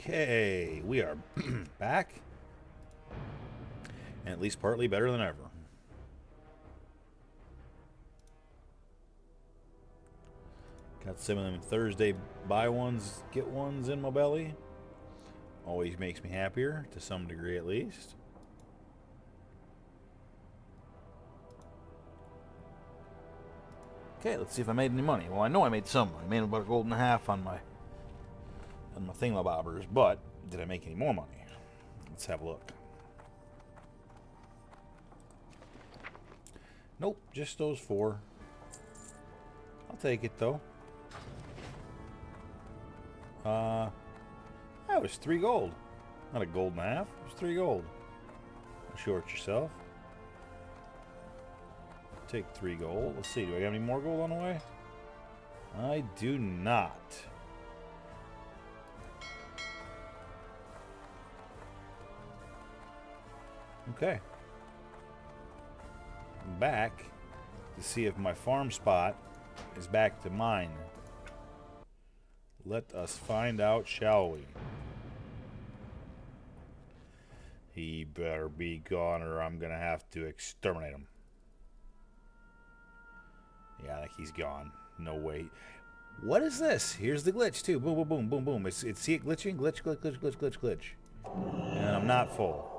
Okay, we are back, and at least partly better than ever. Got some of them Thursday buy ones, get ones in my belly. Always makes me happier, to some degree at least. Okay, let's see if I made any money. Well, I know I made some. I made about a gold and a half on my thingamabobbers, but did I make any more money? Let's have a look. Nope, just those four. I'll take it though. That was 3 gold. Not a gold and a half. It was 3 gold. Short yourself. Take 3 gold. Let's see. Do I got any more gold on the way? I do not. Okay. I'm back to see if my farm spot is back to mine. Let us find out, shall we? He better be gone or I'm gonna have to exterminate him. Yeah, I think he's gone. No way. What is this? Here's the glitch too. Boom, boom, boom, boom, boom. See it glitching? Glitch, glitch, glitch, glitch, glitch, glitch. And I'm not full.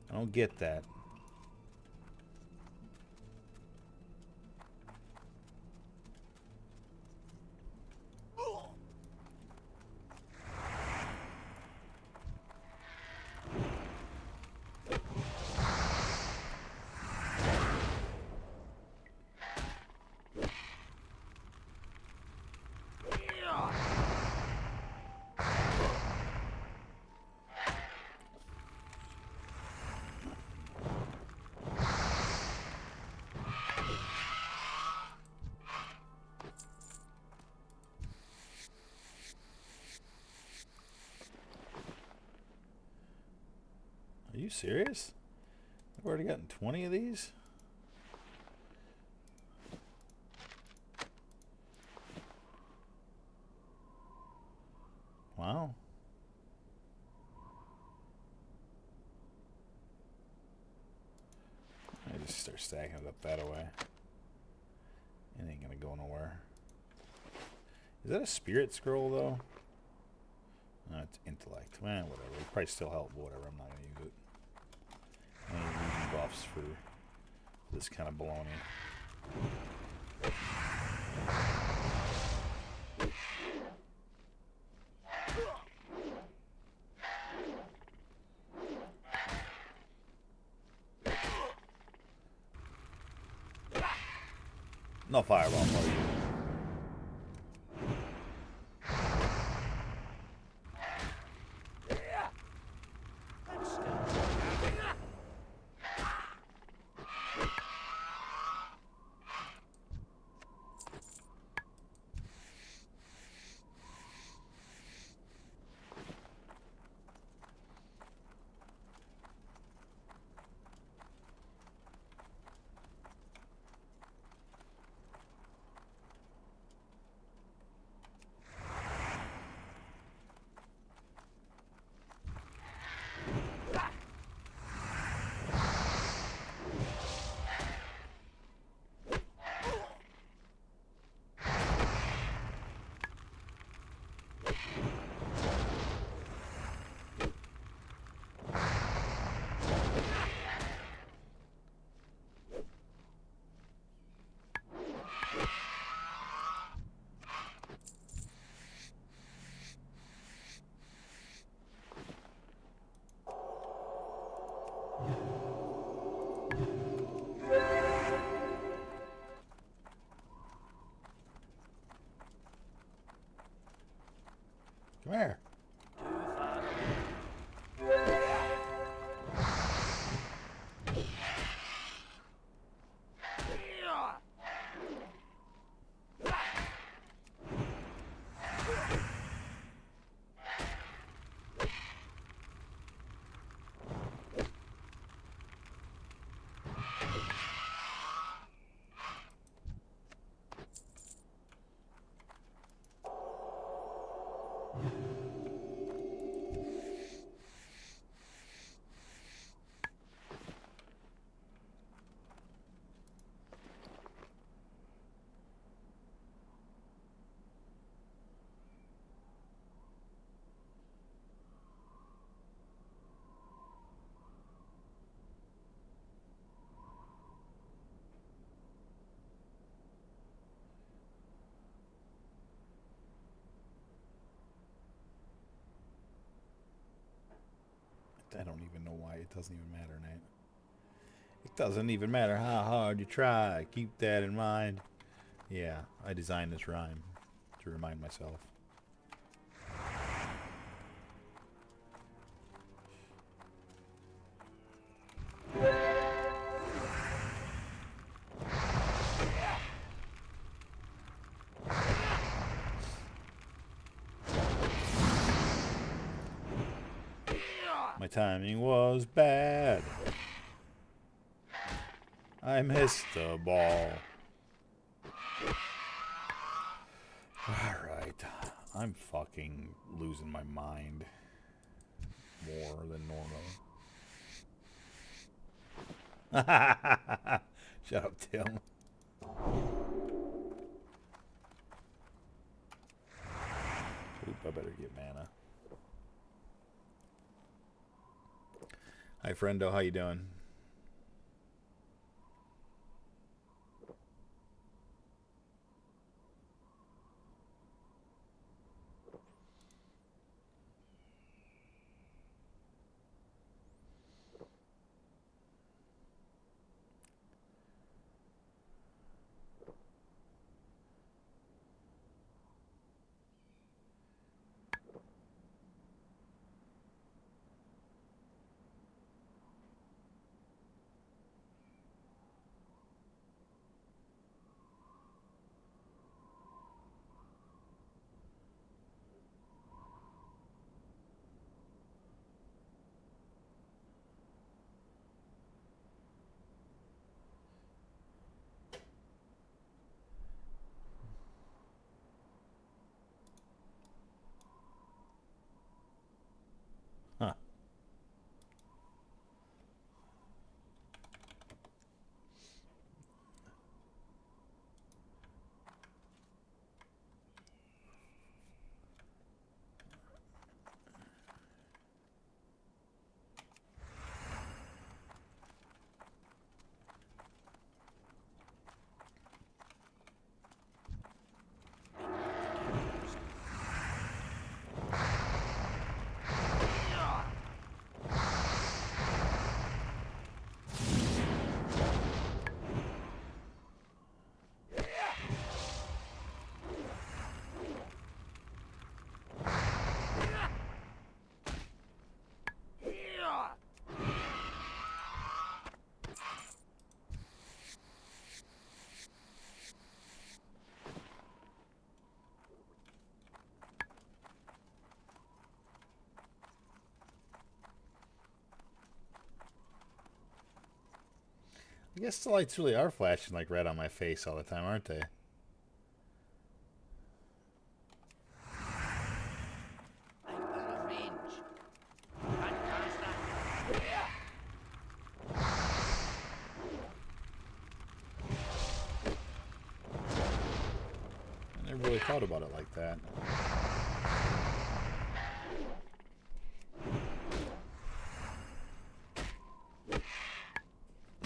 I don't get that. Are you serious? I've already gotten 20 of these? Wow. I just start stacking it up that way. It ain't gonna go nowhere. Is that a spirit scroll though? No, it's intellect. Well, whatever. It probably still help, but whatever. I'm not gonna use it. I ain't using buffs for this kind of baloney. No fireball for you. Come here. I don't even know why. It doesn't even matter, Nate. It doesn't even matter how hard you try. Keep that in mind. Yeah, I designed this rhyme to remind myself. My timing was bad. I missed the ball. Alright. I'm fucking losing my mind. More than normal. Shut up, Tim. Oop, I better get mana. Hi, friendo. How you doing? Huh. I guess the lights really are flashing like red on my face all the time, aren't they? I never really thought about it like that.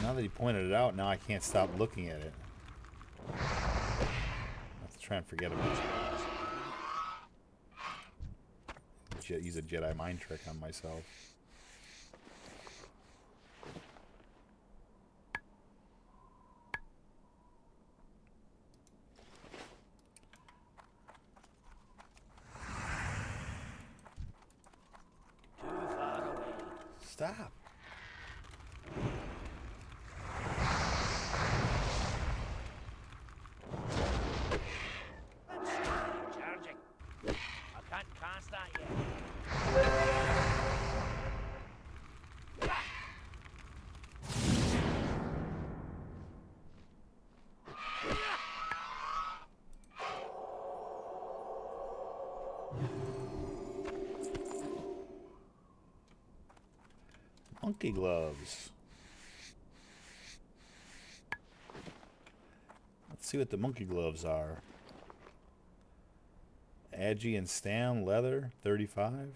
Now that he pointed it out, now I can't stop looking at it. I have to try and forget about it. Use a Jedi mind trick on myself. Stop. Charging. I can't cast that yet. Monkey gloves. Let's see what the monkey gloves are. Agi and Stan leather, 35.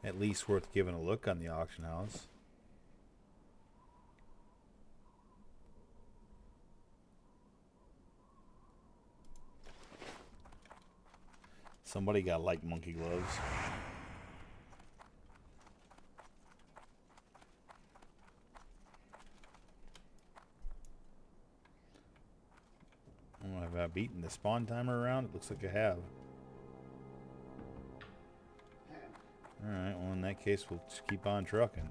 At least worth giving a look on the auction house. Somebody got like monkey gloves. I don't know if I've beaten the spawn timer around. It looks like I have. Alright, well in that case we'll just keep on trucking.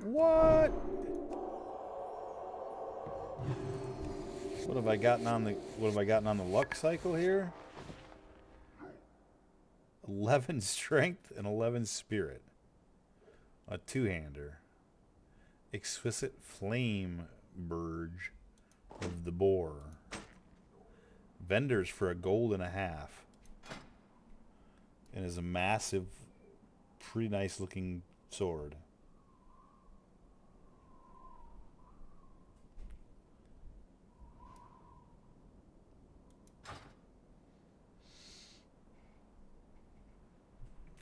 What? What have I gotten on the luck cycle here? 11 strength and 11 spirit. A two-hander. Exquisite flame burge of the boar. Vendors for $1.50. And is a massive, pretty nice looking sword.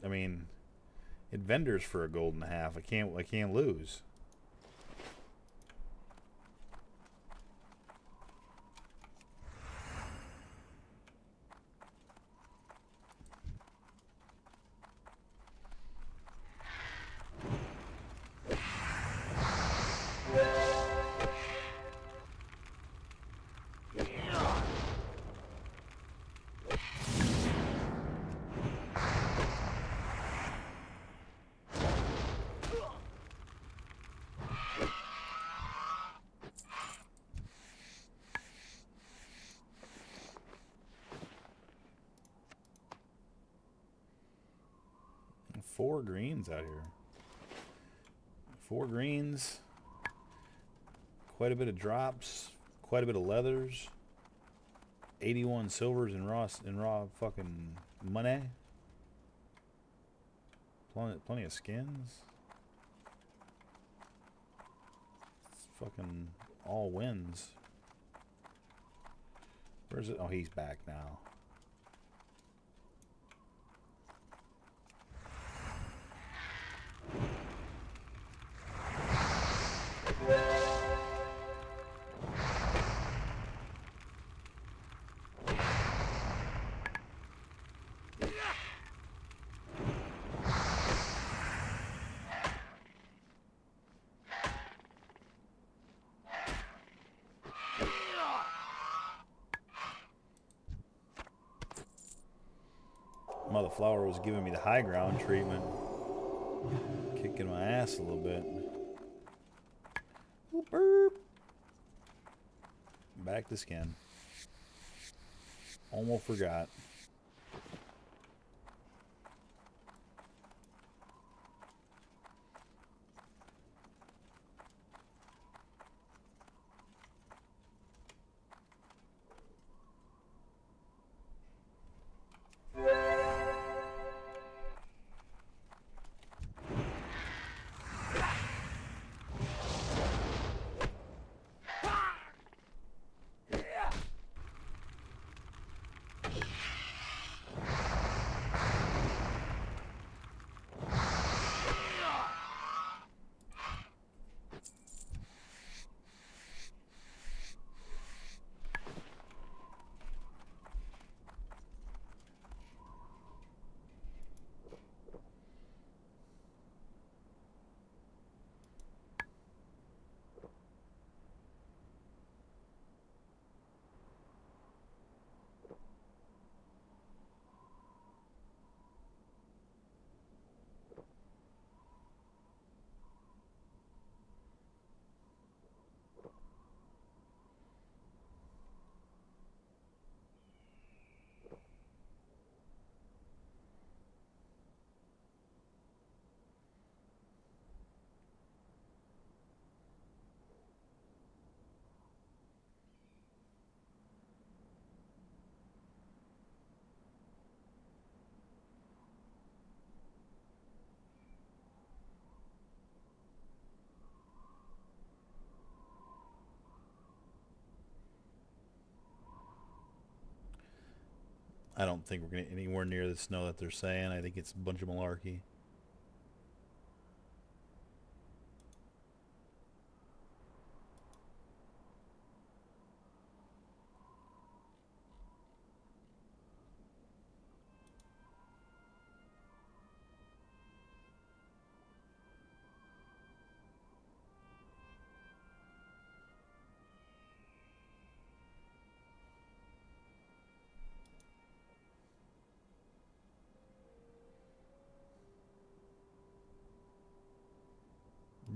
I mean, it vendors for $1.50. I can't lose. Four greens out here. 4 greens. Quite a bit of drops. Quite a bit of leathers. 81 silvers in raw fucking money. Plenty of skins. It's fucking all wins. Where's it? Oh, he's back now. Mother Flower was giving me the high ground treatment. Kicking my ass a little bit. Ooh, burp. Back to skin. Almost forgot. I don't think we're going to get anywhere near the snow that they're saying. I think it's a bunch of malarkey.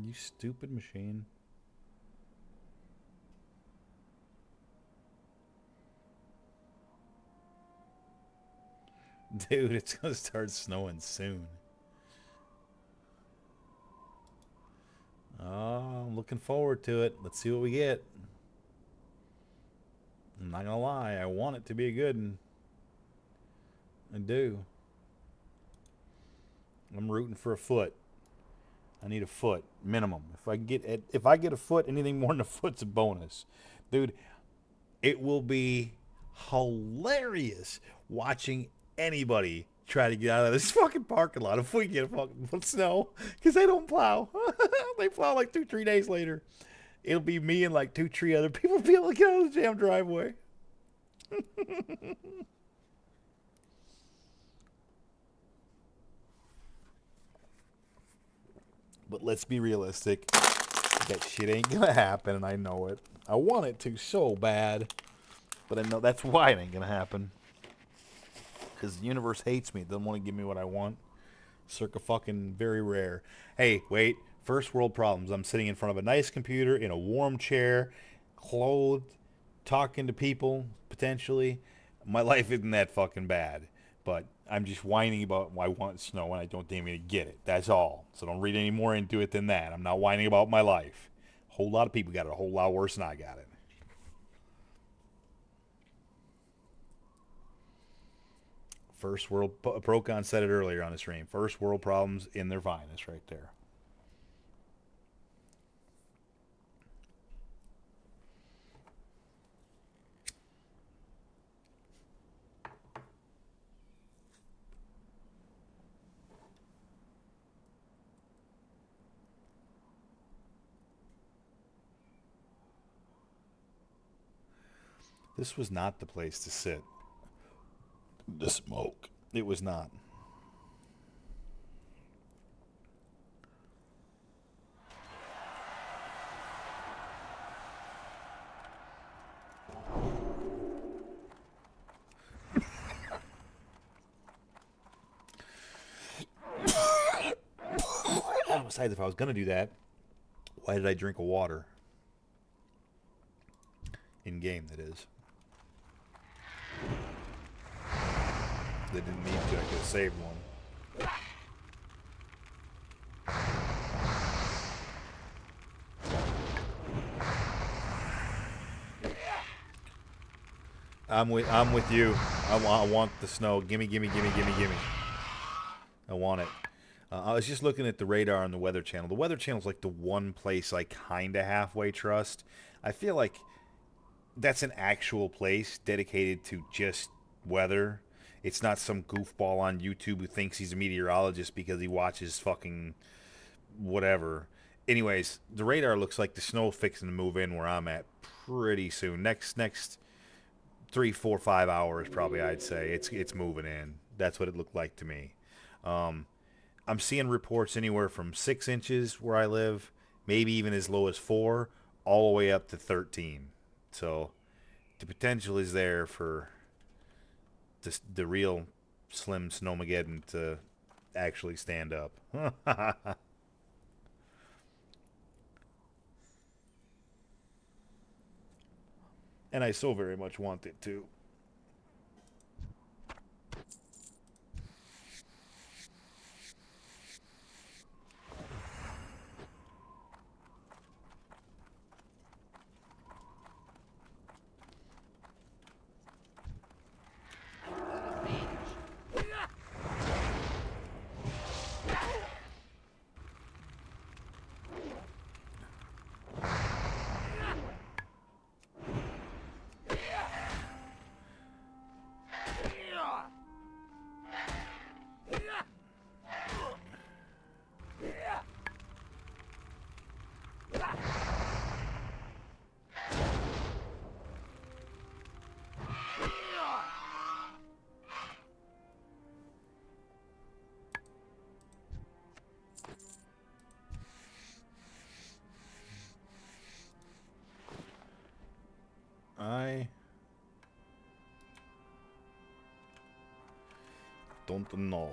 You stupid machine. Dude, it's going to start snowing soon. Oh, I'm looking forward to it. Let's see what we get. I'm not going to lie. I want it to be a good one. I do. I'm rooting for a foot. I need a foot minimum. If I get a foot, anything more than a foot's a bonus. Dude, it will be hilarious watching anybody try to get out of this fucking parking lot if we get a fucking snow, because they don't plow. They plow like 2-3 days later. It'll be me and like 2-3 other people be able to get out of the damn driveway. But let's be realistic. That shit ain't gonna happen, and I know it. I want it to so bad, but I know that's why it ain't gonna happen. Because the universe hates me. It doesn't want to give me what I want. Circa fucking very rare. Hey, wait. First world problems. I'm sitting in front of a nice computer, in a warm chair, clothed, talking to people, potentially. My life isn't that fucking bad. But I'm just whining about why I want snow and I don't think I'm going to get it. That's all. So don't read any more into it than that. I'm not whining about my life. A whole lot of people got it a whole lot worse than I got it. First world, Procon said it earlier on the stream. First world problems in their finest right there. This was not the place to sit. The smoke. It was not. Besides, if I was going to do that, why did I drink a water? In game, that is. They didn't need to. I could have saved one. I'm with you. I want the snow. Gimme, gimme, gimme, gimme, gimme. I want it. I was just looking at the radar on the Weather Channel. The Weather Channel is like the one place I kind of halfway trust. I feel like that's an actual place dedicated to just weather. It's not some goofball on YouTube who thinks he's a meteorologist because he watches fucking whatever. Anyways, the radar looks like the snow fixing to move in where I'm at pretty soon. Next 3, 4, 5 hours probably, I'd say. It's moving in. That's what it looked like to me. I'm seeing reports anywhere from 6 inches where I live, maybe even as low as 4, all the way up to 13. So the potential is there for the real Slim Snowmageddon to actually stand up. And I so very much want it to. don't know.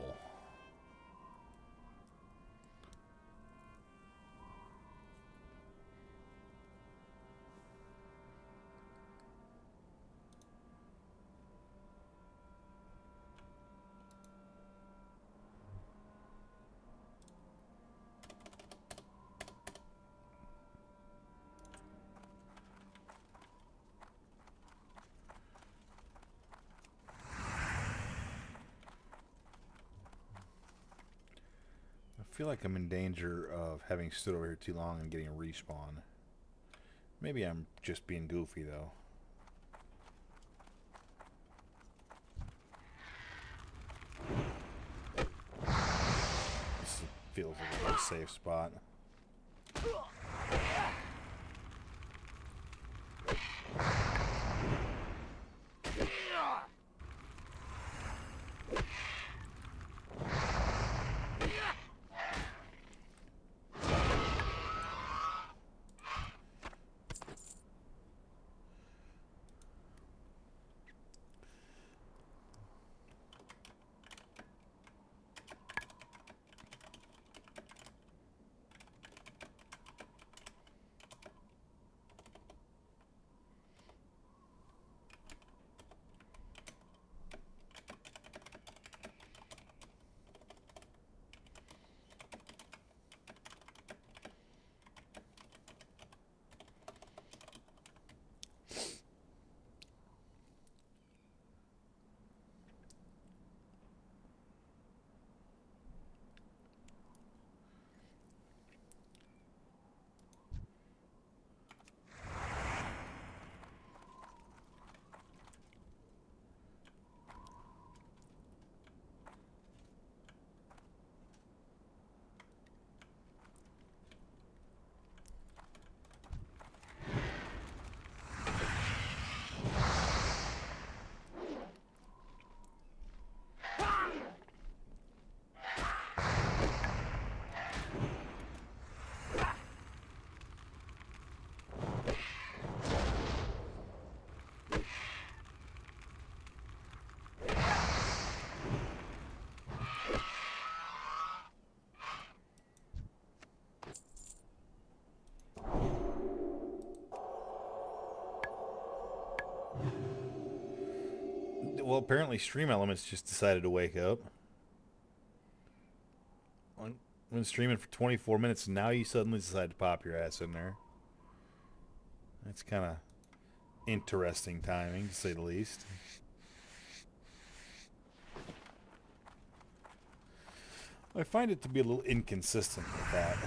I feel like I'm in danger of having stood over here too long and getting a respawn. Maybe I'm just being goofy, though. This feels like a very safe spot. Well, apparently Stream Elements just decided to wake up. I've been streaming for 24 minutes, and now you suddenly decide to pop your ass in there. That's kind of interesting timing, to say the least. I find it to be a little inconsistent with that.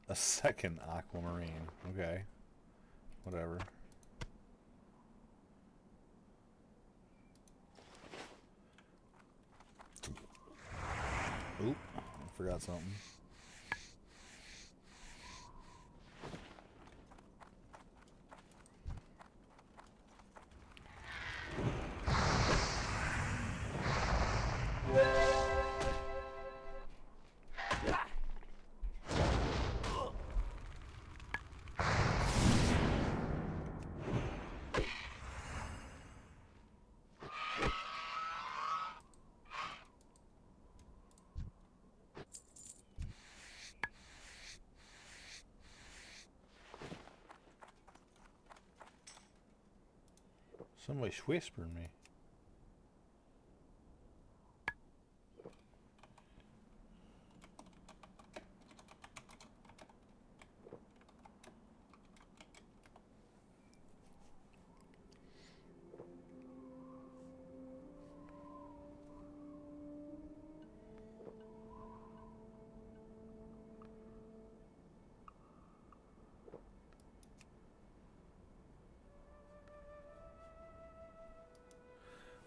A second aquamarine. Okay. Whatever. Oop. I forgot something. Somebody's whispering me.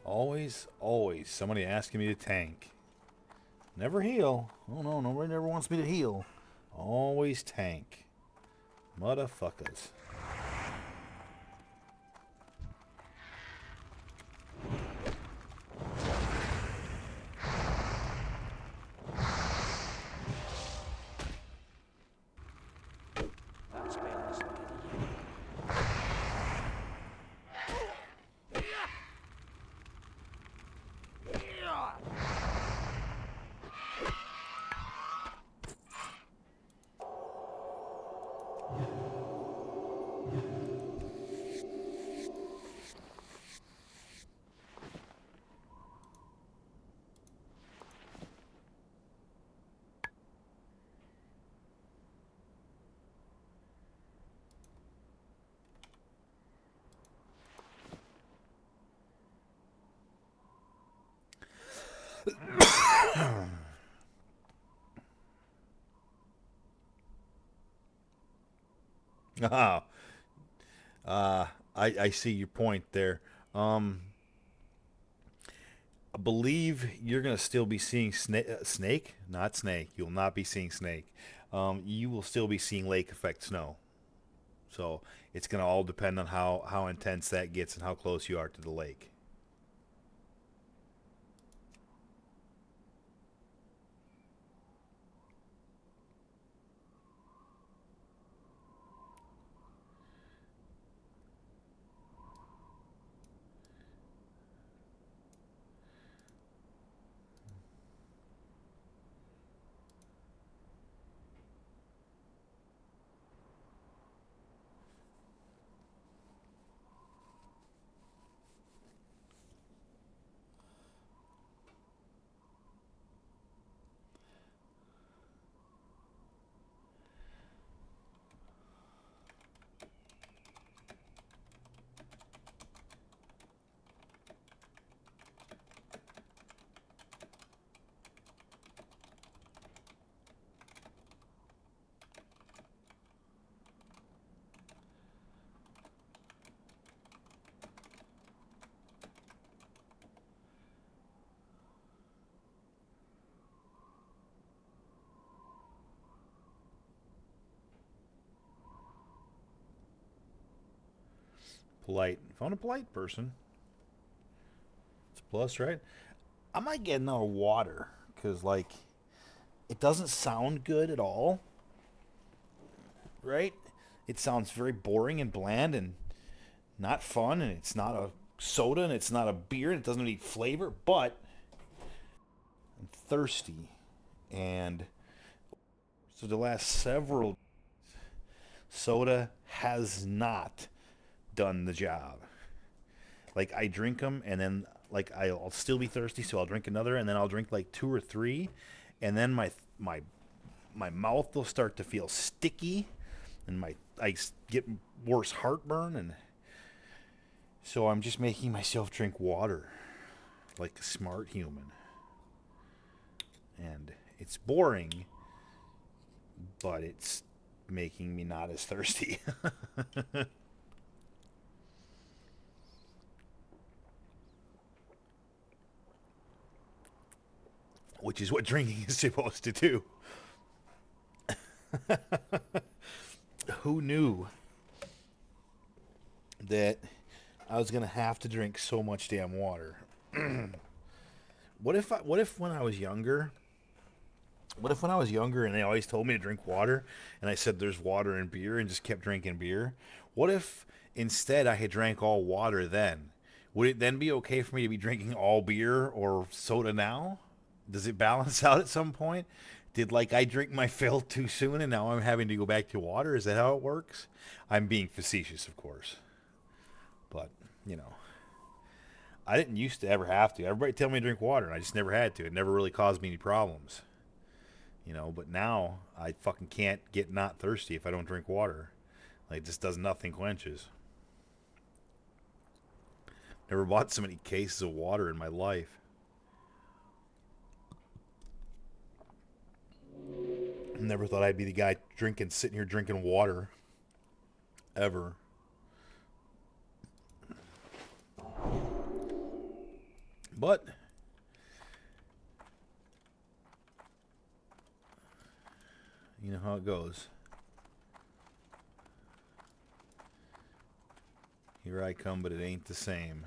Always, always somebody asking me to tank. Never heal. Oh no, nobody never wants me to heal. Always tank. Motherfuckers. That's better than spaghetti. Ah, I see your point there. Um, I believe you're gonna still be seeing snake, not snake. You'll not be seeing snake. You will still be seeing lake effect snow. So it's gonna all depend on how intense that gets and how close you are to the lake. Polite. If I'm a polite person, it's a plus, right? I might get another water because like it doesn't sound good at all, right? It sounds very boring and bland and not fun, and it's not a soda and it's not a beer and it doesn't have any flavor, but I'm thirsty. And so the last several soda has not done the job. Like I drink them and then like I'll still be thirsty, so I'll drink another and then I'll drink like two or three, and then my mouth will start to feel sticky, and I get worse heartburn, and so I'm just making myself drink water like a smart human. And it's boring, but it's making me not as thirsty. Which is what drinking is supposed to do. Who knew that I was gonna have to drink so much damn water? What if when I was younger? What if when I was younger and they always told me to drink water, and I said there's water in beer and just kept drinking beer? What if instead I had drank all water then? Would it then be okay for me to be drinking all beer or soda now? Does it balance out at some point? Did like I drink my fill too soon and now I'm having to go back to water? Is that how it works? I'm being facetious, of course. But, you know, I didn't used to ever have to. Everybody tell me to drink water, and I just never had to. It never really caused me any problems. You know, but now I fucking can't get not thirsty if I don't drink water. Like, it just does nothing quenches. Never bought so many cases of water in my life. Never thought I'd be the guy sitting here drinking water. Ever. But you know how it goes. Here I come, but it ain't the same.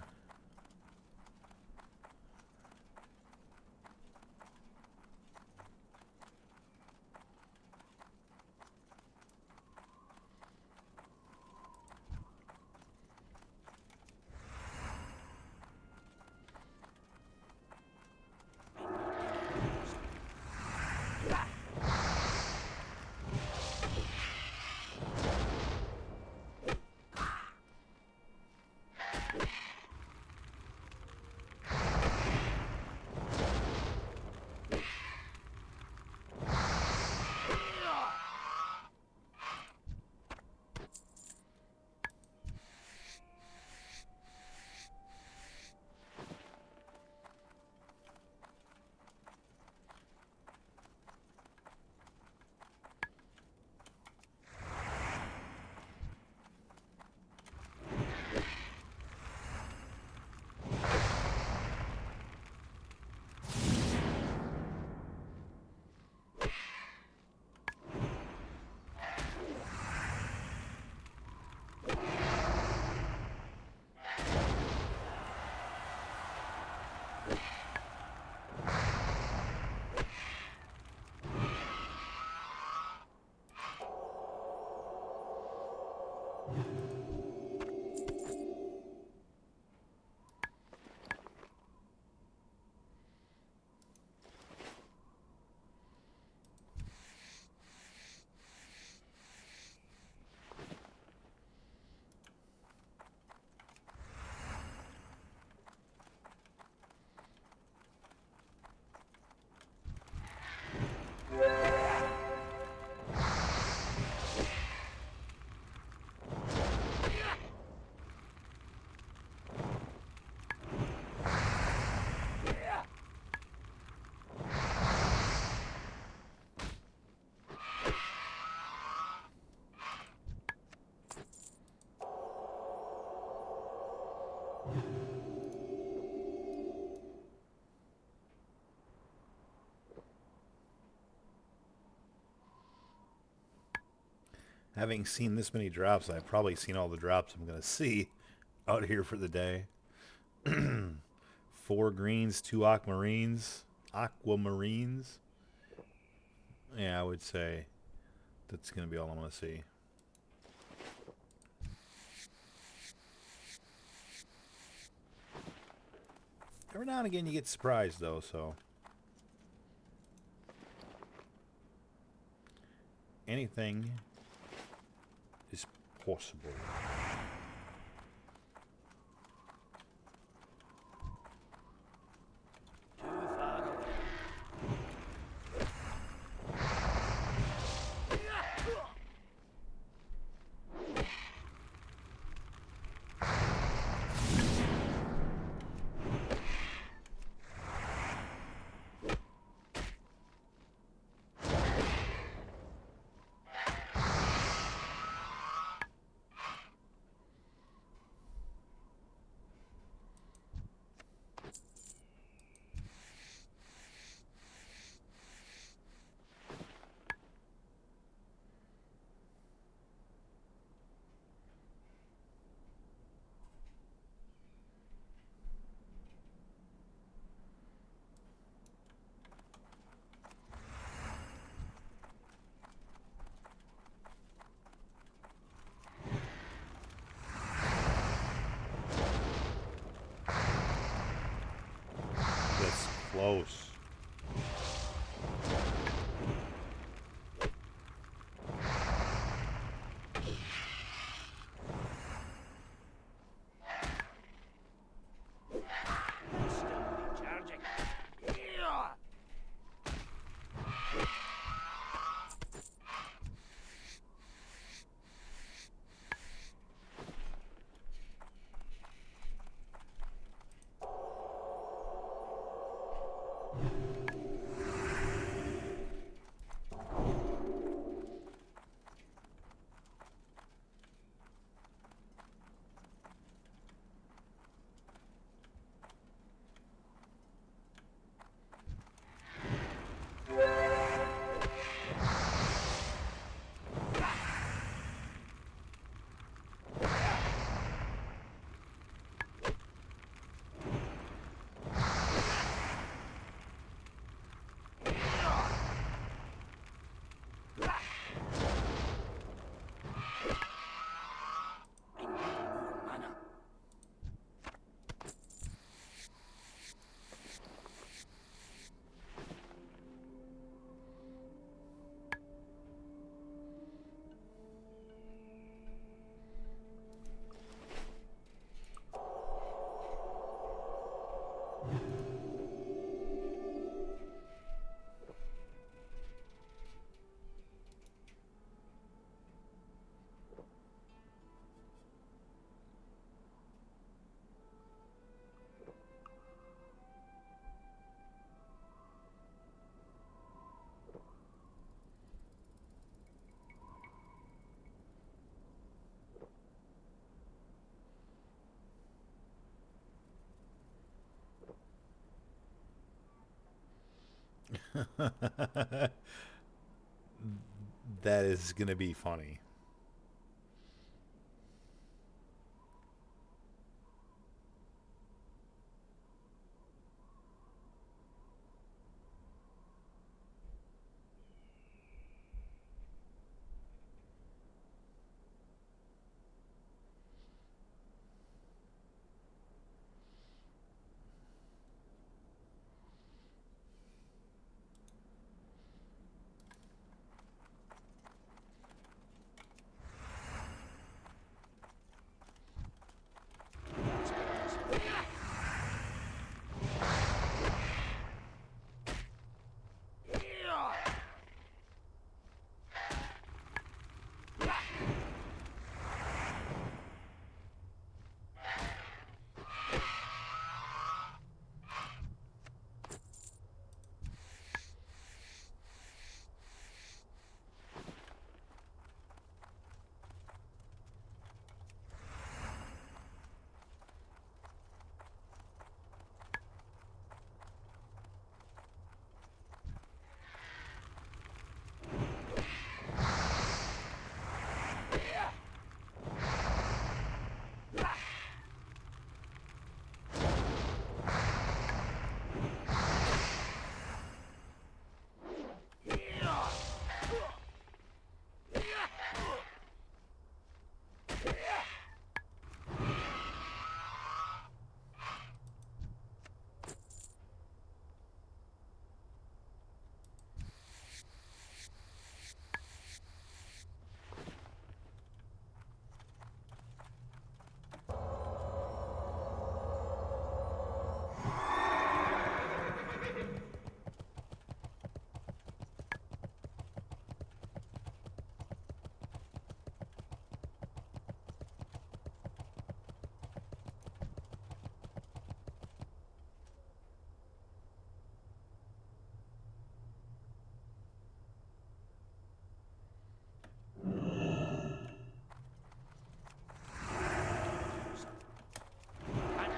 Having seen this many drops, I've probably seen all the drops I'm going to see out here for the day. 4 greens, 2 aquamarines. Aquamarines. Yeah, I would say that's going to be all I'm going to see. Every now and again you get surprised, though, so... anything is possible. Too far away. That's close. Still recharging. That is gonna be funny. Can't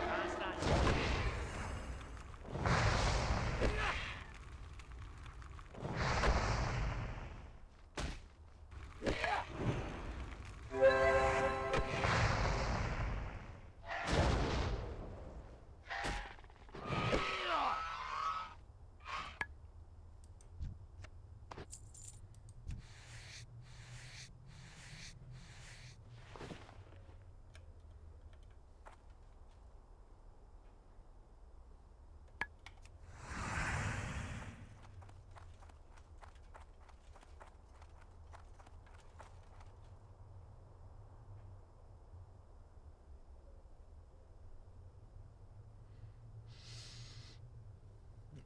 pass that.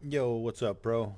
Yo, what's up, bro?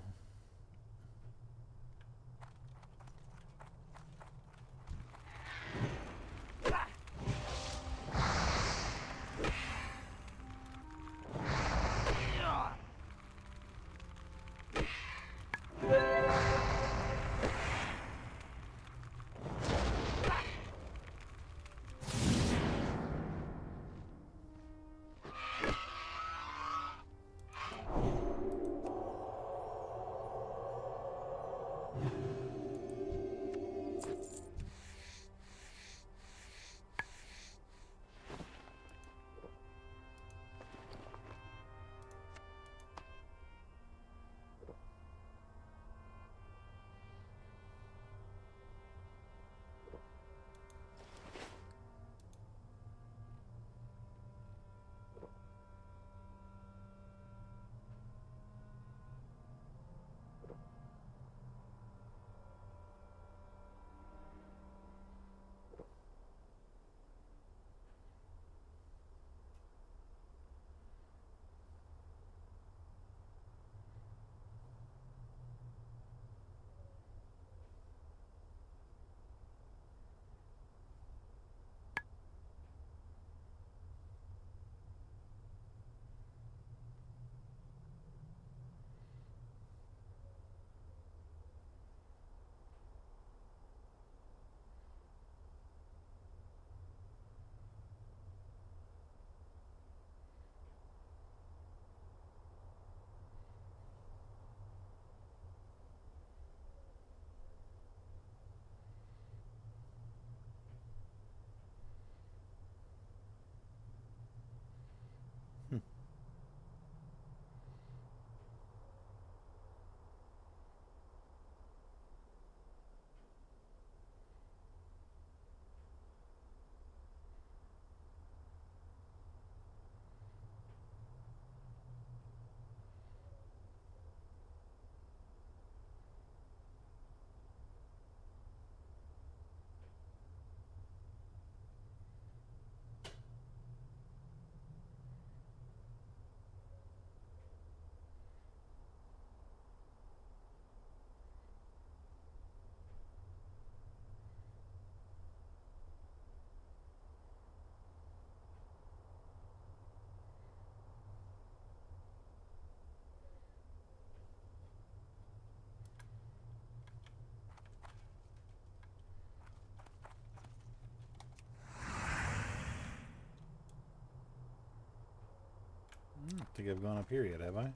I don't think I've gone up here yet, have I?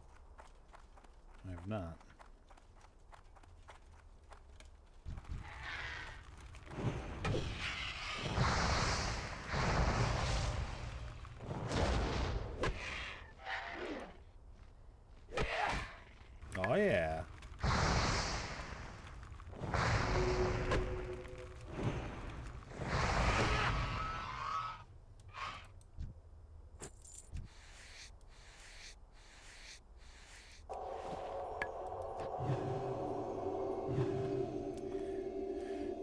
I have not. Oh yeah.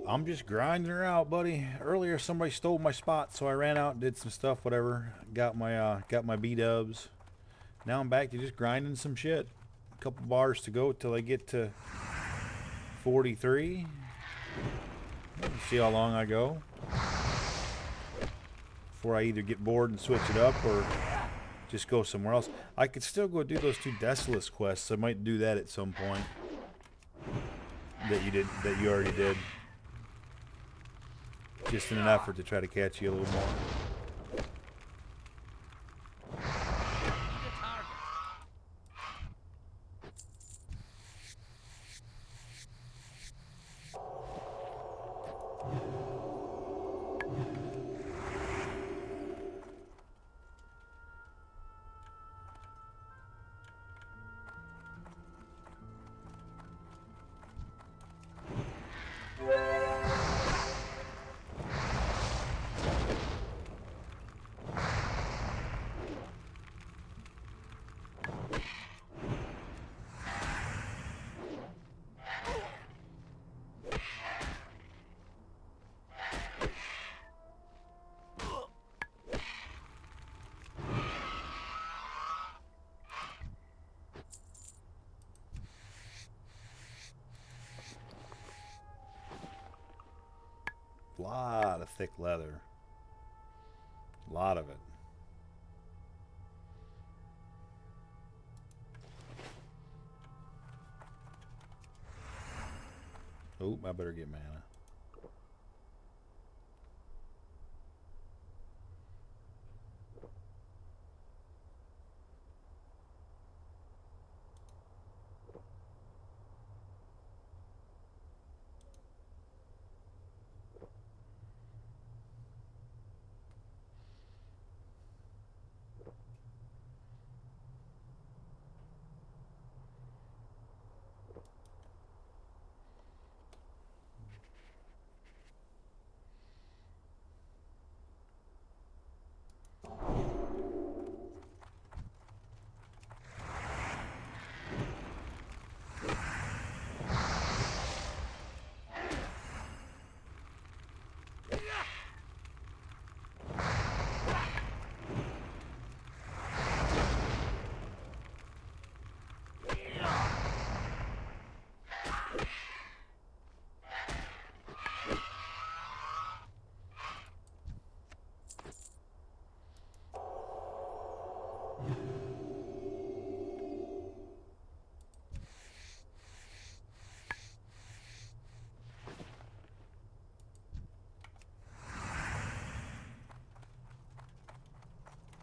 I'm just grinding her out, buddy. Earlier somebody stole my spot, so I ran out and did some stuff, whatever. Got my B-dubs. Now I'm back to just grinding some shit. A couple bars to go till I get to 43. See how long I go before I either get bored and switch it up or just go somewhere else. I could still go do those 2 Desolus quests. I might do that at some point. That you already did. Just in an effort to try to catch you a little more. Lot of thick leather. A lot of it. Oh, I better get mana.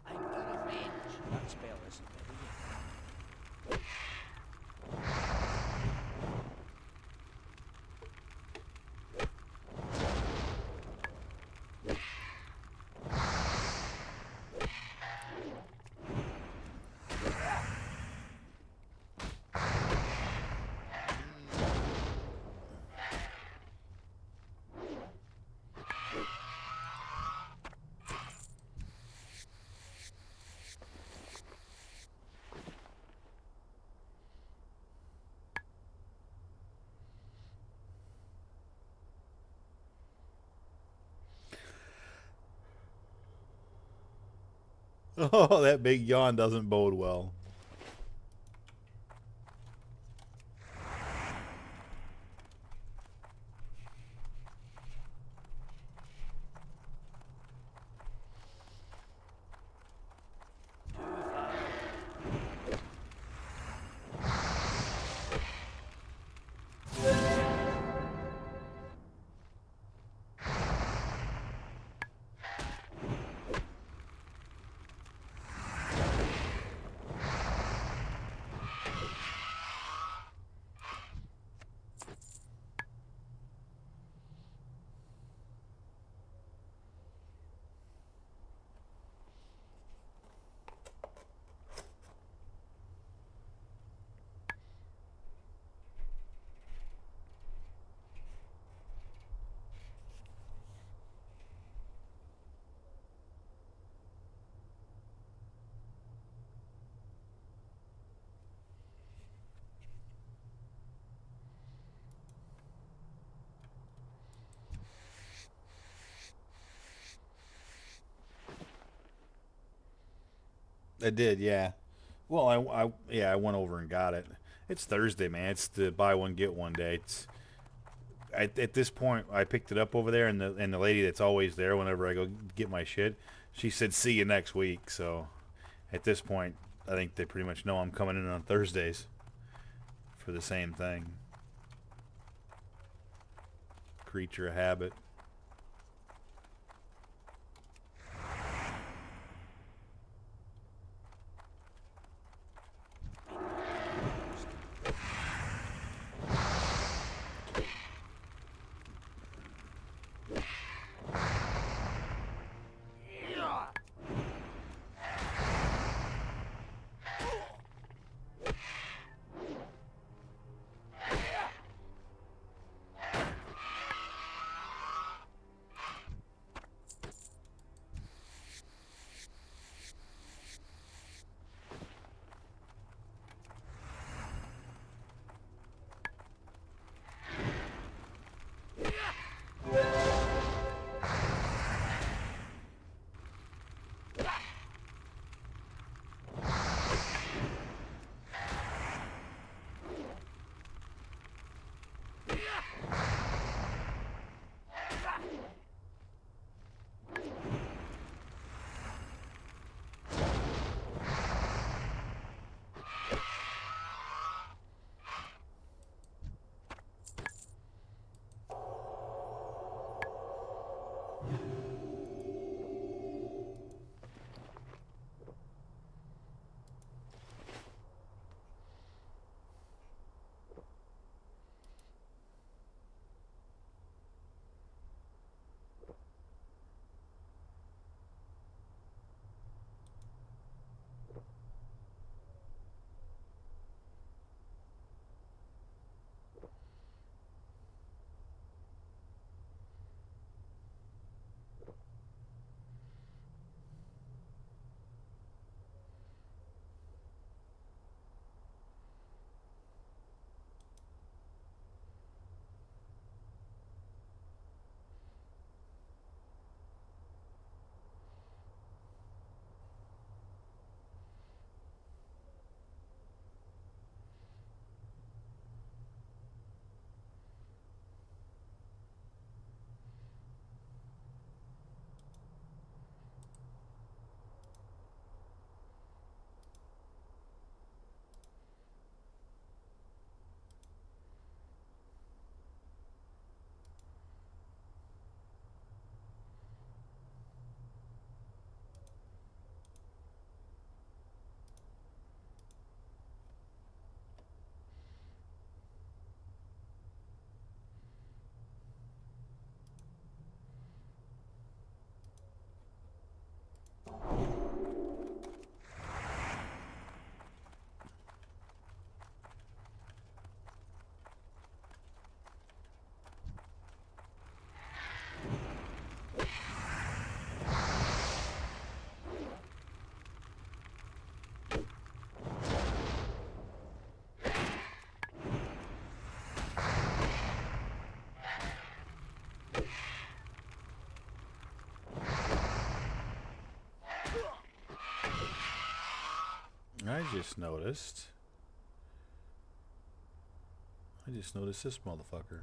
I'm out of range. That spell isn't ready yet. Oh, that big yawn doesn't bode well. I did, yeah. Well, yeah, I went over and got it. It's Thursday, man. It's the buy one get one day. It's at this point, I picked it up over there, and the lady that's always there whenever I go get my shit, she said, "See you next week." So at this point, I think they pretty much know I'm coming in on Thursdays for the same thing. Creature of habit. I just noticed. This motherfucker.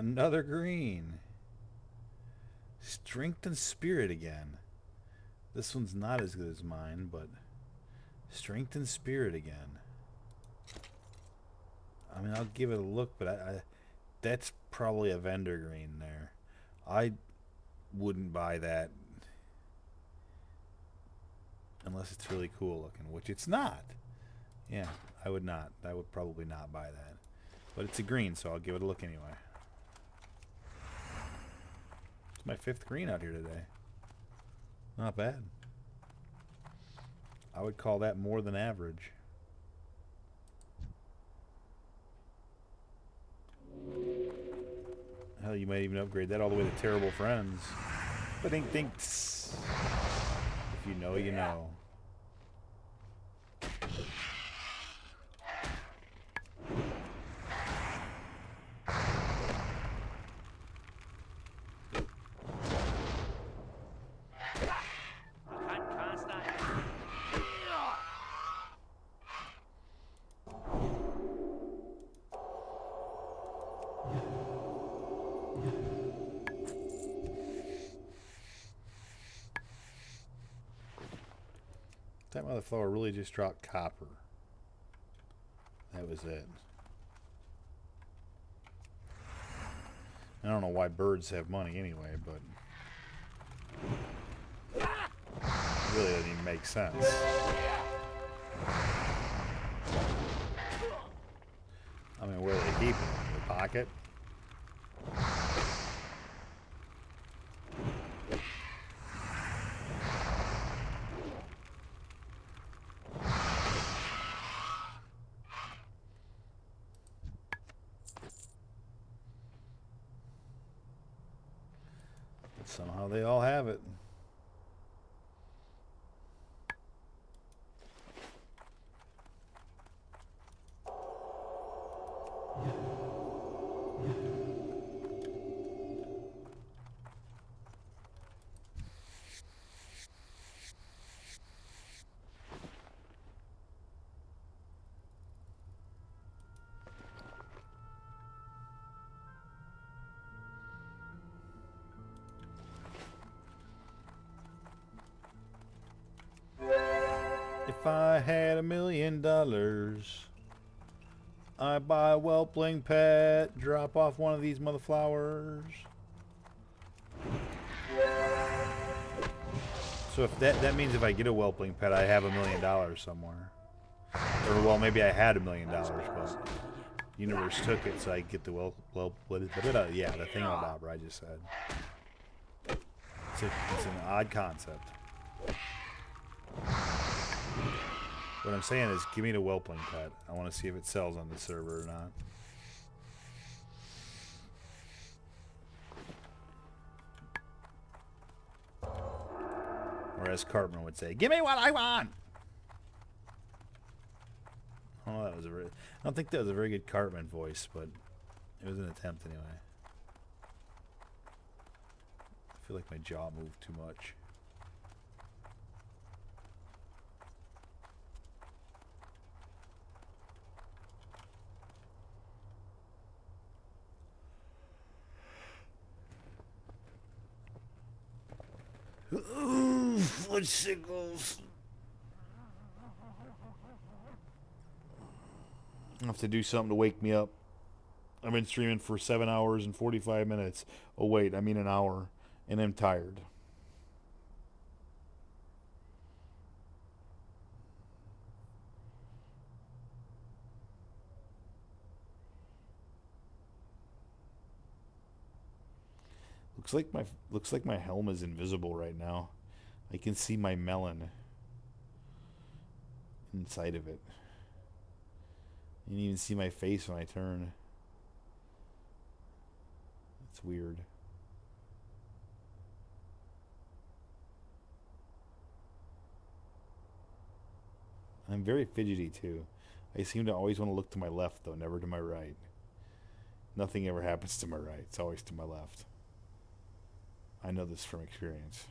Another green. Strength and spirit again. This one's not as good as mine, but strength and spirit again. I mean, I'll give it a look, but that's probably a vendor green there. I wouldn't buy that unless it's really cool looking, which it's not. Yeah, I would not. I would probably not buy that. But it's a green, so I'll give it a look anyway. It's my 5th green out here today. Not bad. I would call that more than average. Hell, you might even upgrade that all the way to Terrible Friends. But thinks. If you know, you know. That motherfucker really just dropped copper. That was it. I don't know why birds have money anyway, but it really doesn't even make sense. I mean, where do they keep it? In their pocket? Somehow they all have it. If I had $1 million, I'd buy a whelpling pet, drop off one of these motherflowers. So if that means if I get a whelpling pet, I have $1 million somewhere. Or well, maybe I had $1 million, but universe took it, so I get the yeah, the thingamabobber I just said. It's an odd concept. What I'm saying is, give me the whelpling pet. I want to see if it sells on the server or not. Or as Cartman would say, give me what I want! Oh, that was I don't think that was a very good Cartman voice, but it was an attempt anyway. I feel like my jaw moved too much. Ooh, foot sickles. I have to do something to wake me up. I've been streaming for 7 hours and 45 minutes. Oh wait, I mean an hour, and I'm tired. Looks like my helm is invisible right now. I can see my melon inside of it. You can even see my face when I turn. It's weird. I'm very fidgety too. I seem to always want to look to my left though, never to my right. Nothing ever happens to my right. It's always to my left. I know this from experience.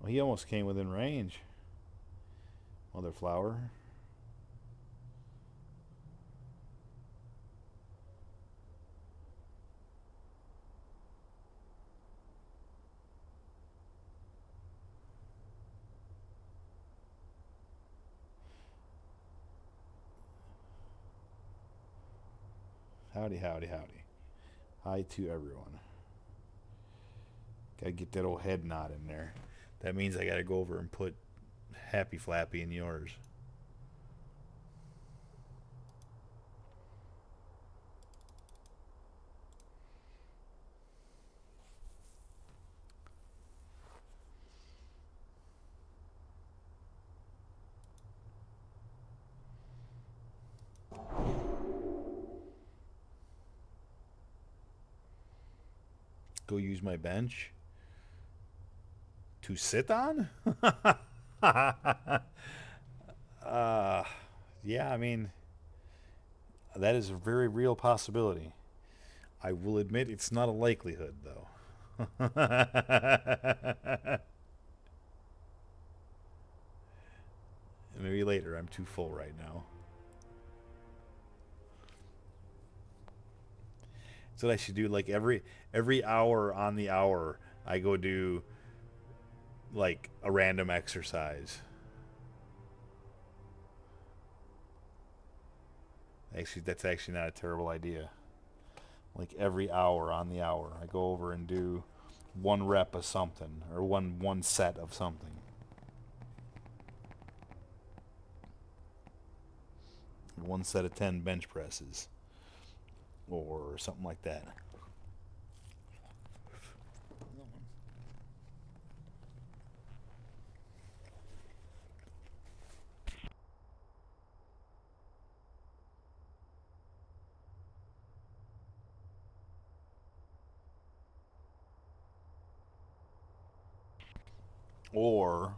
He almost came within range. Mother flower. Howdy, howdy, howdy. Hi to everyone. Gotta get that old head nod in there. That means I gotta go over and put Happy Flappy in yours. Go use my bench to sit on? Yeah, I mean, that is a very real possibility. I will admit it's not a likelihood, though. Maybe later. I'm too full right now. That's what I should do. Like every hour on the hour, I go do like a random exercise. Actually, that's actually not a terrible idea. Like every hour on the hour, I go over and do one rep of something or one set of something. One set of 10 bench presses or something like that. Or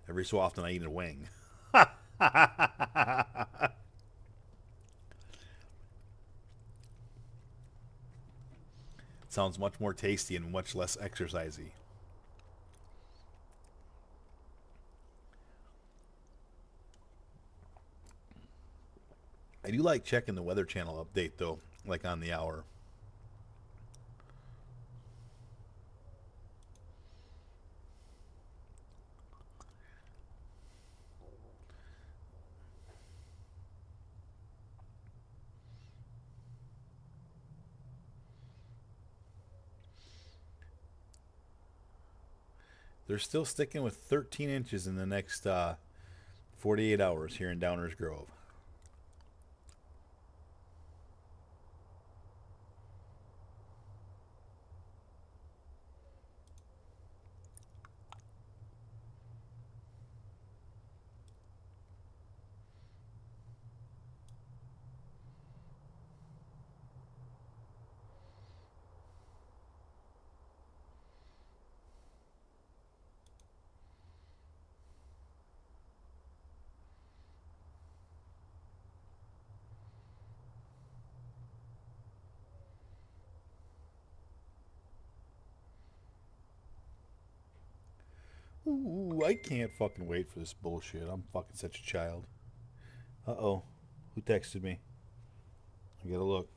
every so often I eat a wing. Sounds much more tasty and much less exercisey. I do like checking the Weather Channel update though, like on the hour. They're still sticking with 13 inches in the next 48 hours here in Downers Grove. Ooh, I can't fucking wait for this bullshit. I'm fucking such a child. Uh-oh. Who texted me? I gotta look.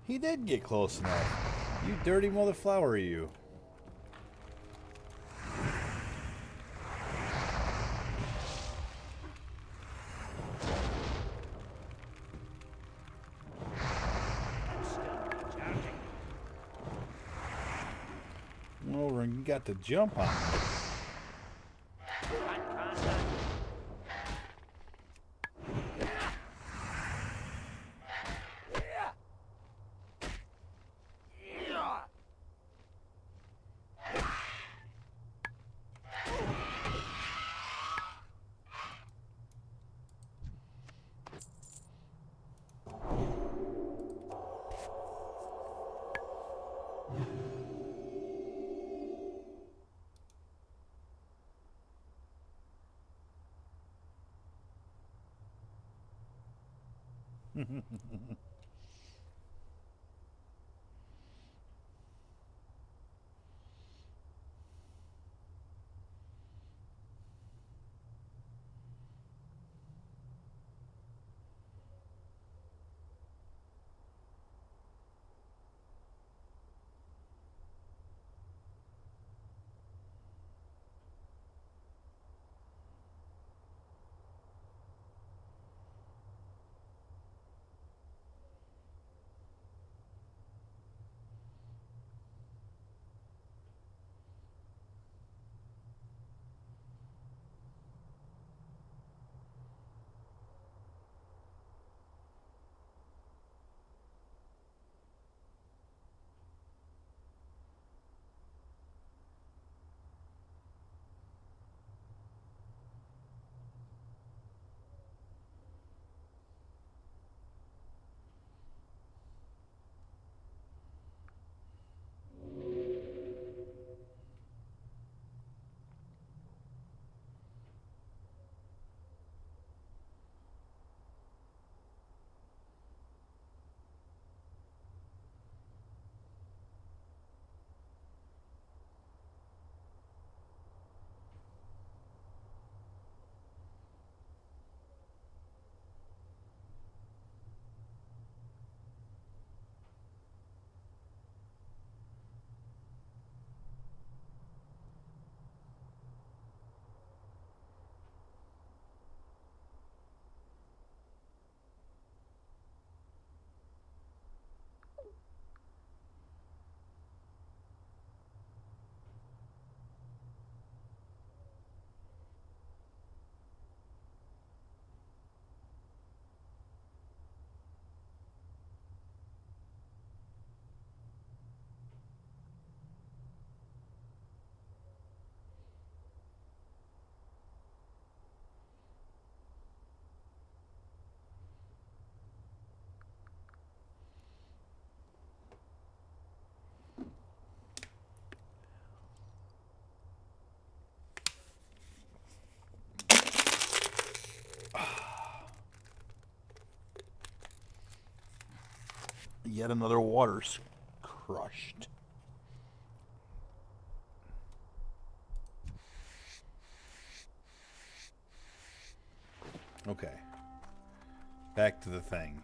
He did get close enough. You dirty mother flower, you. I'm still recharging. Over and you got to jump on him. Fine contact. Yet another water's crushed. Okay. Back to the thing.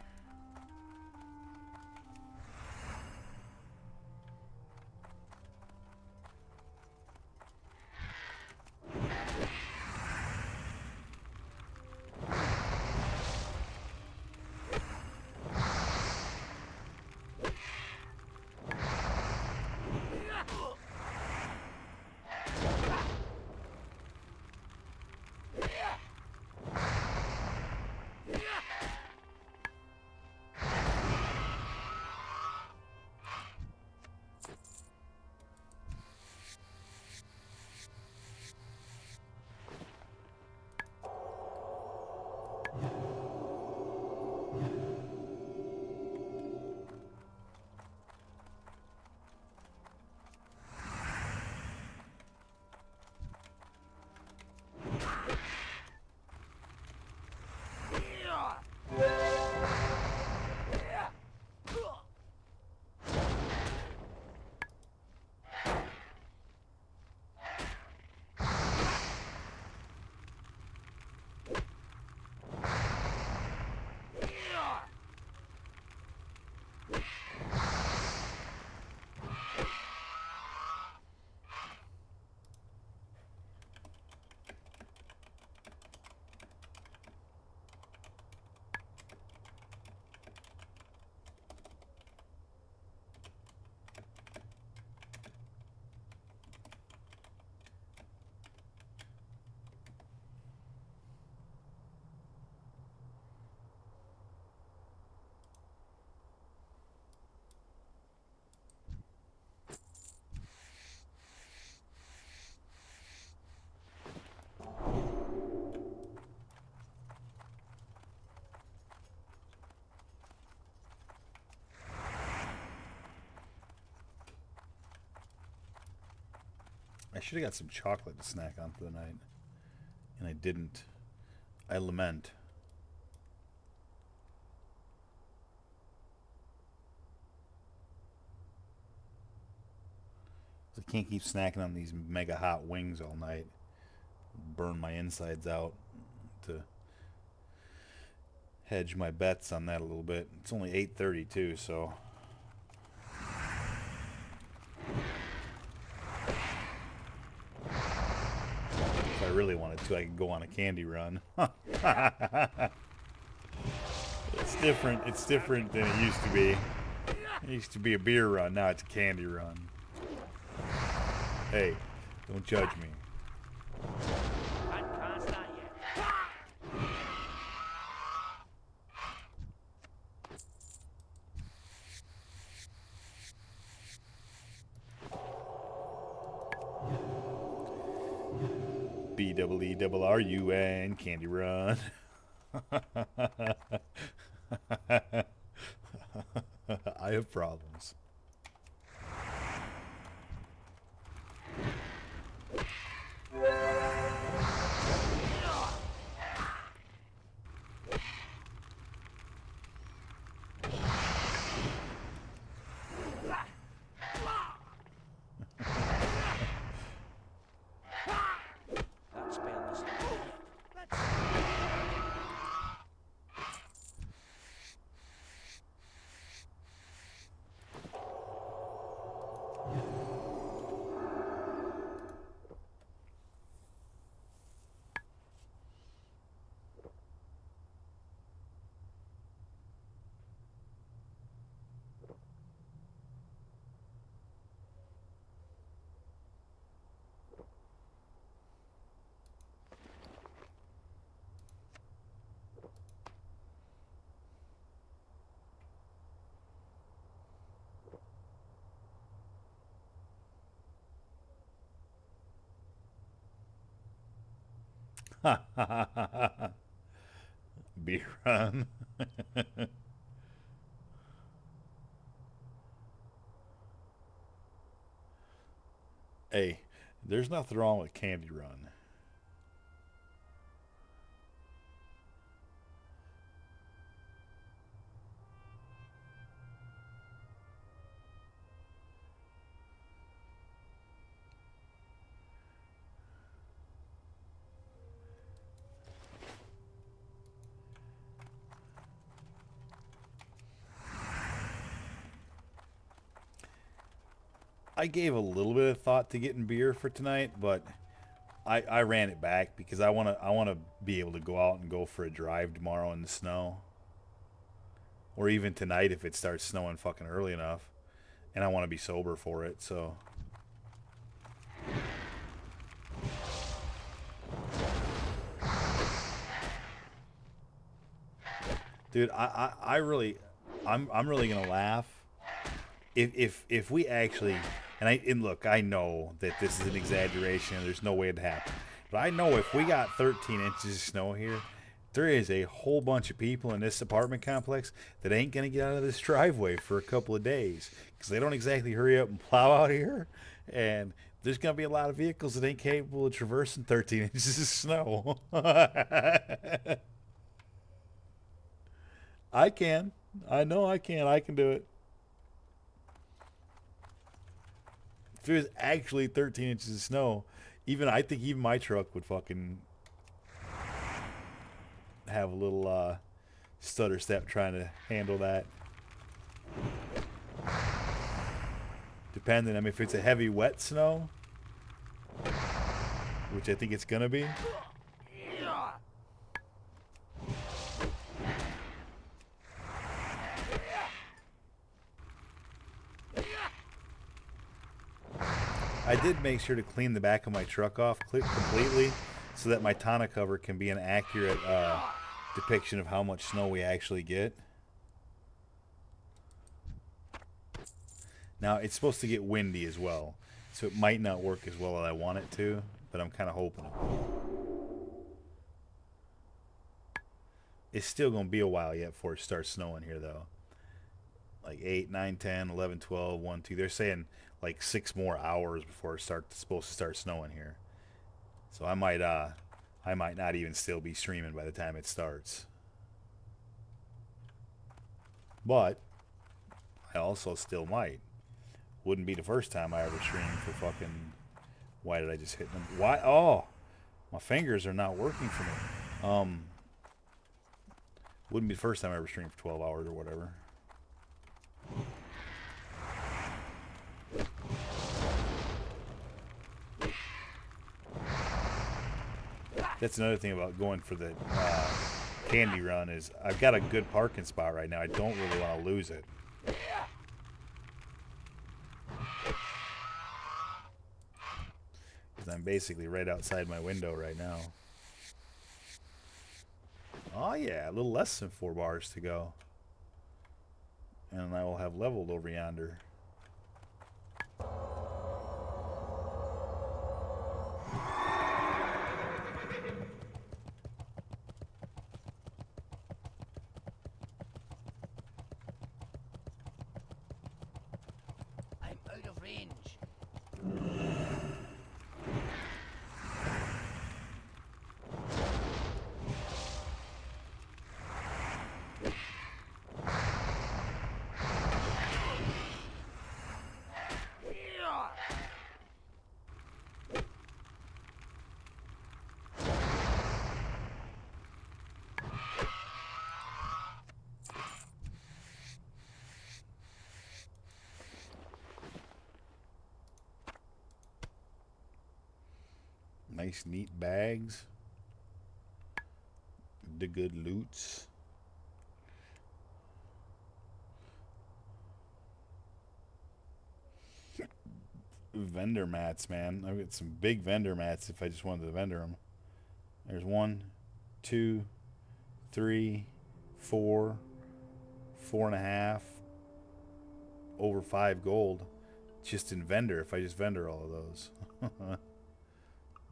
I should have got some chocolate to snack on for the night. And I didn't. I lament. I can't keep snacking on these mega hot wings all night. Burn my insides out to hedge my bets on that a little bit. It's only 8:30 too, so if I really wanted to, I could go on a candy run. It's different. It's different than it used to be. It used to be a beer run. Now it's a candy run. Hey, don't judge me. Can't start yet. BEERUN candy run. I have problems. That spell isn't over yet. Let's Beer run. Hey, there's nothing wrong with candy run. I gave a little bit of thought to getting beer for tonight, but I ran it back because I wanna be able to go out and go for a drive tomorrow in the snow. Or even tonight if it starts snowing fucking early enough. And I want to be sober for it, so dude, I really I'm really gonna laugh if we actually and look, I know that this is an exaggeration and there's no way it happened. But I know if we got 13 inches of snow here, there is a whole bunch of people in this apartment complex that ain't gonna get out of this driveway for a couple of days because they don't exactly hurry up and plow out here, and there's gonna be a lot of vehicles that ain't capable of traversing 13 inches of snow. I can. I know I can. I can do it. If it was actually 13 inches of snow, I think even my truck would fucking have a little stutter step trying to handle that. Depending, I mean, if it's a heavy wet snow, which I think it's gonna be. I did make sure to clean the back of my truck off completely so that my tonneau cover can be an accurate depiction of how much snow we actually get. Now, it's supposed to get windy as well, so it might not work as well as I want it to, but I'm kind of hoping it will. It's still going to be a while yet before it starts snowing here, though. Like 8, 9, 10, 11, 12, 1, 2. They're saying like 6 more hours before it's supposed to start snowing here. So I might not even still be streaming by the time it starts. But I also still might. Wouldn't be the first time I ever streamed for fucking... Why did I just hit them? Why? Oh! My fingers are not working for me. Wouldn't be the first time I ever streamed for 12 hours or whatever. That's another thing about going for the candy run is I've got a good parking spot right now. I don't really want to lose it. Because I'm basically right outside my window right now. Oh yeah, a little less than 4 bars to go. And I will have leveled over yonder. I'm out of range. Nice neat bags. The good loots. Vendor mats, man. I've got some big vendor mats if I just wanted to vendor them. There's 1, 2, 3, 4, 4.5, over 5 gold. Just in vendor, if I just vendor all of those.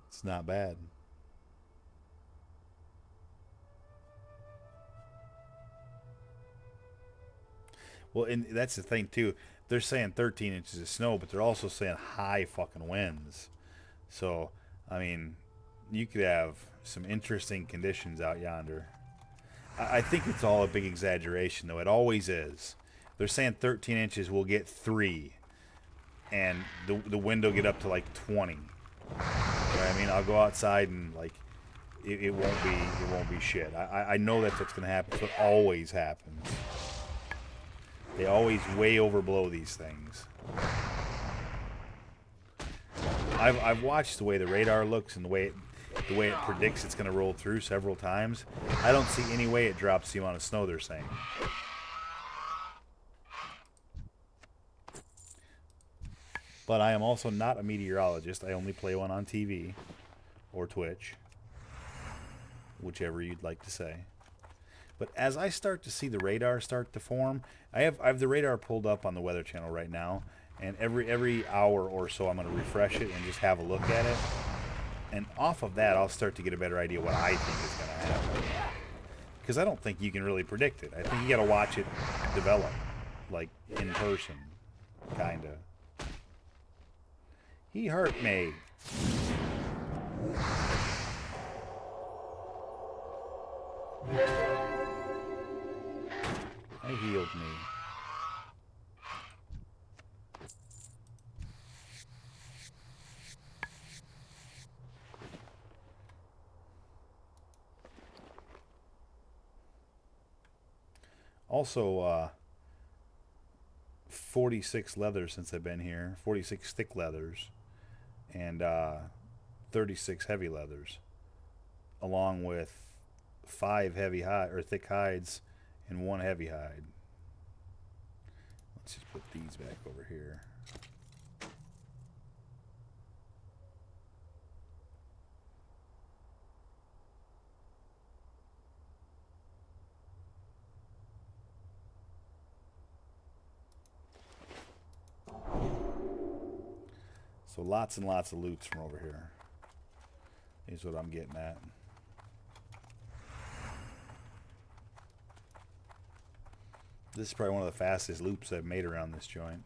It's not bad. Well, and that's the thing too. They're saying 13 inches of snow, but they're also saying high fucking winds. So, I mean, you could have some interesting conditions out yonder. I think it's all a big exaggeration, though. It always is. They're saying 13 inches, we'll get 3, and the wind will get up to like 20. Right? I mean, I'll go outside and like it won't be shit. I know that's what's gonna happen. So it always happens. They always way overblow these things. I've watched the way the radar looks and the way it predicts it's gonna roll through several times. I don't see any way it drops the amount of snow they're saying. But I am also not a meteorologist. I only play one on TV or Twitch, whichever you'd like to say. But as I start to see the radar start to form, I have the radar pulled up on the Weather Channel right now, and every hour or so I'm going to refresh it and just have a look at it. And off of that, I'll start to get a better idea what I think is going to happen. Because I don't think you can really predict it. I think you got to watch it develop, like in person, kind of. He hurt me. He healed me. Also, 46 leathers since I've been here. 46 thick leathers. And 36 heavy leathers, along with 5 heavy hide or thick hides and 1 heavy hide. Let's just put these back over here. So lots and lots of loots from over here is what I'm getting at. This is probably one of the fastest loops I've made around this joint.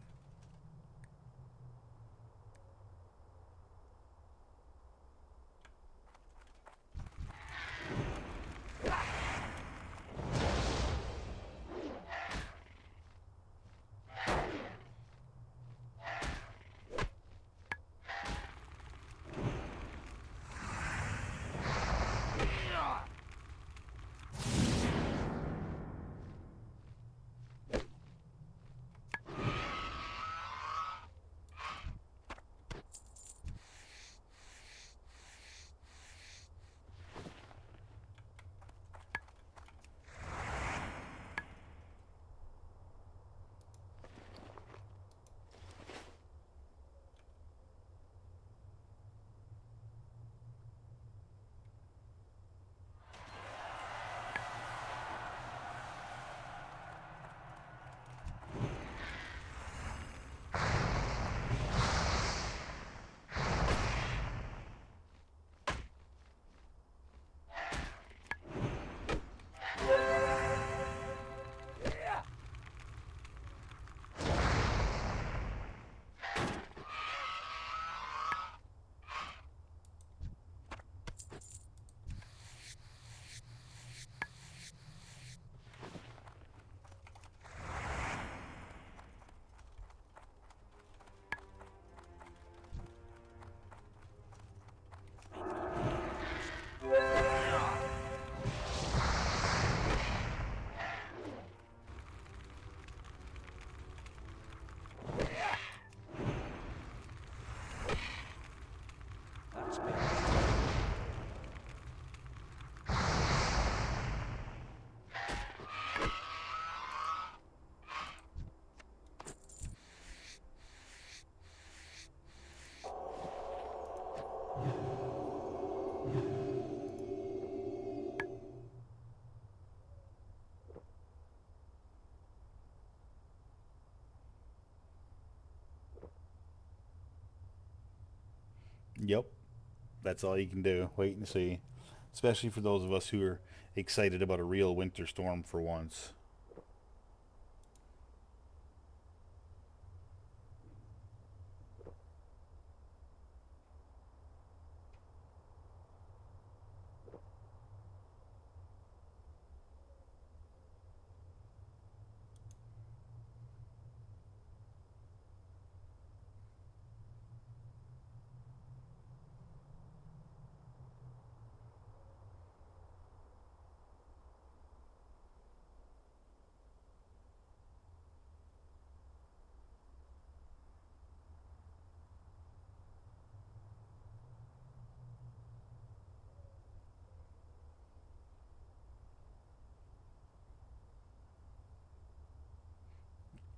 Yep. That's all you can do. Wait and see. Especially for those of us who are excited about a real winter storm for once.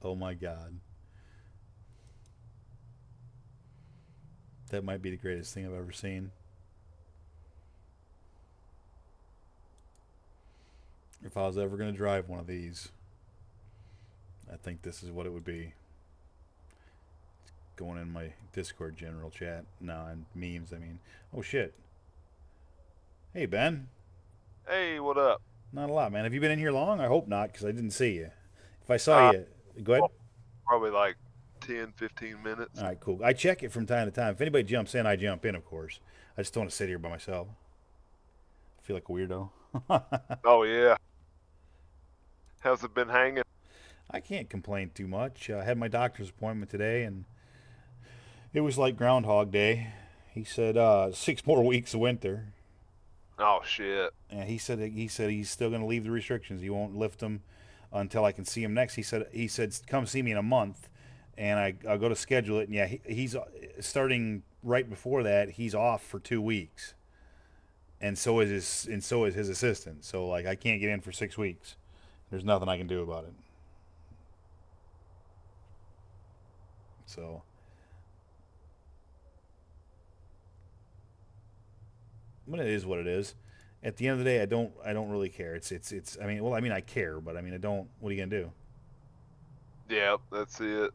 Oh my god. That might be the greatest thing I've ever seen. If I was ever going to drive one of these, I think this is what it would be. Going in my Discord general chat. No, and memes, I mean. Oh shit. Hey, Ben. Hey, what up? Not a lot, man. Have you been in here long? I hope not, because I didn't see you. If I saw Uh, you, go ahead. Probably like 10, 15 minutes. All right, cool. I check it from time to time. If anybody jumps in, I jump in, of course. I just don't want to sit here by myself. I feel like a weirdo. Oh, yeah. How's it been hanging? I can't complain too much. I had my doctor's appointment today, and it was like Groundhog Day. He said 6 more weeks of winter. Oh, shit. And he said he's still going to leave the restrictions. He won't lift them until I can see him next. He said come see me in a month, and I'll go to schedule it. And yeah, he's starting right before that. He's off for 2 weeks, and so is his assistant. So like I can't get in for 6 weeks. There's nothing I can do about it. So, but it is what it is. At the end of the day, I don't really care. It's. I mean, well, I mean, I care, but I mean, I don't. What are you gonna do? Yep, that's it.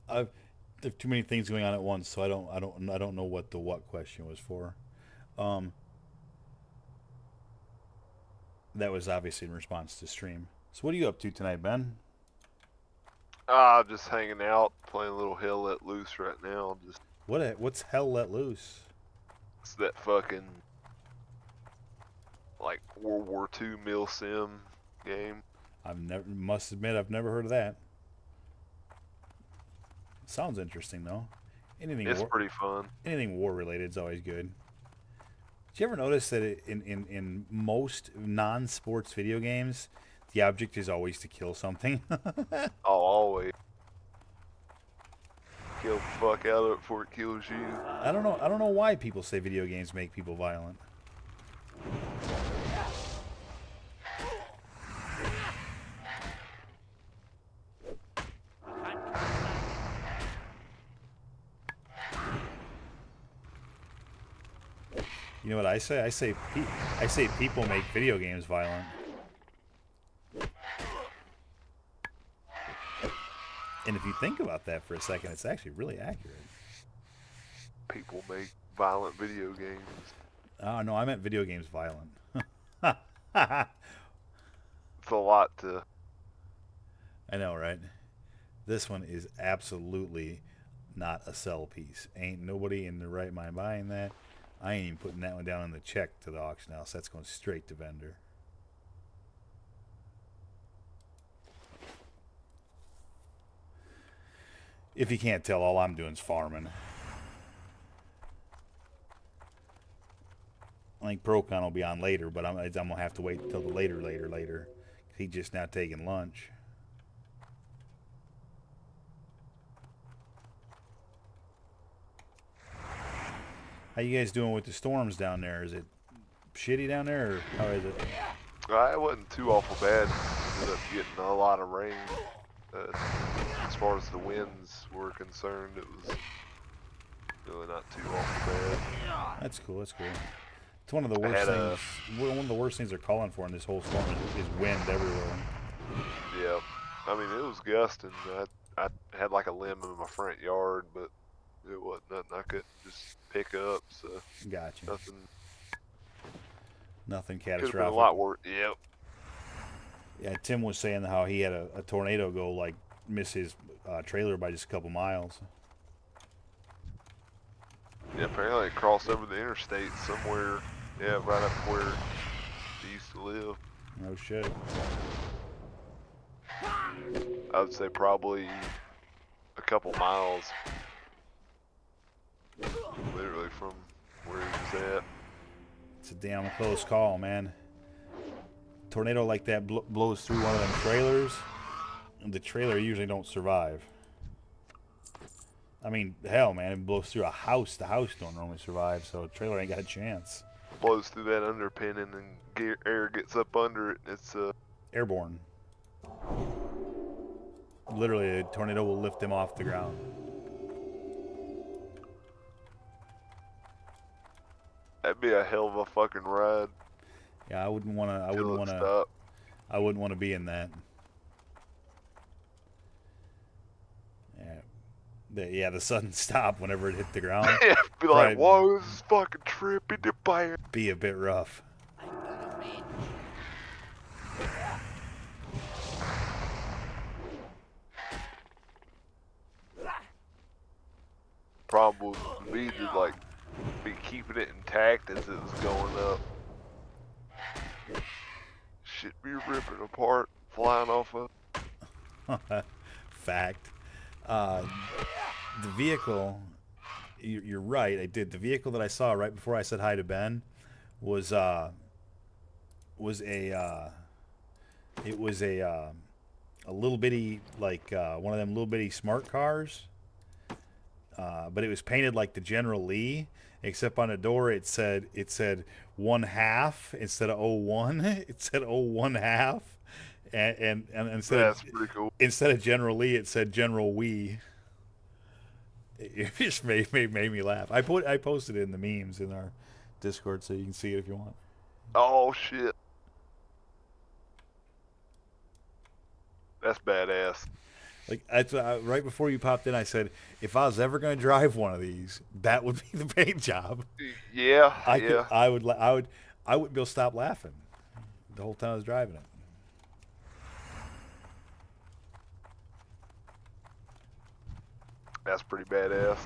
I've there's too many things going on at once, so I don't know what the what question was for. Um, that was obviously in response to stream. So what are you up to tonight, Ben? Just hanging out, playing a little Hell Let Loose right now. Just What's hell let loose? it's that fucking like World War II mil sim game. Must admit I've never heard of that. Sounds interesting though. Anything It's war pretty fun. anything war related is always good. Did you ever notice that in most non-sports video games, the object is always to kill something? I'll always kill the fuck out of it before it kills you. I don't know why people say video games make people violent. You know what I say? I say people make video games violent. And if you think about that for a second, it's actually really accurate. People make violent video games. Oh no, I meant video games violent. It's a lot to. I know, right? This one is absolutely not a sell piece. Ain't nobody in their right mind buying that. I ain't even putting that one down on the check to the auction house. That's going straight to vendor. If you can't tell, all I'm doing is farming. I think Procon will be on later, but I'm gonna have to wait until the later. He's just now taking lunch. How you guys doing with the storms down there? Is it shitty down there, or how is it? It wasn't too awful bad. Ended up getting a lot of rain. As far as the winds were concerned, it was really not too awful bad. That's cool. That's cool. It's one of the worst things. One of the worst things they're calling for in this whole storm is wind everywhere. Yeah, I mean it was gusting. I had like a limb in my front yard, but it wasn't nothing I couldn't just pick up. So Gotcha. could Nothing have been a catastrophic. lot worse. Yep. Yeah, Tim was saying how he had a tornado go like miss his trailer by just a couple miles. Yeah, apparently it crossed over the interstate somewhere. Yeah, right up where he used to live. No shit. I would say probably a couple miles, literally from where he was at. It's a damn close call, man. Tornado like that blows through one of them trailers, and the trailer usually don't survive. I mean, hell, man, it blows through a house. The house don't normally survive, so a trailer ain't got a chance. Blows through that underpinning and air gets up under it. It's Airborne. Literally, a tornado will lift them off the ground. that'd be a hell of a fucking ride. Yeah, I wouldn't want to. Stop. I wouldn't want to be in that. Yeah, the sudden stop whenever it hit the ground. Yeah, be like, Right. whoa, this is fucking trippy to buy. Be a bit rough. I'm gonna avenge. Problem would be to like be keeping it intact as it was going up. Shit be ripping apart, flying off of. Fact. The vehicle, you're right. I did. The vehicle that I saw right before I said hi to Ben was a little bitty, like one of them little bitty smart cars. But it was painted like the General Lee, except on the door it said 1/2 instead of 01. It said 01/2, and That's pretty cool. instead of General Lee it said General Wee. It just made me laugh. I posted it in the memes in our Discord, so you can see it if you want. Oh shit. That's badass. Like right before you popped in, I said if I was ever going to drive one of these, that would be the paint job. Yeah, I could, yeah. I wouldn't be able to stop laughing the whole time I was driving it. That's pretty badass.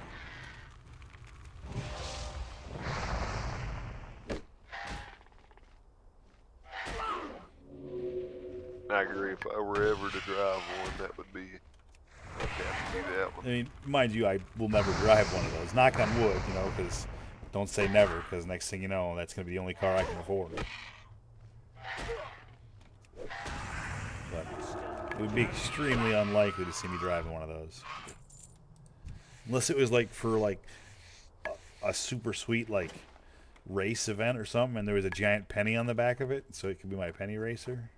I agree. If I were ever to drive one, that would be. I'd have to be that I one. mean, mind you, I will never drive one of those. Knock on wood, you know, because don't say never, because next thing you know, that's going to be the only car I can afford. But it would be extremely unlikely to see me driving one of those, unless it was like for like a super sweet like race event or something, and there was a giant penny on the back of it, so it could be my penny racer.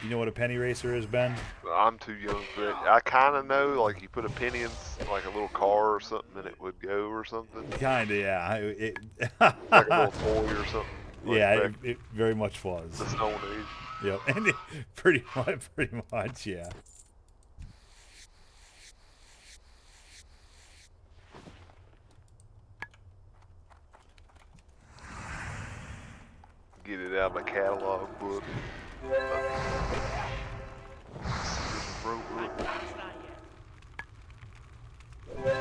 You know what a penny racer is, Ben? I'm too young for that. I kind of know, like you put a penny in like a little car or something, and it would go or something. Kinda, yeah. It, Like a little toy or something. Like yeah, back it very much was. the Stone Age. Yep, and pretty much, yeah. Get it out of my catalog book. Sears and Roebuck. It's not yet.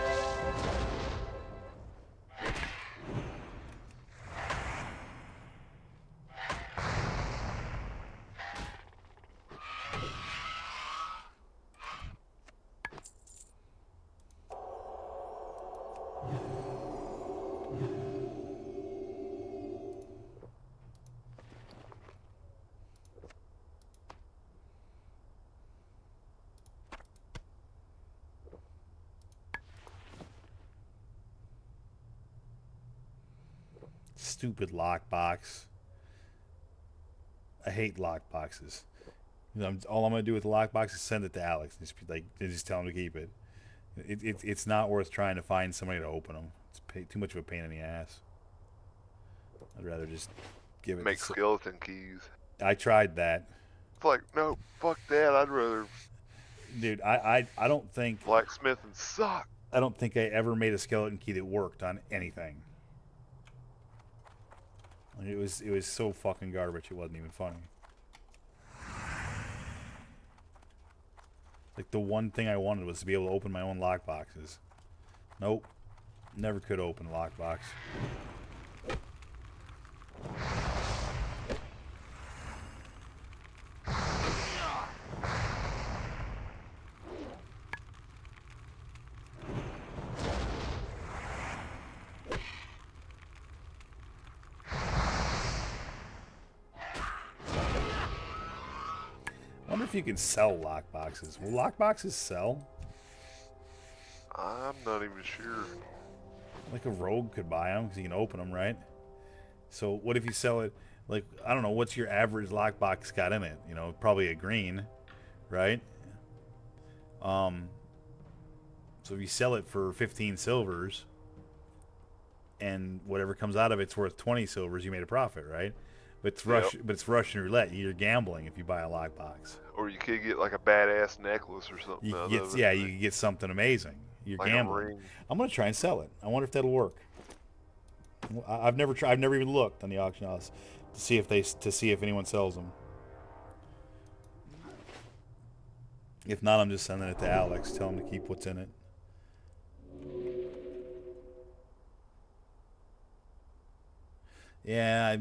Stupid lockbox. I hate lockboxes. You know, all I'm gonna do with the lockbox is send it to Alex. Just tell him to keep it. It's not worth trying to find somebody to open them. It's too much of a pain in the ass. I'd rather just give it. Make skeleton keys. I tried that. It's like, no, fuck that. I'd rather Dude, I don't think blacksmithing suck. I don't think I ever made a skeleton key that worked on anything. Like, it was so fucking garbage. It wasn't even funny. Like the one thing I wanted was to be able to open my own lockboxes. Nope, never could open a lockbox. I wonder if you can sell lockboxes. Will lockboxes sell? I'm not even sure. Like a rogue could buy them because you can open them, right? So what if you sell it? Like, I don't know, what's your average lockbox got in it? You know, probably a green, right? So if you sell it for 15 silvers, and whatever comes out of it's worth 20 silvers, you made a profit, right? But it's Russian roulette. You're gambling if you buy a lockbox. Or you could get like a badass necklace or something. You out get, of it. yeah, you can get something amazing. You're Like a gambling. ring. I'm gonna try and sell it. I wonder if that'll work. I've never tried. I've never even looked on the auction house to see if anyone sells them. If not, I'm just sending it to Alex. Tell him to keep what's in it. Yeah,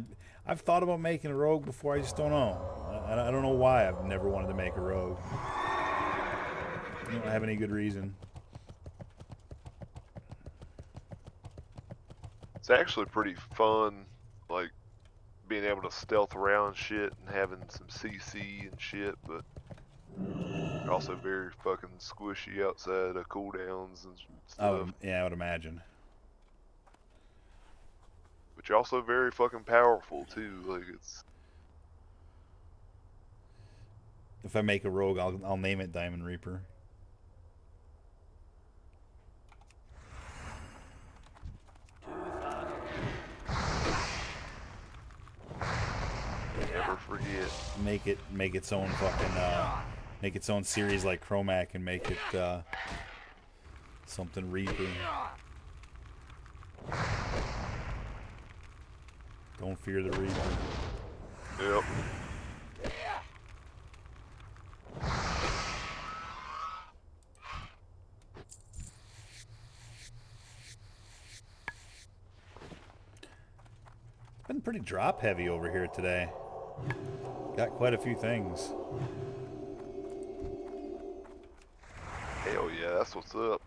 I've thought about making a rogue before. I just don't know. I don't know why I've never wanted to make a rogue. I don't have any good reason. It's actually pretty fun, like being able to stealth around shit and having some CC and shit, but they're also very fucking squishy outside of cooldowns and stuff. Yeah, I would imagine. But you're also very fucking powerful too. Like it's. If I make a rogue, I'll name it Diamond Reaper. Never forget. Make its own fucking make its own series like Chromac and make it something Reaper. Don't fear the Reaper. Yep. It's been pretty drop heavy over here today. Got quite a few things. Hell yeah, that's what's up.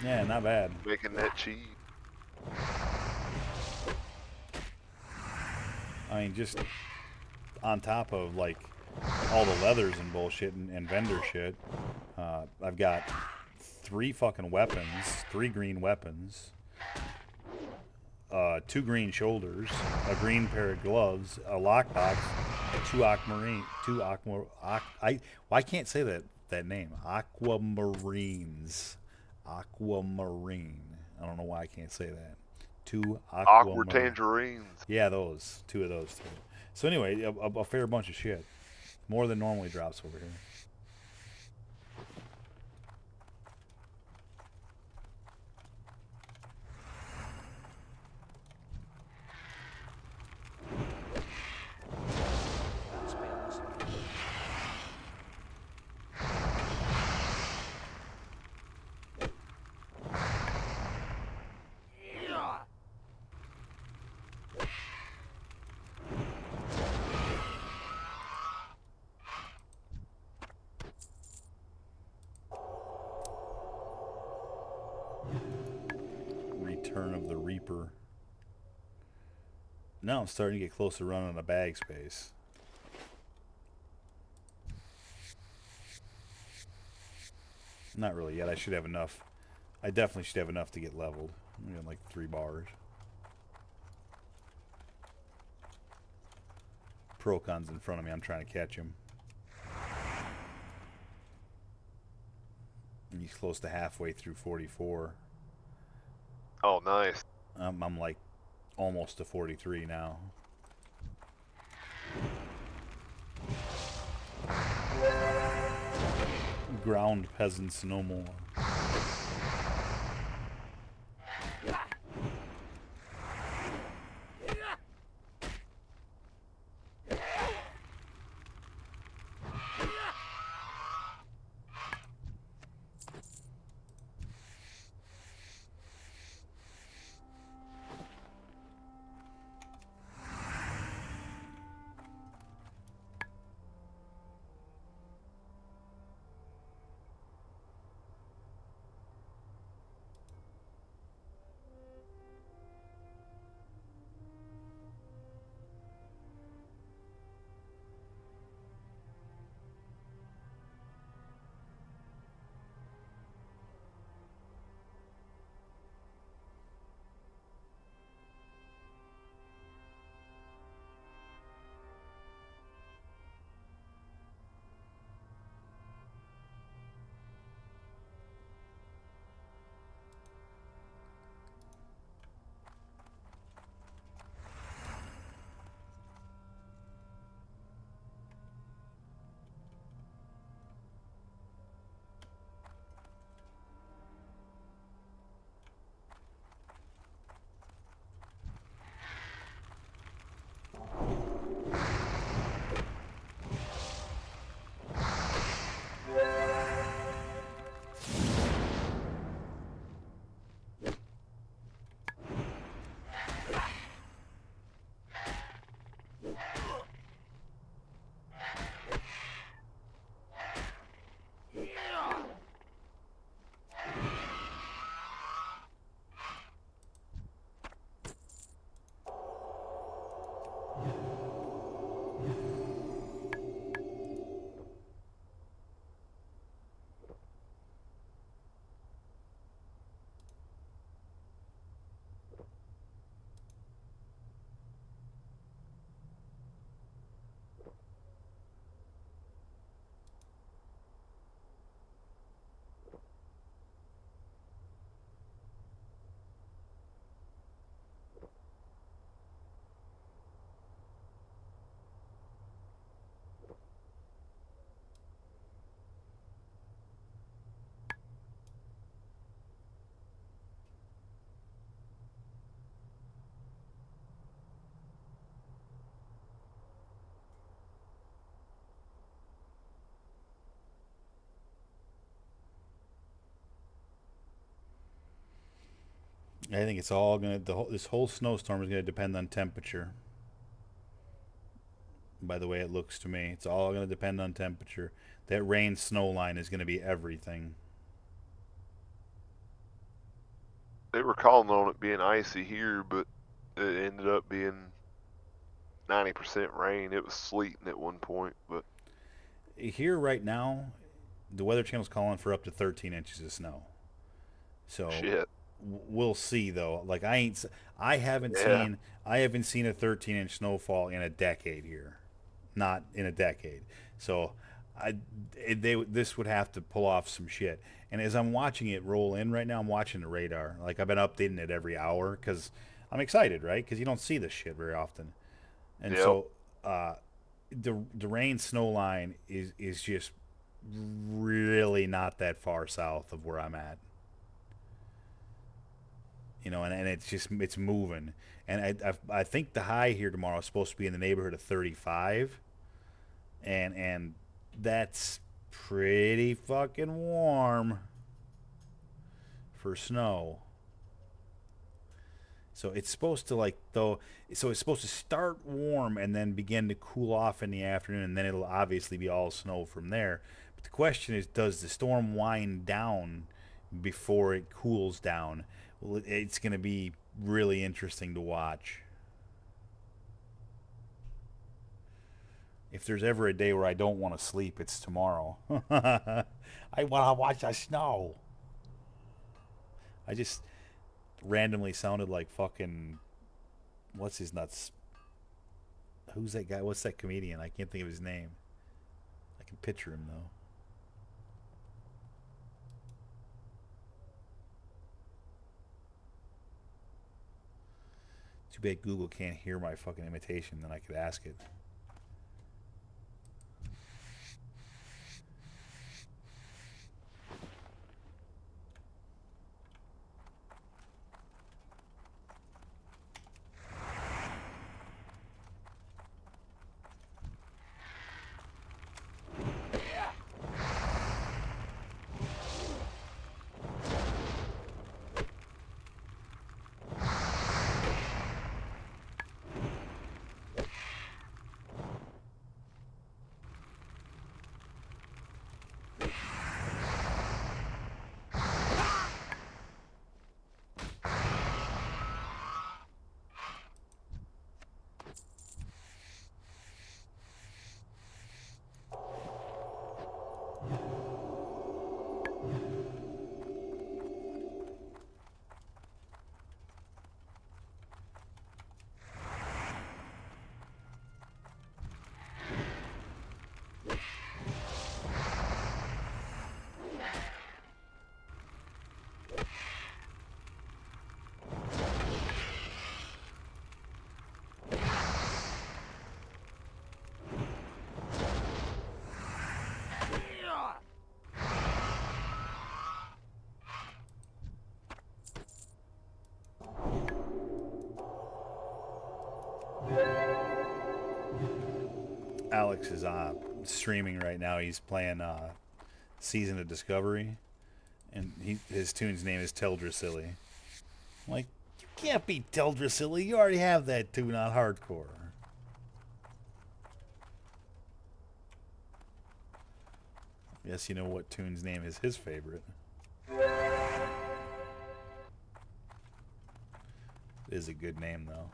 Yeah, not bad. Making that cheese. I mean, just on top of like all the leathers and bullshit and vendor shit, I've got 3 fucking weapons, 3 green weapons, 2 green shoulders, a green pair of gloves, a lockbox, 2 aquamarine, 2 I can't say that name. Aquamarines. Aquamarine. I don't know why I can't say that. 2 Awkward tangerines. Yeah, those. 2 of those too. So anyway, a fair bunch of shit. More than normally drops over here. That spell is Return of the Reaper. Now I'm starting to get close to running out of bag space. Not really yet. I should have enough. I definitely should have enough to get leveled. I'm getting like 3 bars. Procon's in front of me. I'm trying to catch him. And he's close to halfway through 44. Oh, nice. I'm like almost to 43 now. Ground peasants no more. I think it's all gonna this whole snowstorm is gonna depend on temperature. By the way, it looks to me, it's all gonna depend on temperature. That rain snow line is gonna be everything. They were calling on it being icy here, but it ended up being 90% rain. It was sleeting at one point, but Here right now, the Weather Channel's calling for up to 13 inches of snow. So shit. we'll see though. Like Yeah. I haven't seen a 13-inch snowfall in a decade here, not in a decade. So this would have to pull off some shit. And as I'm watching it roll in right now, I'm watching the radar. Like I've been updating it every hour because I'm excited, right? Because you don't see this shit very often. And Yep. so the rain snow line is just really not that far south of where I'm at. You know, and it's moving. And I think the high here tomorrow is supposed to be in the neighborhood of 35, and that's pretty fucking warm for snow. So it's supposed to so it's supposed to start warm and then begin to cool off in the afternoon, and then it'll obviously be all snow from there. But the question is, does the storm wind down before it cools down? Well, it's going to be really interesting to watch. If there's ever a day where I don't want to sleep, it's tomorrow. I want to watch the snow. I just randomly sounded like fucking what's his nuts? Who's that guy? What's that comedian? I can't think of his name. I can picture him though. Too bad Google can't hear my fucking imitation. Then I could ask it. Alex is streaming right now. He's playing Season of Discovery, and his tune's name is Teldrassilly. I'm like, you can't be Teldrassilly. You already have that tune on hardcore. Yes, you know what tune's name is his favorite. It is a good name though.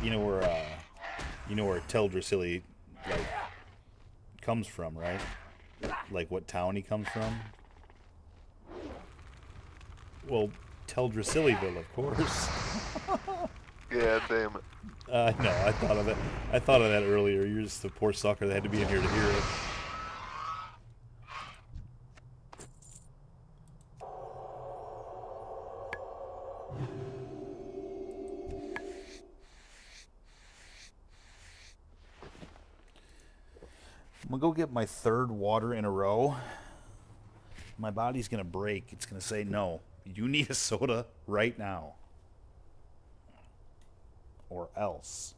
You know where Teldrassilly like comes from, right? Like what town he comes from? Well, Teldrassillyville, of course. Yeah, damn it. No, I thought of that. I thought of that earlier. You're just the poor sucker that had to be in here to hear it. I'm gonna go get my third water in a row. My body's gonna break. It's gonna say, no, you need a soda right now. Or else.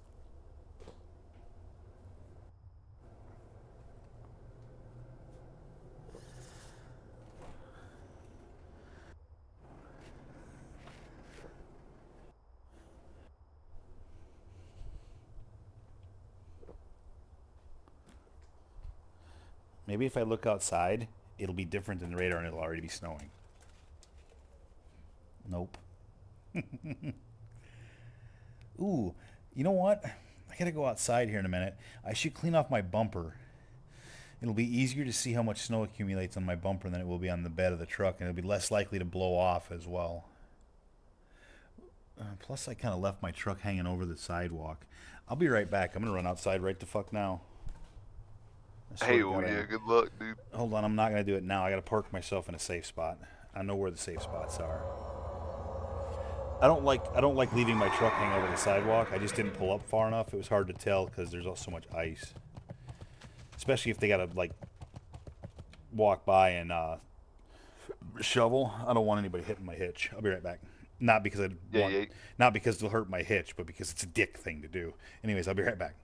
Maybe if I look outside, it'll be different than the radar and it'll already be snowing. Nope. Ooh, you know what? I gotta go outside here in a minute. I should clean off my bumper. It'll be easier to see how much snow accumulates on my bumper than it will be on the bed of the truck, and it'll be less likely to blow off as well. Plus, I kind of left my truck hanging over the sidewalk. I'll be right back. I'm gonna run outside right the fuck now. I swear Hey, to well, God, yeah, good luck, dude. hold on, I'm not gonna do it now. I gotta park myself in a safe spot. I know where the safe spots are. I don't like leaving my truck hanging over the sidewalk. I just didn't pull up far enough. It was hard to tell because there's so much ice. Especially if they gotta like walk by and shovel. I don't want anybody hitting my hitch. I'll be right back. Not because I Yeah, want, yeah. not because it'll hurt my hitch, but because it's a dick thing to do. Anyways, I'll be right back.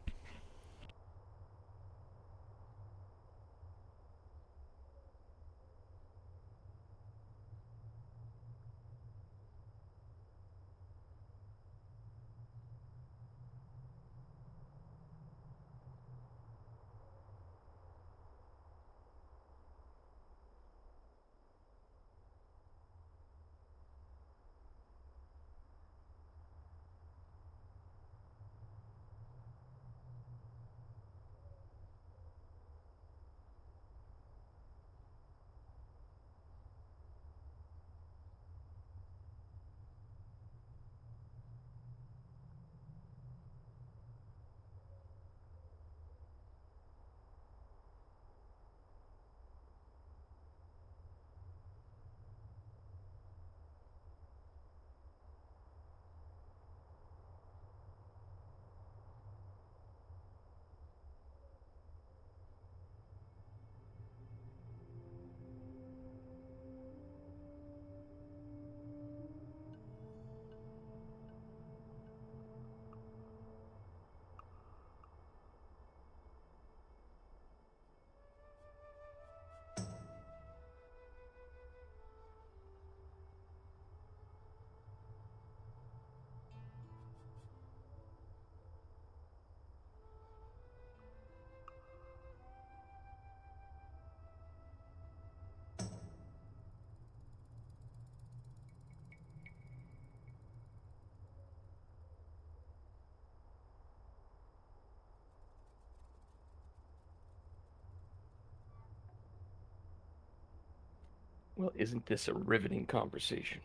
Well, isn't this a riveting conversation?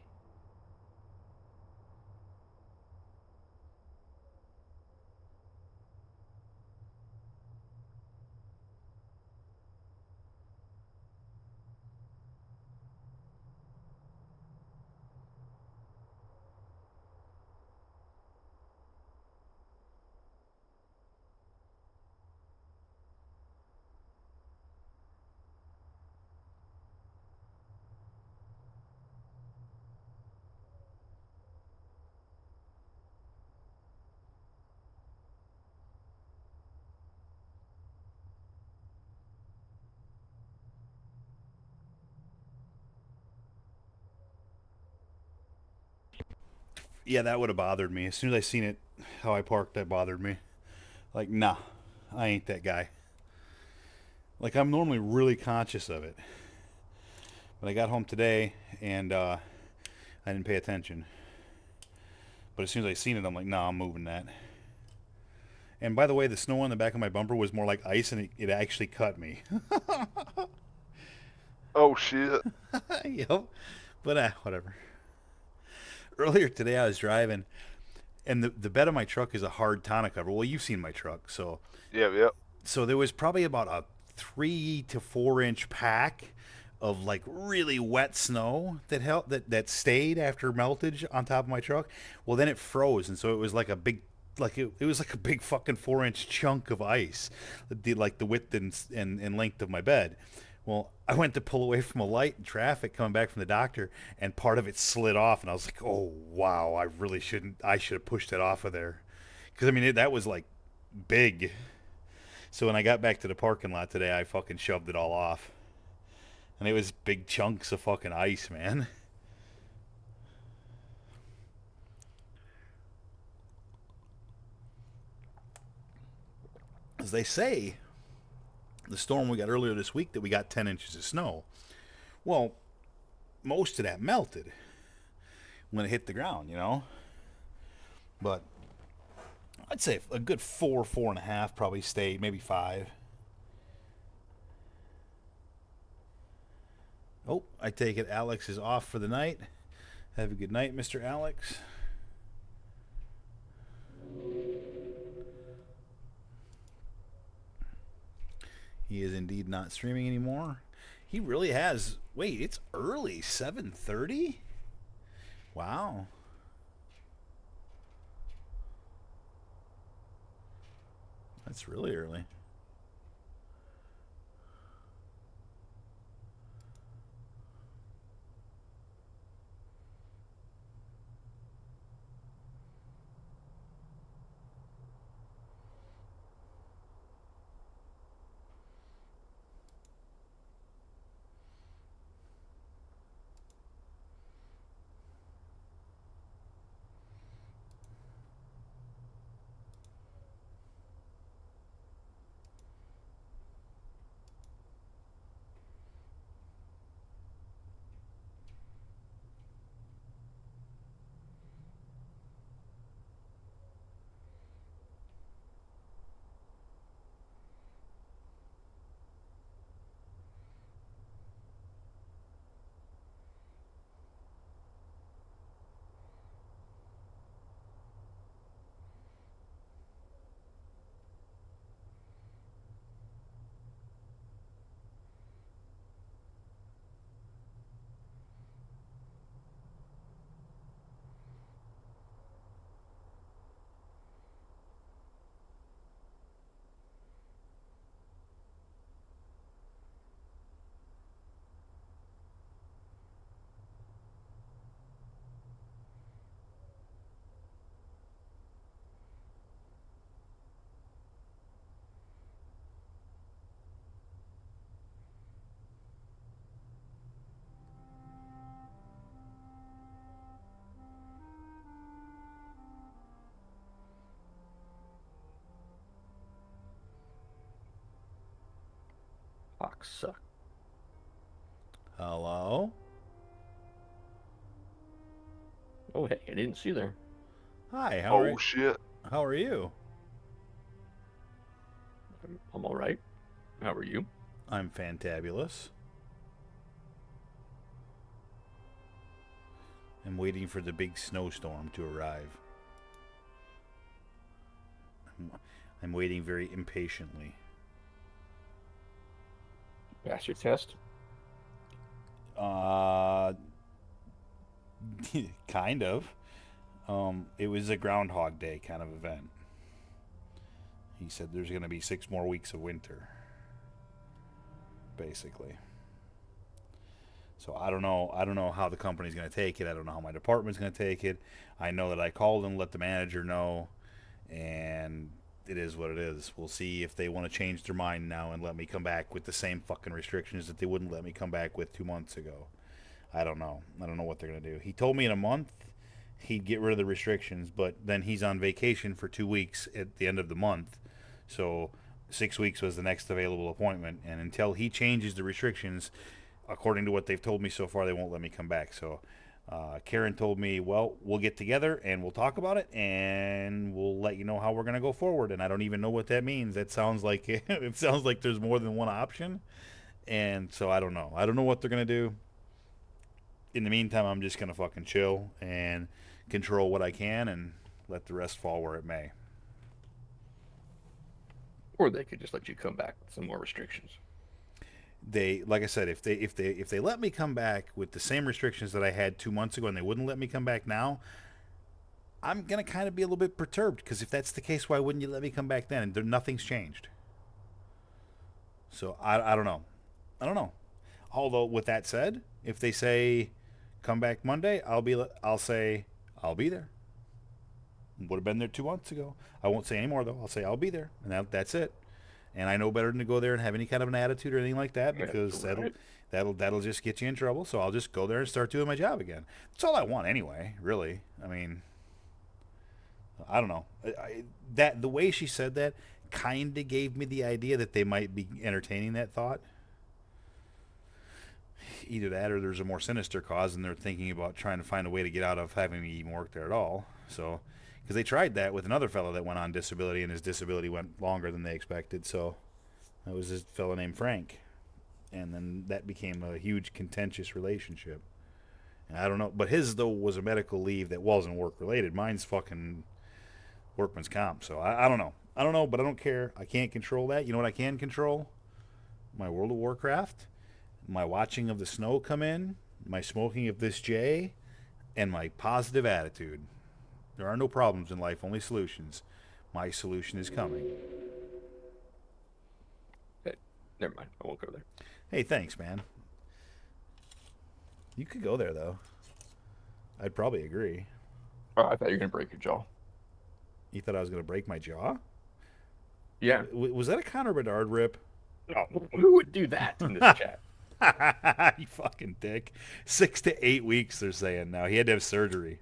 Yeah, that would have bothered me. As soon as I seen it, how I parked, that bothered me. Like, nah, I ain't that guy. Like, I'm normally really conscious of it. But I got home today and I didn't pay attention. But as soon as I seen it, I'm like, nah, I'm moving that. And by the way, the snow on the back of my bumper was more like ice, and it actually cut me. Oh, shit. Yep. But whatever. Earlier today, I was driving, and the bed of my truck is a hard tonneau cover. Well, you've seen my truck, so Yep, yep. there was probably about a 3 to 4 inch pack of like really wet snow that stayed after meltage on top of my truck. Well, then it froze, and so it was like a big it was like a big fucking 4 inch chunk of ice, like the width and length of my bed. Well, I went to pull away from a light in traffic coming back from the doctor, and part of it slid off, and I was like, "Oh wow, I really shouldn't. I should have pushed it off of there," because I mean that was like big. So when I got back to the parking lot today, I fucking shoved it all off, and it was big chunks of fucking ice, man. As they say, the storm we got earlier this week that we got 10 inches of snow. Well, most of that melted when it hit the ground, you know. But I'd say a good 4.5 probably stayed, maybe 5. Oh, I take it Alex is off for the night. Have a good night, Mr. Alex. He is indeed not streaming anymore. He really has. Wait, it's early. 7:30? Wow. That's really early. Clocks suck. Hello? Oh, hey, I didn't see there. Hi, Oh shit. how are you? I'm all right. How are you? I'm fantabulous. I'm waiting for the big snowstorm to arrive. I'm waiting very impatiently. Pass your test. Kind of. It was a Groundhog Day kind of event. He said there's going to be 6 more weeks of winter, basically. So I don't know. I don't know how the company's going to take it. I don't know how my department's going to take it. I know that I called and let the manager know, and it is what it is. We'll see if they want to change their mind now and let me come back with the same fucking restrictions that they wouldn't let me come back with 2 months ago. I don't know. I don't know what they're going to do. He told me in a month he'd get rid of the restrictions, but then he's on vacation for 2 weeks at the end of the month. So 6 weeks was the next available appointment, and until he changes the restrictions, according to what they've told me so far, they won't let me come back. So Karen told me, well, we'll get together and we'll talk about it and we'll let you know how we're going to go forward. And I don't even know what that means. That sounds like it sounds like there's more than one option. And so I don't know. I don't know what they're going to do. In the meantime, I'm just going to fucking chill and control what I can and let the rest fall where it may. Or they could just let you come back with some more restrictions. They, like I said, if they let me come back with the same restrictions that I had 2 months ago and they wouldn't let me come back now, I'm gonna kind of be a little bit perturbed, because if that's the case, why wouldn't you let me come back then? And nothing's changed. So I don't know. I don't know. Although with that said, if they say come back Monday, I'll say I'll be there. Would have been there 2 months ago. I won't say anymore though. I'll say I'll be there, and that's it. And I know better than to go there and have any kind of an attitude or anything like that, because Right. that'll just get you in trouble. So I'll just go there and start doing my job again. That's all I want anyway, really. I mean, I don't know. That the way she said that kind of gave me the idea that they might be entertaining that thought. Either that or there's a more sinister cause and they're thinking about trying to find a way to get out of having me even work there at all. So, because they tried that with another fellow that went on disability and his disability went longer than they expected. So, that was this fellow named Frank. And then that became a huge contentious relationship. And I don't know, but his though was a medical leave that wasn't work related. Mine's fucking workman's comp. So I don't know. I don't know, but I don't care. I can't control that. You know what I can control? My World of Warcraft, my watching of the snow come in, my smoking of this J, and my positive attitude. There are no problems in life, only solutions. My solution is coming. Okay, never mind. I won't go there. Hey, thanks, man. You could go there, though. I'd probably agree. Oh, I thought you were gonna break your jaw. You thought I was going to break my jaw? Yeah. Was that a Connor Bedard rip? No, who would do that in this chat? You fucking dick. 6 to 8 weeks, they're saying now. He had to have surgery.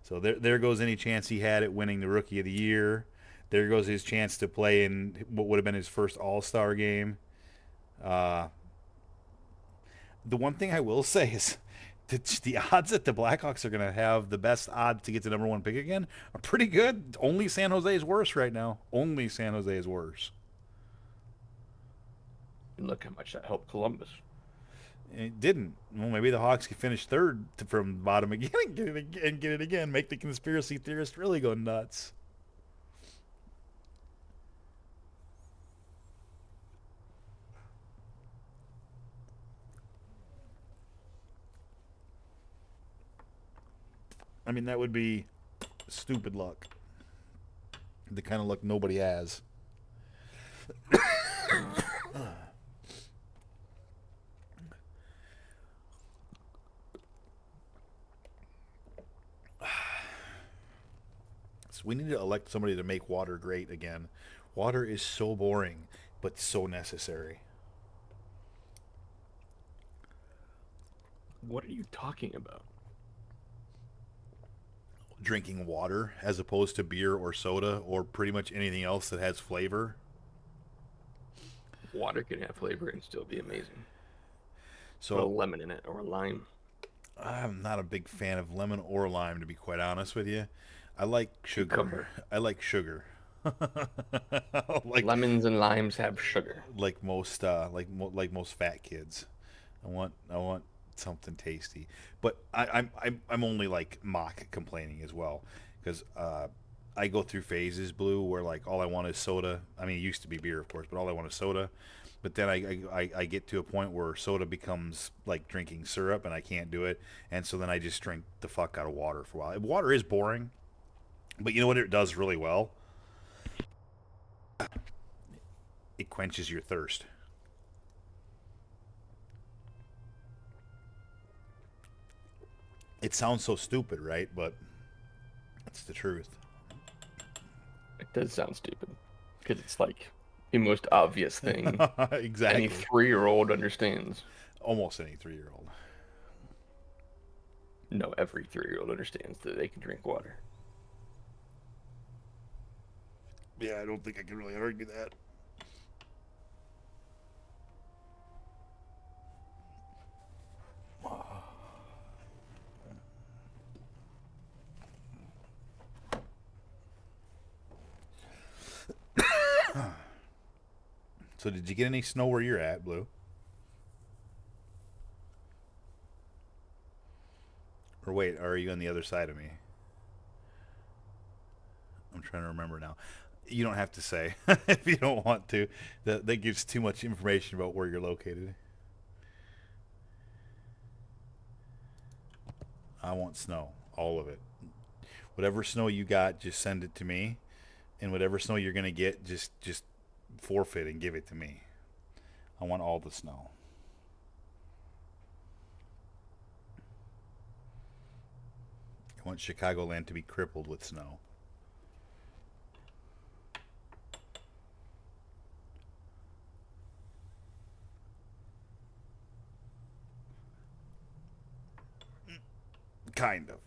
So there goes any chance he had at winning the Rookie of the Year. There goes his chance to play in what would have been his first All-Star game. The one thing I will say is the odds that the Blackhawks are going to have the best odds to get the number 1 pick again are pretty good. Only San Jose is worse right now. Only San Jose is worse. And look how much that helped Columbus. It didn't. Well, maybe the Hawks can finish third from the bottom again and get it again. Make the conspiracy theorist really go nuts. I mean, that would be stupid luck. The kind of luck nobody has. So we need to elect somebody to make water great again. Water is so boring, but so necessary. What are you talking about? Drinking water as opposed to beer or soda or pretty much anything else that has flavor. Water can have flavor and still be amazing. So Put a lemon in it or a lime. I'm not a big fan of lemon or lime, to be quite honest with you. I like sugar. Cucumber. I like sugar. like Lemons and limes have sugar. like most most fat kids. I want something tasty, but I'm only like mock complaining as well because I go through phases, Blue, where like all I want is soda. I mean, it used to be beer, of course, but all I want is soda. But then I get to a point where soda becomes like drinking syrup, and I can't do it. And so then I just drink the fuck out of water for a while. Water is boring, but you know what it does really well? It quenches your thirst. It sounds so stupid, right? But it's the truth. It does sound stupid because it's like the most obvious thing Exactly. any 3-year-old understands. Almost any 3-year-old. No, every 3-year-old understands that they can drink water. Yeah, I don't think I can really argue that. So did you get any snow where you're at, Blue? Or wait, are you on the other side of me? I'm trying to remember now. You don't have to say if you don't want to. That gives too much information about where you're located. I want snow, all of it. Whatever snow you got, just send it to me. And whatever snow you're gonna get, just forfeit and give it to me. I want all the snow. I want Chicagoland to be crippled with snow. Kind of.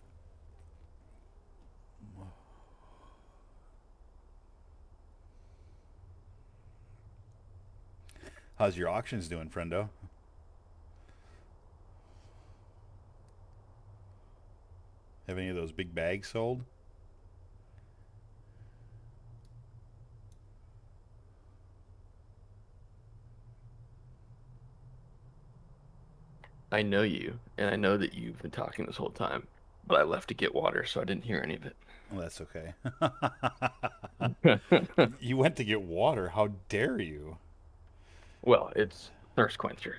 How's your auctions doing, friendo? Have any of those big bags sold? I know you, and I know that you've been talking this whole time, but I left to get water, so I didn't hear any of Well, that's okay. it. You went to get water. How dare you? Well, it's thirst quencher.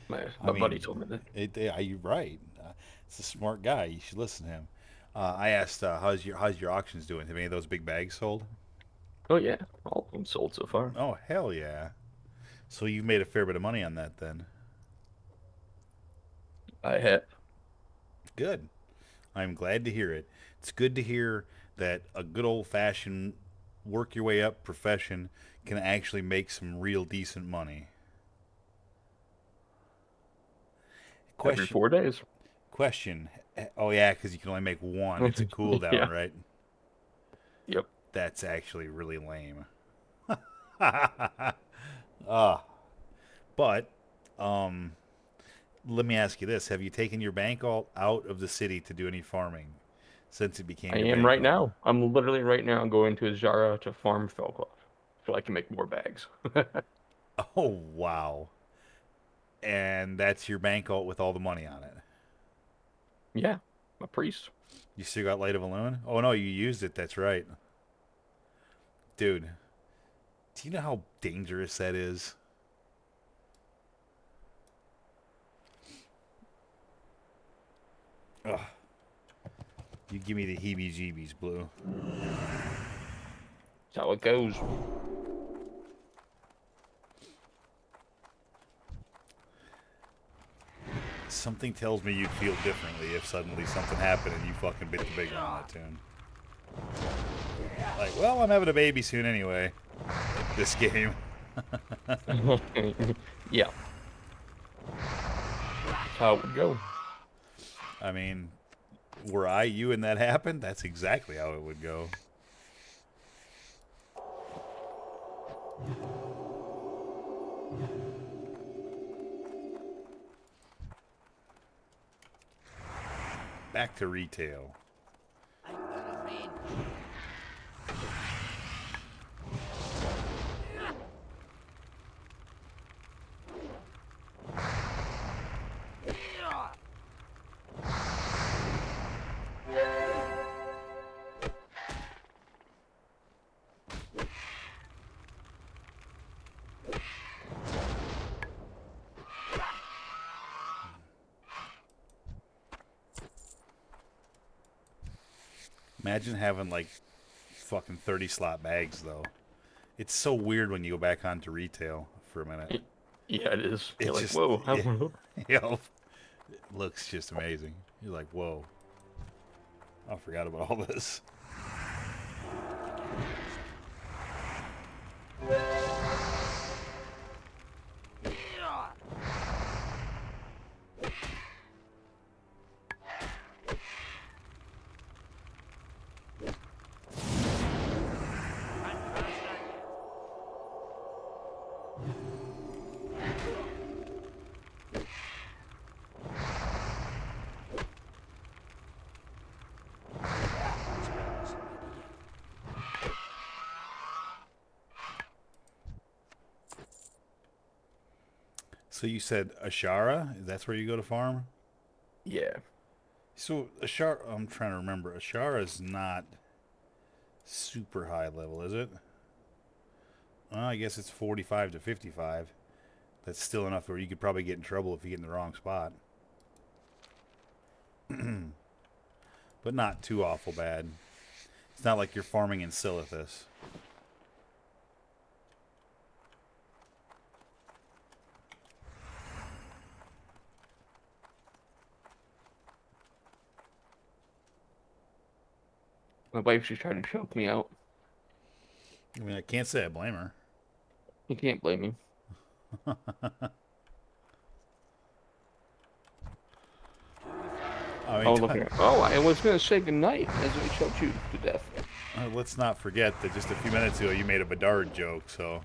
My I my buddy mean, told me that. you're right. It's a smart guy. You should listen to him. I asked, how's your auctions doing? Have any of those big bags sold? Oh yeah, all of them sold so far. Oh hell yeah! So you made a fair bit of money on that then. I have. Good. I'm glad to hear it. It's good to hear that a good old fashioned work your way up profession can actually make some real decent money. Every Question. 4 days. Question. Oh yeah, because you can only make one. It's a cooldown, Yeah. right? Yep. That's actually really lame. Ah, but let me ask you this: have you taken your bank all out of the city to do any farming since it became I your am bank right alt? now. I'm literally right now going to Zara to farm Felcloth so I can make more bags. Oh wow! And that's your bank alt with all the money on it. Yeah, I'm a priest. You still got Light of Elune? Oh no, you used it. That's right, dude. Do you know how dangerous that is? Ugh. You give me the heebie-jeebies, Blue. That's how it goes. Something tells me you'd feel differently if suddenly something happened and you fucking bit the big one on that tune. Like, well, I'm having a baby soon anyway. This game. Yeah, that's how it would go. I mean, were I you and that happened, that's exactly how it would go. Back to retail. I'm gonna range. Imagine having like fucking 30 slot bags though. It's so weird when you go back onto retail for a minute. Yeah, it is. It You're like, just whoa, how, yeah, you know, it looks just amazing. You're like, whoa. I forgot about all this. So you said Ashara? That's where you go to farm? yeah. So Ashara, I'm trying to remember. Ashara is not super high level, is it? Well, I guess it's 45 to 55. That's still enough where you could probably get in trouble if you get in the wrong spot. But not too awful bad. It's not like you're farming in Silithus. My wife just tried to choke me out. I mean, I can't say I blame her. You can't blame me. I Oh, mean, look at Oh, I was gonna say goodnight as I choked you to death. let's not forget that just a few minutes ago you made a Bedard joke, so.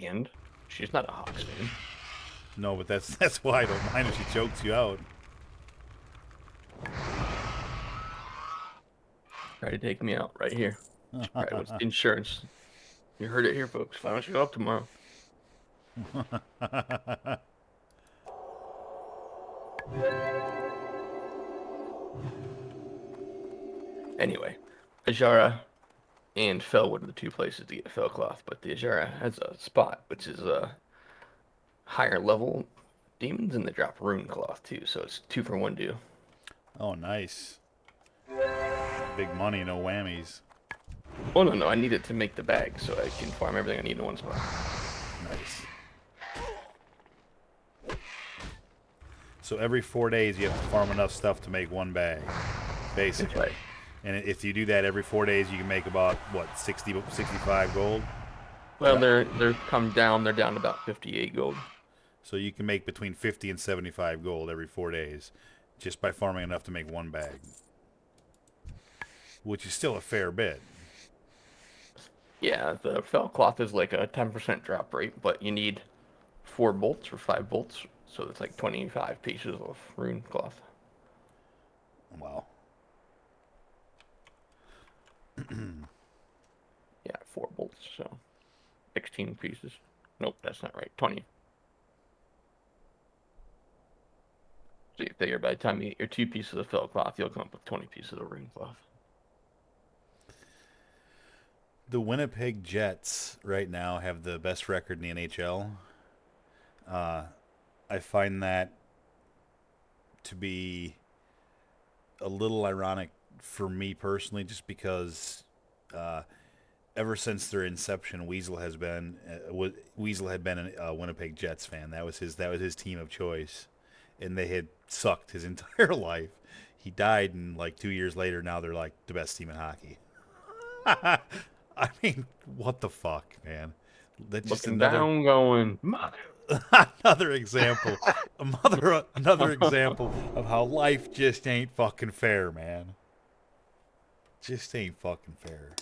And she's not a Hawks fan. No, but that's why I don't mind if she chokes you out. Try to take me out right here. She probably wants the insurance. You heard it here, folks. If I don't show up tomorrow. Anyway, Ajara and Felwood are the two places to get fell cloth, but the Ajara has a spot which is a higher level demons, and they drop rune cloth too, so it's 2-for-1 deal. Oh, nice. Big money, no whammies. Oh no, I need it to make the bag, so I can farm everything I need in one spot. Nice. So every 4 days you have to farm enough stuff to make one bag, basically. That's right. And if you do that every 4 days, you can make about, what, 60, 65 gold? Well, they're come down. They're down to about 58 gold. So you can make between 50 and 75 gold every 4 days just by farming enough to make one bag. Which is still a fair bit. Yeah, the fell cloth is like a 10% drop rate, but you need 4 bolts or 5 bolts, so it's like 25 pieces of rune cloth. Wow. Yeah, 4 bolts, so 16 pieces. Nope, that's not right. 20. So you figure by the time you get your 2 pieces of felt cloth, you'll come up with 20 pieces of rune cloth. The Winnipeg Jets right now have the best record in the NHL. I find that to be a little ironic for me personally, just because ever since their inception, Weasel had been a Winnipeg Jets fan. That was his team of choice, and they had sucked his entire life. He died, and like 2 years later, now they're like the best team in hockey. I mean, what the fuck, man? That's just Looking down, going, mother. another example, another example of how life just ain't fucking fair, man. Just ain't fucking fair.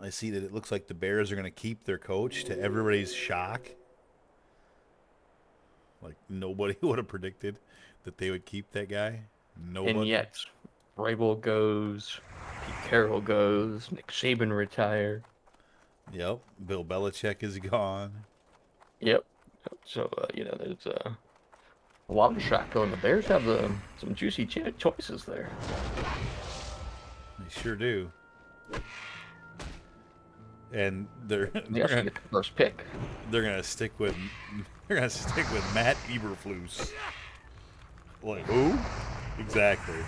I see that it looks like the Bears are going to keep their coach, to everybody's shock. Like, nobody would have predicted that they would keep that guy. Nobody. And yet, Vrabel goes, Pete Carroll goes, Nick Saban retired. Yep. Bill Belichick is gone. Yep. So, there's a lot of shock going. The Bears have some juicy choices there. They sure do. And they're They also get the first pick. they're gonna stick with Matt Eberflus. Like who? Exactly.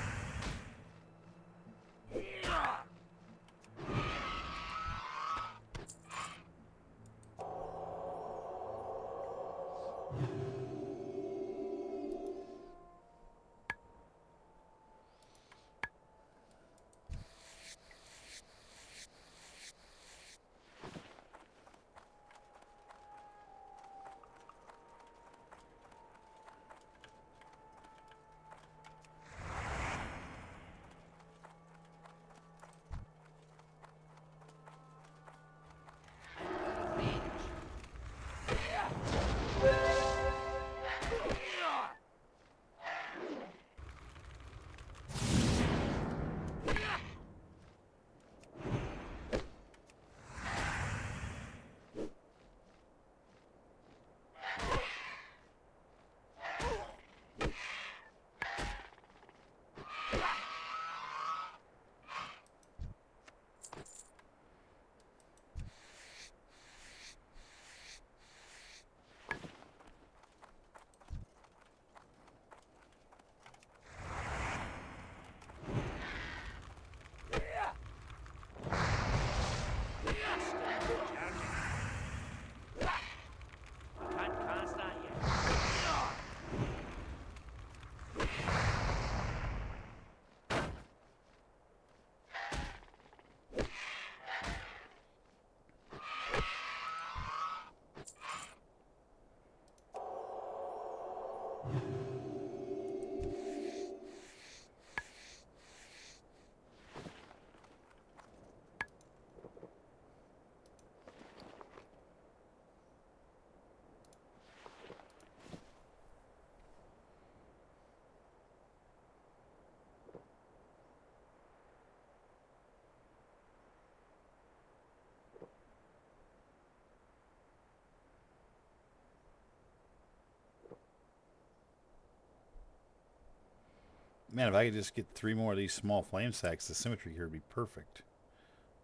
Man, if I could just get 3 more of these small flame sacks, the symmetry here would be perfect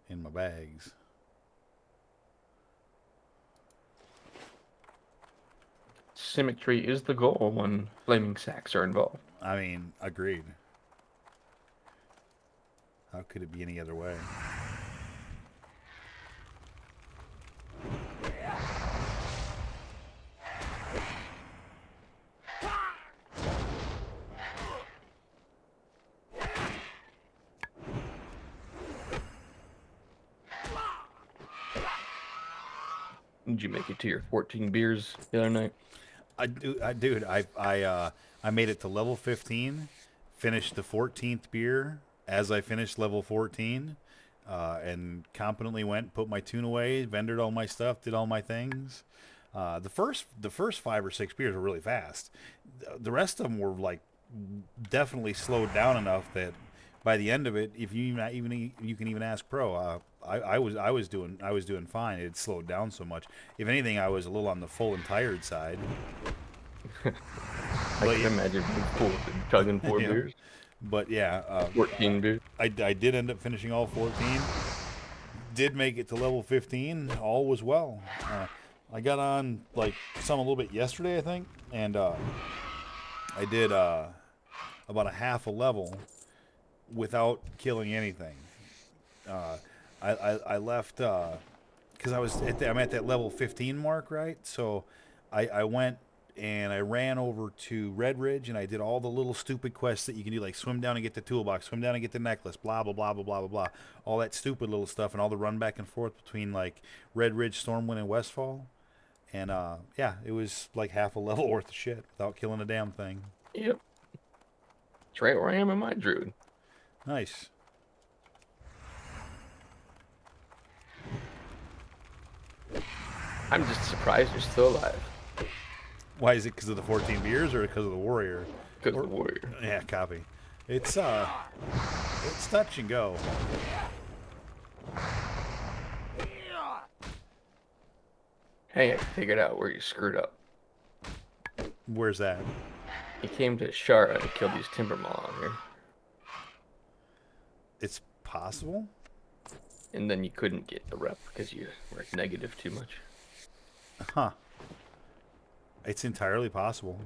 in my bags. Symmetry is the goal when flaming sacks are involved. I mean, agreed. How could it be any other way? Did you make it to your 14 beers the other night? Dude, I made it to level 15, finished the 14th beer as I finished level 14, and competently went, put my tune away, vendored all my stuff, did all my things. The first 5 or 6 beers were really fast. The rest of them were like definitely slowed down enough that by the end of it, if you even you can even ask Pro, I was doing fine. It slowed down so much. If anything, I was a little on the full and tired side. I can imagine being full and chugging 4 Yeah. beers. But yeah, 14 beers. I did end up finishing all 14. Did make it to level 15. All was well. I got on like some a little bit yesterday, I think, and I did about a half a level without killing anything. I left because I'm at that level 15 mark, right? So I went and I ran over to Red Ridge and I did all the little stupid quests that you can do, like swim down and get the toolbox, swim down and get the necklace, blah blah blah blah blah blah blah, all that stupid little stuff, and all the run back and forth between like Red Ridge, Stormwind, and Westfall. And yeah, it was like half a level worth of shit without killing a damn thing. Yep. It's right where I am in my druid. Nice. I'm just surprised you're still alive. Why is it? Because of the 14 beers or because of the warrior? Because of the warrior. Yeah, copy. It's touch and go. Hey, I figured out where you screwed up. Where's that? You came to Shara to kill these Timbermaw out here, It's possible. and then you couldn't get the rep because you were negative too much. Huh. It's entirely possible.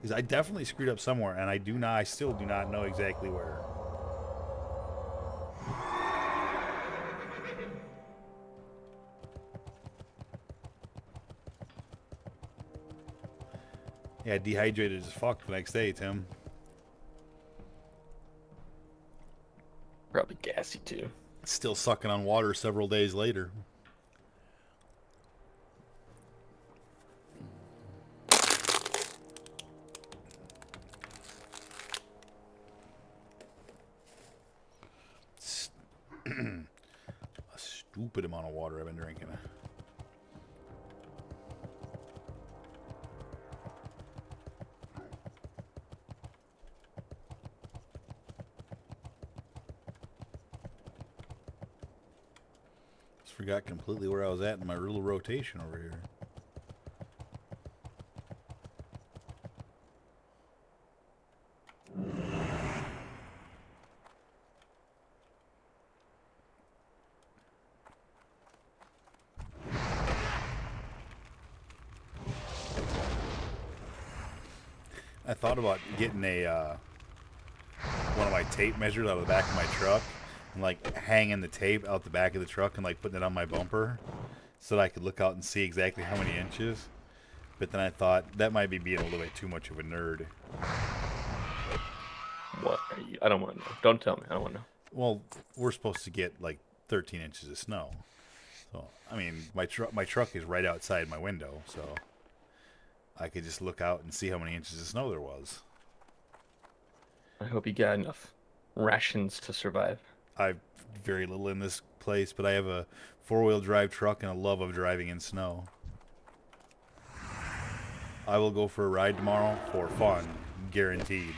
Because I definitely screwed up somewhere, and I still do not know exactly where. Yeah, dehydrated as fuck the next day, Tim. Probably gassy too. Still sucking on water several days later. A stupid amount of water I've been drinking. Just forgot completely where I was at in my little rotation over here. I thought about getting a one of my tape measures out of the back of my truck and like hanging the tape out the back of the truck and like putting it on my bumper so that I could look out and see exactly how many inches. But then I thought that might be being a little bit too much of a nerd. What are you? I don't want to know. Don't tell me. I don't want to know. Well, we're supposed to get like 13 inches of snow. So, I mean, my truck is right outside my window, so I could just look out and see how many inches of snow there was. I hope you got enough rations to survive. I've very little in this place, but I have a 4-wheel drive truck and a love of driving in snow. I will go for a ride tomorrow for fun, guaranteed.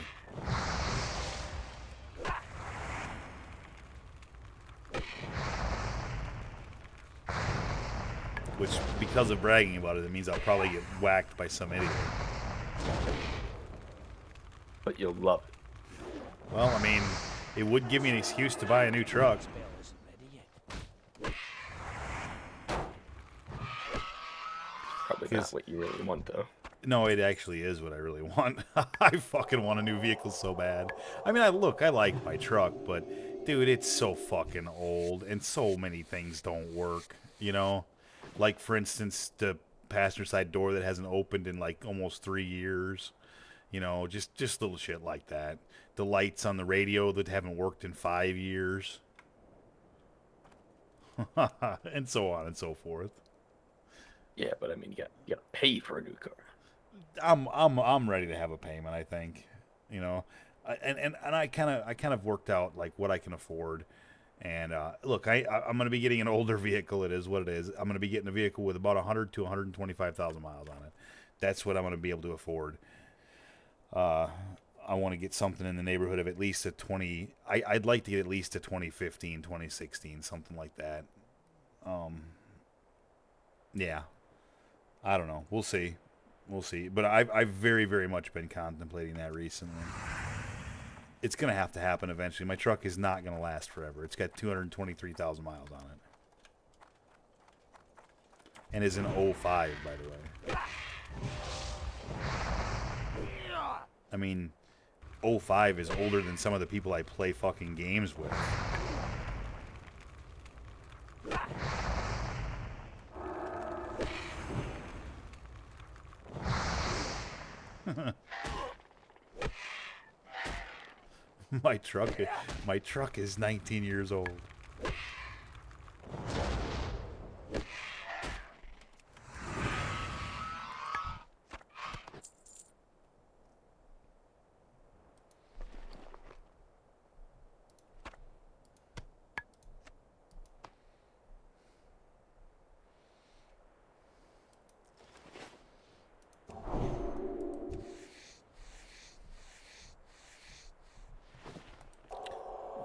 Which, because of bragging about it, it means I'll probably get whacked by some idiot. but you'll love it. Well, I mean, it would give me an excuse to buy a new truck. Spell isn't ready yet. Probably not what you really want, though. No, it actually is what I really want. I fucking want a new vehicle so bad. I mean, I like my truck, but dude, it's so fucking old, and so many things don't work. You know, like for instance, the passenger side door that hasn't opened in like almost 3 years. You know, just little shit like that. The lights on the radio that haven't worked in 5 years, and so on and so forth. Yeah, but I mean, you got to pay for a new car. I'm ready to have a payment. I think, you know, and I kind of worked out like what I can afford. And look, I'm going to be getting an older vehicle. It is what it is. I'm going to be getting a vehicle with about 100 to 125,000 miles on it. That's what I'm going to be able to afford. I want to get something in the neighborhood of at least a 20. I'd like to get at least a 2015, 2016, something like that. Yeah, I don't know. We'll see. We'll see. But I've very, very much been contemplating that recently. It's going to have to happen eventually. My truck is not going to last forever. It's got 223,000 miles on it. And is an '05, by the way. I mean, '05 is older than some of the people I play fucking games with. My truck is 19 years old.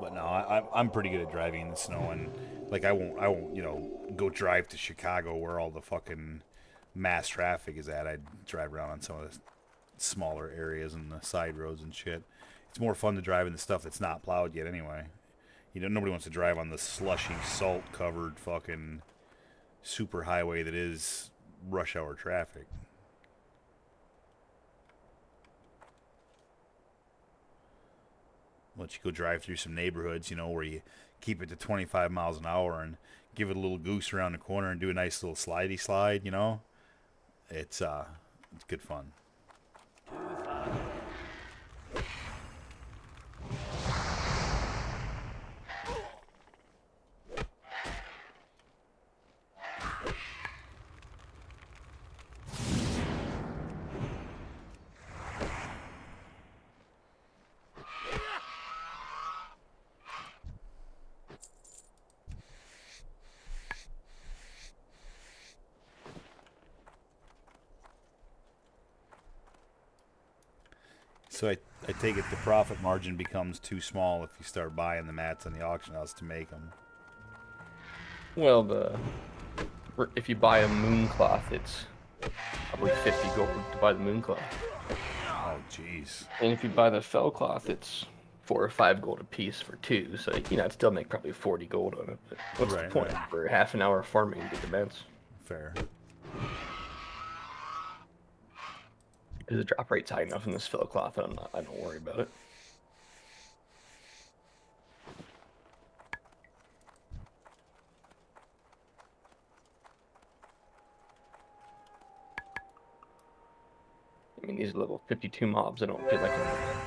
But no, I'm pretty good at driving in the snow, and like I won't, you know, go drive to Chicago where all the fucking mass traffic is at. I drive around on some of the smaller areas and the side roads and shit. It's more fun to drive in the stuff that's not plowed yet, anyway. You know, nobody wants to drive on the slushy, salt-covered fucking super highway that is rush hour traffic. Let you go drive through some neighborhoods, you know, where you keep it to 25 miles an hour and give it a little goose around the corner and do a nice little slidey slide, you know. It's good fun. Too far. So I take it the profit margin becomes too small if you start buying the mats on the auction house to make them. Well, if you buy a moon cloth, it's probably 50 gold to buy the moon cloth. Oh, jeez. And if you buy the fell cloth, it's 4 or 5 gold a piece for 2. So, you know, I'd still make probably 40 gold on it. But what's the point? Right. For half an hour farming to get the mats? Fair. Because the drop rate's high enough in this fell cloth that I don't worry about it. I mean, these level 52 mobs, I don't feel like I'm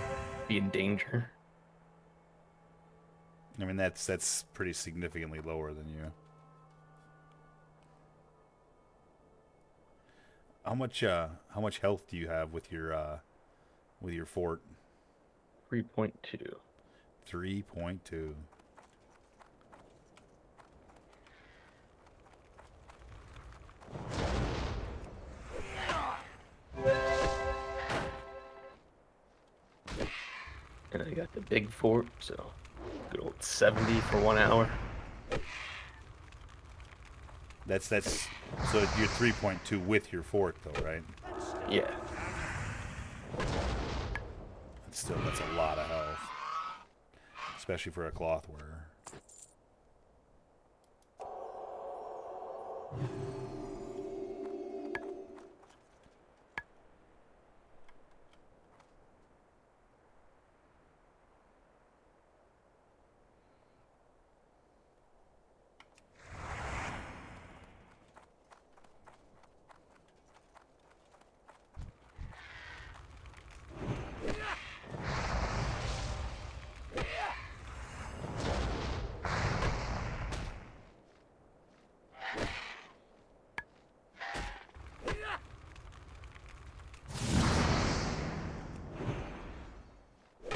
be in danger. I mean, that's pretty significantly lower than you. How much health do you have with your fort? 3.2. 3.2. And I got the big fort, so good old 70 for 1 hour. That's so you're 3.2 with your fort though, right? Yeah. Still, that's a lot of health. Especially for a cloth wearer.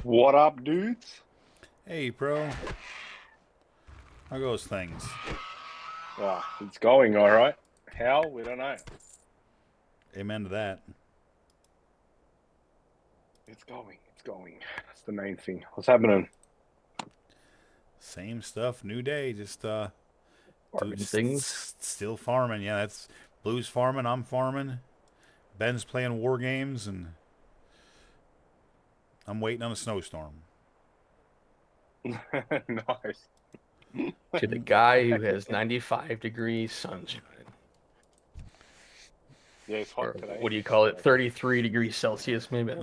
What up, dudes? Hey, bro. How goes things? Oh, it's going all right. How? We don't know. Amen to that. It's going. It's going. That's the main thing. What's happening? Same stuff, new day. Just Farming things. still farming. Yeah, that's Blue's farming. I'm farming. Ben's playing war games, and I'm waiting on a snowstorm. Nice. To the guy who has 95 degrees sunshine. Yeah, it's hot Or today. what do you call it? 33 degrees Celsius, maybe?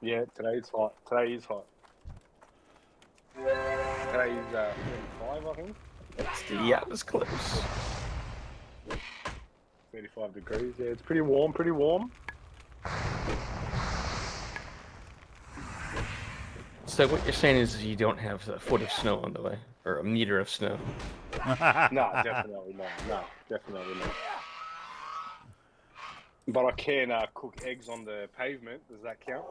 Yeah, today's hot. Today is hot. Today's 35, I think. Yeah, it was close. 35 degrees. Yeah, it's pretty warm. Pretty warm. So what you're saying is you don't have a foot of snow on the way, or a meter of snow. No, definitely not. No, definitely not. But I can cook eggs on the pavement. Does that count?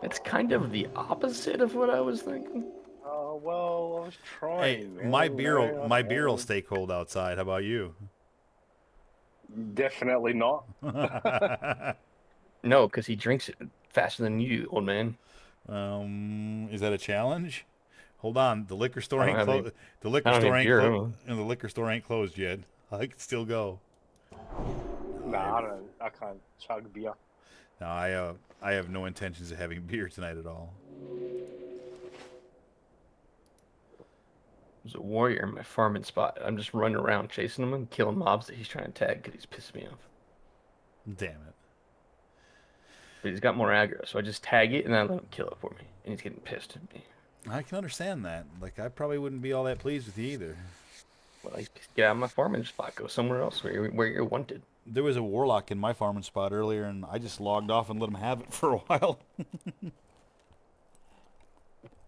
It's kind of the opposite of what I was thinking. Oh well, I was Hey, trying. Man. my You beer know, will I my don't beer know. will stay cold outside. How about you? Definitely not. No, because he drinks it faster than you, old man. Is that a challenge? Hold on, the liquor store I don't ain't have any. closed. The liquor I don't store have ain't beer. closed, and the liquor store ain't closed yet. I can still go. Nah, I don't. I can't chug beer. No, I have no intentions of having beer tonight at all. There's a warrior in my farming spot. I'm just running around chasing him and killing mobs that he's trying to tag because he's pissing me off. Damn it! But he's got more aggro, so I just tag it and I let him kill it for me. And he's getting pissed at me. I can understand that. Like, I probably wouldn't be all that pleased with you either. Well, he's pissed. Get out of my farming spot. Go somewhere else where you're wanted. There was a warlock in my farming spot earlier, and I just logged off and let him have it for a while.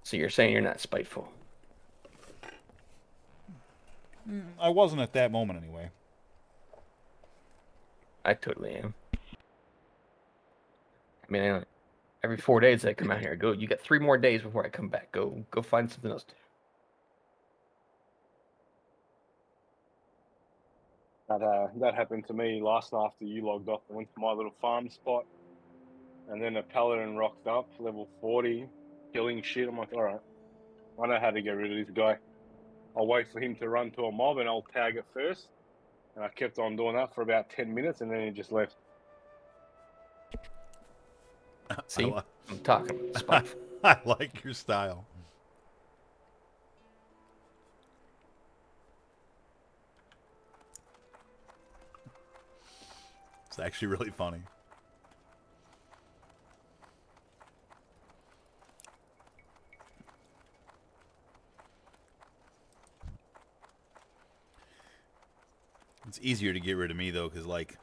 So you're saying you're not spiteful? I wasn't at that moment anyway. I totally am. I mean, every 4 days I come out here. Go. You got 3 more days before I come back. Go find something else to do. That happened to me last night after you logged off. I went to my little farm spot, and then a paladin rocked up, level 40, killing shit. I'm like, all right, I know how to get rid of this guy. I'll wait for him to run to a mob, and I'll tag it first. And I kept on doing that for about 10 minutes, and then he just left. See, I'm talking about spiteful. I like your style. It's actually really funny. It's easier to get rid of me, though, because, like,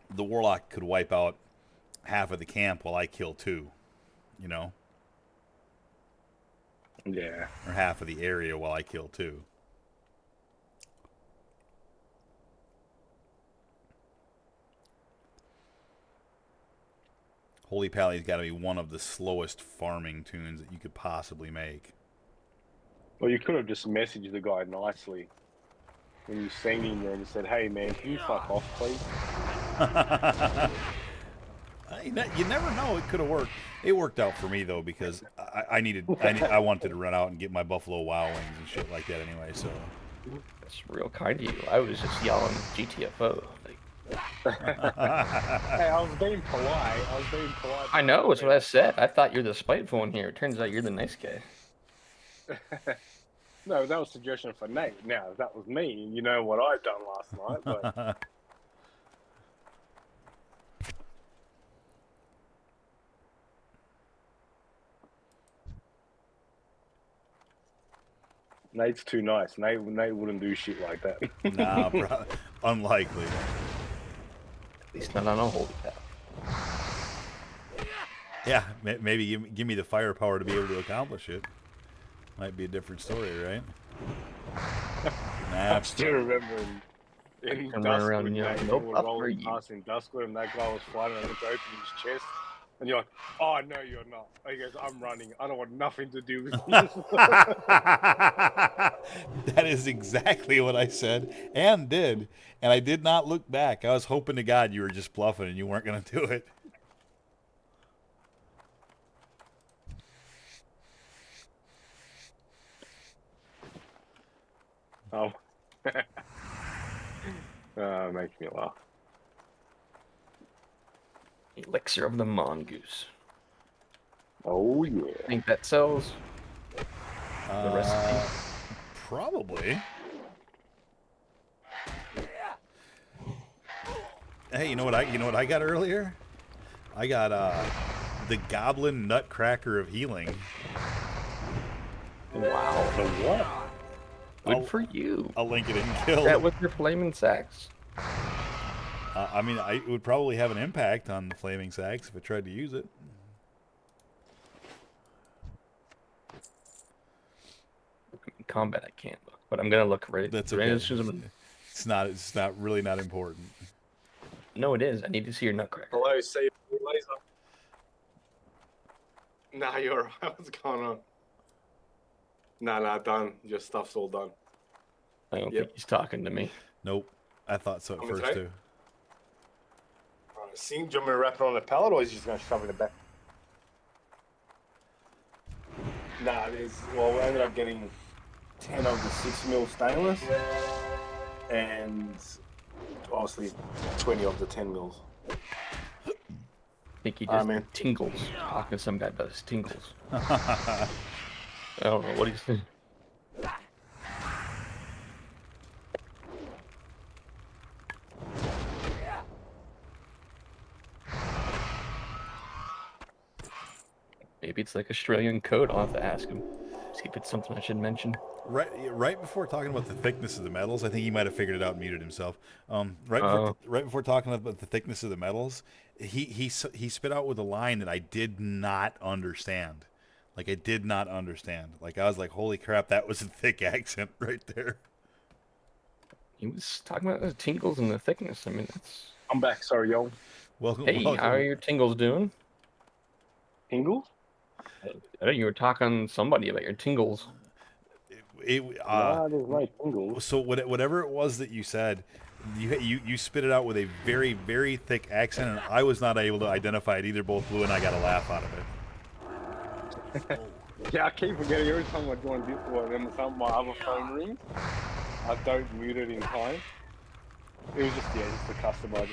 the warlock could wipe out half of the camp while I kill 2, you know? Yeah. Or half of the area while I kill 2. Holy Pally's got to be one of the slowest farming tunes that you could possibly make. Well, you could have just messaged the guy nicely when you seen him there and just said, "Hey, man, can you fuck off, please?" You never know. It could have worked. It worked out for me though because I wanted to run out and get my Buffalo Wild Wings and shit like that anyway. So That's real kind of you. I was just yelling GTFO. Like, Hey, I was being polite. I know, it's what I said. I thought you're the spiteful one here. It turns out you're the nice guy. No, that was a suggestion for Nate. Now, if that was me, you know what I've done last night, but Nate's too nice. Nate wouldn't do shit like that. Nah, unlikely. At least not on a holy path. Yeah, maybe give me the firepower to be able to accomplish it. Might be a different story, right? I still remember in And run around Duskwood, and yell, Nate, "Nope, we were up for rolling you." past in Duskwood, and that guy was fighting, and I looked open his chest, and you're like, "Oh no, you're not." He goes, "I'm running. I don't want nothing to do with you." That is exactly what I said and did. And I did not look back. I was hoping to God you were just bluffing and you weren't going to do it. Oh, makes me laugh. Elixir of the Mongoose. Oh yeah. I think that sells the recipe. Probably. Hey, you know what I got earlier? I got the Goblin Nutcracker of Healing. Wow. The what? Good for you. I'll link it in Guild. That with your flaming sacks. I mean, it would probably have an impact on the Flaming Sacks if I tried to use it. In combat, I can't look, but I'm gonna look right. That's right okay. as soon as It's not really not important. No, it is. I need to see your Nutcracker. Hello, see you laser. Nah, you're right. What's going on? Nah, done. Your stuff's all done. I don't think he's talking to me. Nope. I thought so at Coming first through? too. Alright, do you want me to wrap it on the pallet, or is he just going to shove it in the back? Nah, we ended up getting 10 of the 6mm stainless, and obviously 20 of the 10mm. I think he Alright, just man. tingles. Talking to some guy does tingles. I don't know what he's saying. Maybe it's like Australian code. I'll have to ask him. See if it's something I should mention. Right before talking about the thickness of the metals, I think he might have figured it out and muted himself. Right before talking about the thickness of the metals, he spit out with a line that I did not understand. Like I did not understand. Like I was like, holy crap, that was a thick accent right there. He was talking about the tingles and the thickness. I mean, that's. I'm back, sorry, y'all. Welcome. Hey, how are your tingles doing? Tingles? I know you were talking to somebody about your tingles. Nah, there's no tingles. So whatever it was that you said, you spit it out with a very, very thick accent, and I was not able to identify it either. Both Blue and I got a laugh out of it. Yeah, I keep forgetting every time I join Discord and then my other phone rings, I don't mute it in time. It was just a customer. I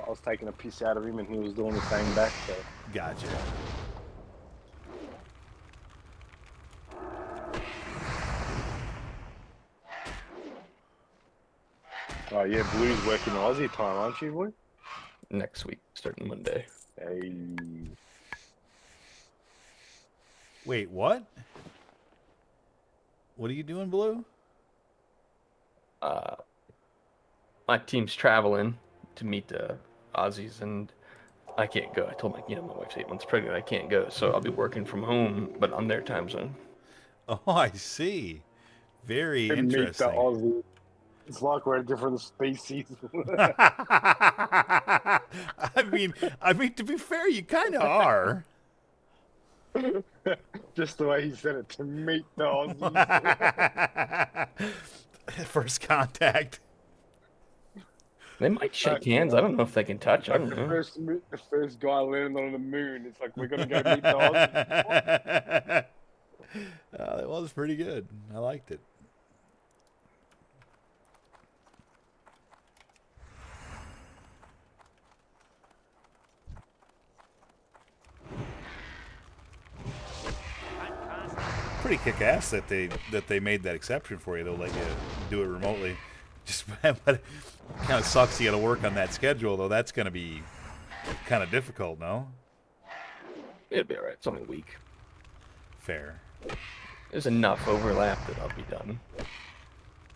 was taking a piss out of him and he was doing the same back, so. Gotcha. Oh yeah, Blue's working Aussie time, aren't you, boy? Next week, starting Monday. Hey. Wait, what? What are you doing, Blue? My team's traveling to meet the Aussies, and I can't go. I told my wife's 8 months pregnant. I can't go, so I'll be working from home, but on their time zone. Oh, I see. Very Meet the interesting. Aussie. It's like we're a different species. I mean, to be fair, you kind of are. Just the way he said it, to meet the Aussies. First contact. They might shake hands. I don't know if they can touch. I don't know. The first guy landed on the moon. It's like, we're going to go meet the Aussies. That was pretty good. I liked it. pretty kick-ass that they made that exception for you. They'll let you do it remotely. Just but it kind of sucks. You got to work on that schedule though. That's going to be kind of difficult, no? It'll be alright. It's only a week. Fair. There's enough overlap that I'll be done.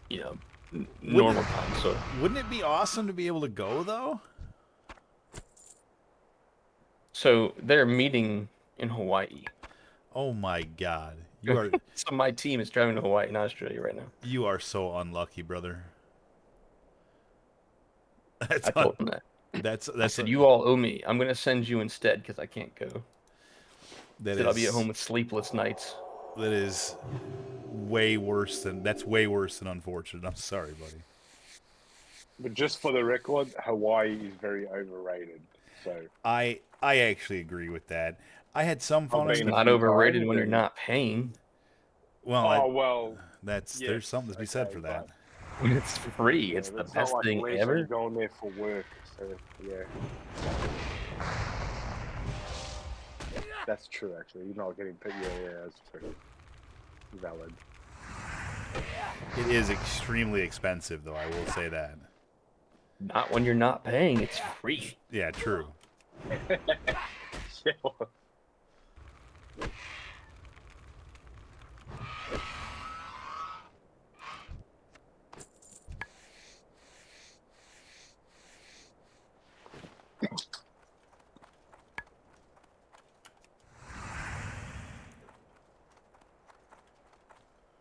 You know, normal time. So Wouldn't it be awesome to be able to go though? so they're meeting in Hawaii. Oh my God, you are So my team is driving to Hawaii and Australia right now. you are so unlucky, brother. That's I told them that. that's I said, you all owe me. I'm gonna send you instead because I can't go. that Said I'll be at is home with sleepless nights. that is way worse than unfortunate. I'm sorry, buddy. But just for the record, Hawaii is very overrated. So I actually agree with that. I had some fun. I've It's been a not few overrated times when you're and- not paying. Well, Oh well, there's yes, something to be said okay, for that. When it's free, yeah, it's the that's best not like thing Lisa ever. going there for work. So yeah, that's true. Actually, you're not getting paid. Yeah, that's true. Valid. It is extremely expensive, though. I will say that. Not when you're not paying. It's free. Yeah, true. Yeah.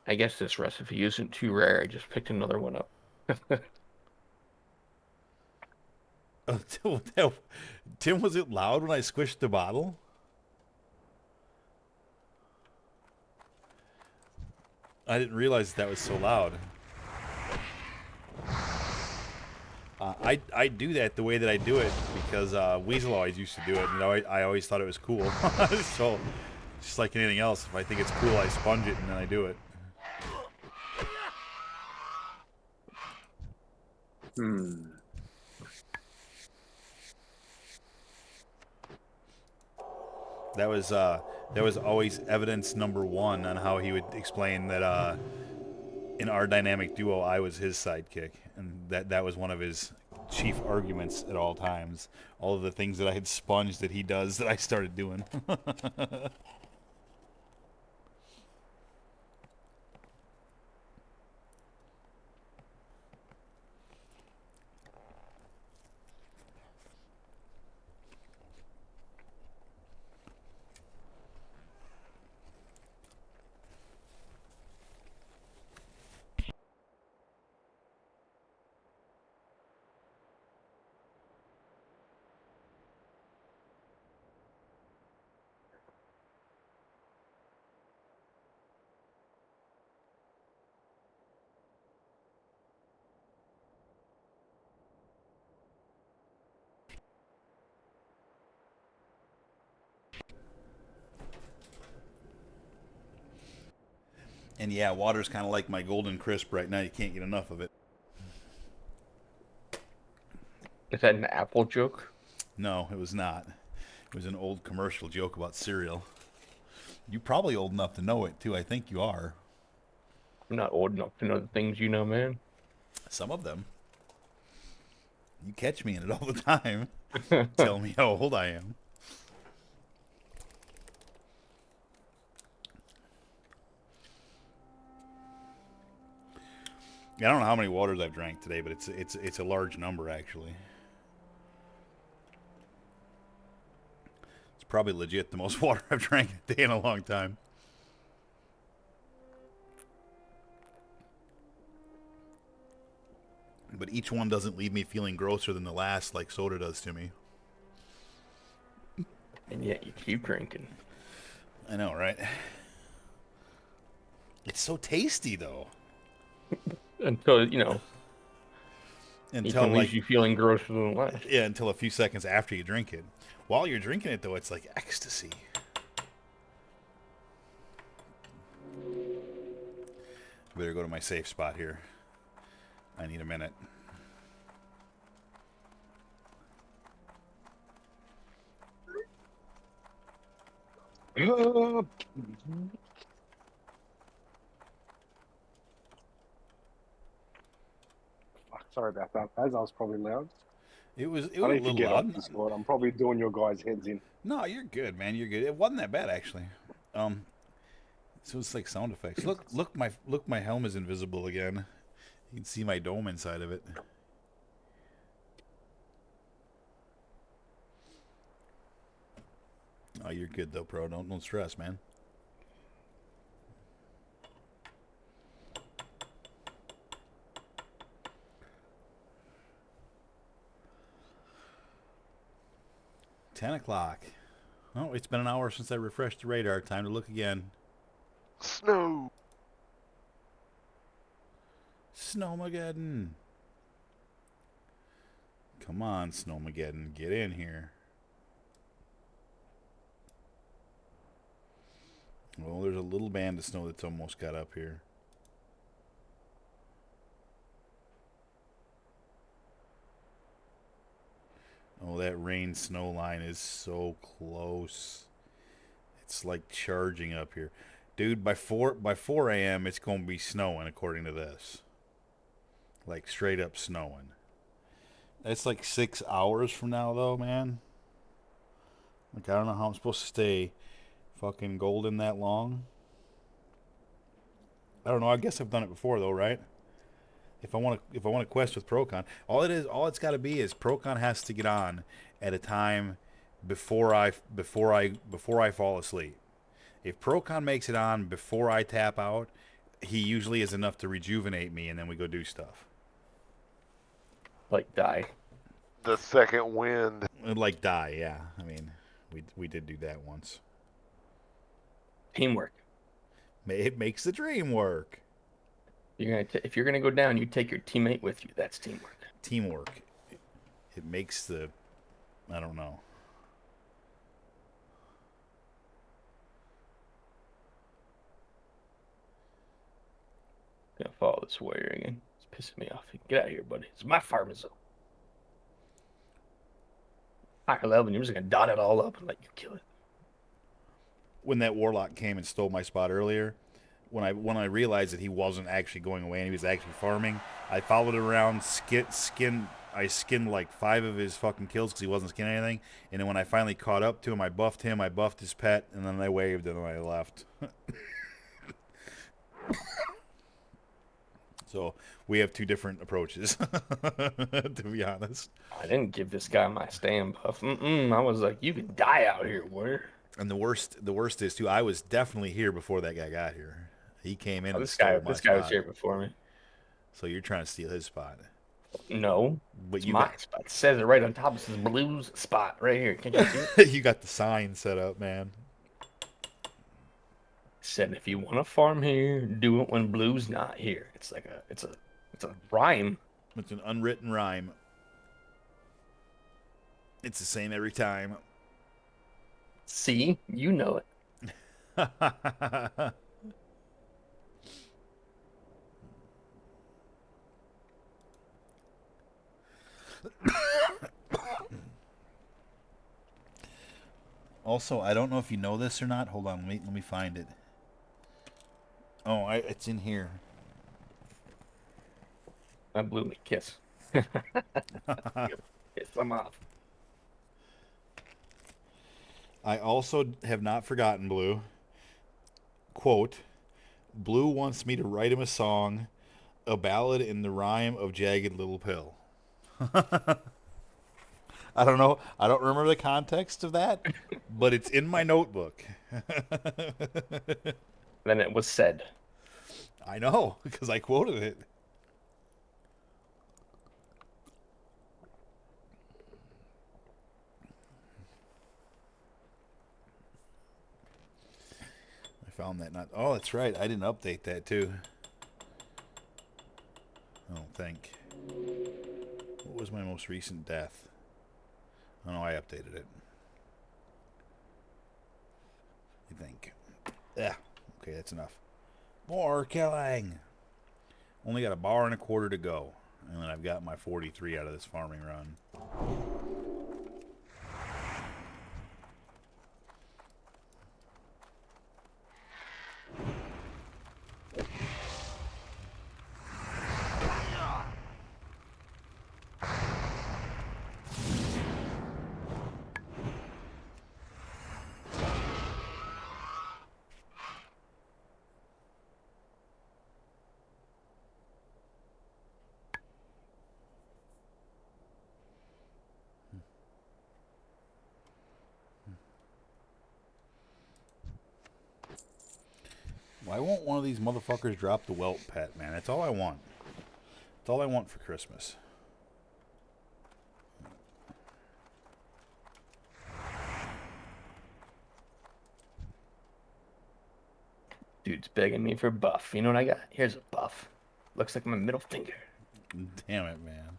I guess this recipe isn't too rare. I just picked another one up. Oh, Tim, was it loud when I squished the bottle? I didn't realize that was so loud. I do that the way that I do it because Weasel always used to do it, and I always thought it was cool. So, just like anything else, if I think it's cool, I sponge it and then I do it. Hmm. That was always evidence number one on how he would explain that in our dynamic duo, I was his sidekick, and that was one of his chief arguments at all times. All of the things that I had sponged that he does that I started doing. And yeah, water's kind of like my golden crisp right now. You can't get enough of it. Is that an Apple joke? No, it was not. It was an old commercial joke about cereal. You're probably old enough to know it too. I think you are. I'm not old enough to know the things you know, man. Some of them. You catch me in it all the time. Tell me how old I am. I don't know how many waters I've drank today, but it's a large number actually. It's probably legit the most water I've drank a day in a long time. But each one doesn't leave me feeling grosser than the last like soda does to me. And yet you keep drinking. I know, right? It's so tasty though. Until, you know, each Until one like leaves you feeling grosser than the last. yeah, until a few seconds after you drink it. While you're drinking it though, it's like ecstasy. Better go to my safe spot here. I need a minute. Sorry about that, Baz. I was probably loud. It was I a need to little get off loud. Discord. I'm probably doing your guys' heads in. No, you're good, man. You're good. It wasn't that bad actually. Um, so it's like sound effects. Look, my helm is invisible again. You can see my dome inside of it. Oh, you're good though, bro. Don't stress, man. $10. Oh, it's been an hour since I refreshed the radar. Time to look again. Snow. Snowmageddon. Come on, Snowmageddon. Get in here. Well, there's a little band of snow that's almost got up here. Oh, that rain snow line is so close. It's like charging up here. Dude, by 4 a.m. it's going to be snowing according to this. Like straight up snowing. That's like 6 hours from now though, man. Like I don't know how I'm supposed to stay fucking golden that long. I don't know. I guess I've done it before though, right? If I want to quest with Procon, all it's got to be is Procon has to get on at a time before I fall asleep. If Procon makes it on before I tap out, he usually is enough to rejuvenate me, and then we go do stuff. Like die. The second wind. Like die, yeah. I mean, we did do that once. Teamwork. It makes the dream work. If you're gonna go down, you take your teammate with you. That's teamwork. Teamwork. It makes the, I don't know. Gonna follow this warrior again. It's pissing me off. Get out of here, buddy. It's my farm zone. Higher level, and you're just gonna dot it all up and let you kill it. When that warlock came and stole my spot earlier, when I realized that he wasn't actually going away and he was actually farming, I followed him around, I skinned like 5 of his fucking kills because he wasn't skinning anything. And then when I finally caught up to him, I buffed his pet, and then I waved and then I left. So we have 2 different approaches, to be honest. I didn't give this guy my stand buff. I was like, you can die out here, warrior. And the worst is too, I was definitely here before that guy got here. He came in. This guy was here before me. So you're trying to steal his spot. No, But it's my spot. It says it right on top. It says Blue's spot right here. Can't you see it? You got the sign set up, man. Said if you want to farm here, do it when Blue's not here. It's like it's a rhyme. It's an unwritten rhyme. It's the same every time. See, you know it. Also, I don't know if you know this or not. Hold on, let me find it. Oh, it's in here. That blew me. Kiss. Kiss them off. I also have not forgotten Blue. Quote, Blue wants me to write him a song, a ballad in the rhyme of Jagged Little Pill. I don't know. I don't remember the context of that, but it's in my notebook. Then it was said. I know, because I quoted it. I found that not... Oh, that's right. I didn't update that, too. I don't think. What was my most recent death? Oh, no, I updated it. I think. Yeah. Okay, that's enough. More killing. Only got a bar and a quarter to go. And then I've got my 43 out of this farming run. Why won't one of these motherfuckers drop the whelp pet, man? That's all I want. That's all I want for Christmas. Dude's begging me for buff. You know what I got? Here's a buff. Looks like my middle finger. Damn it, man.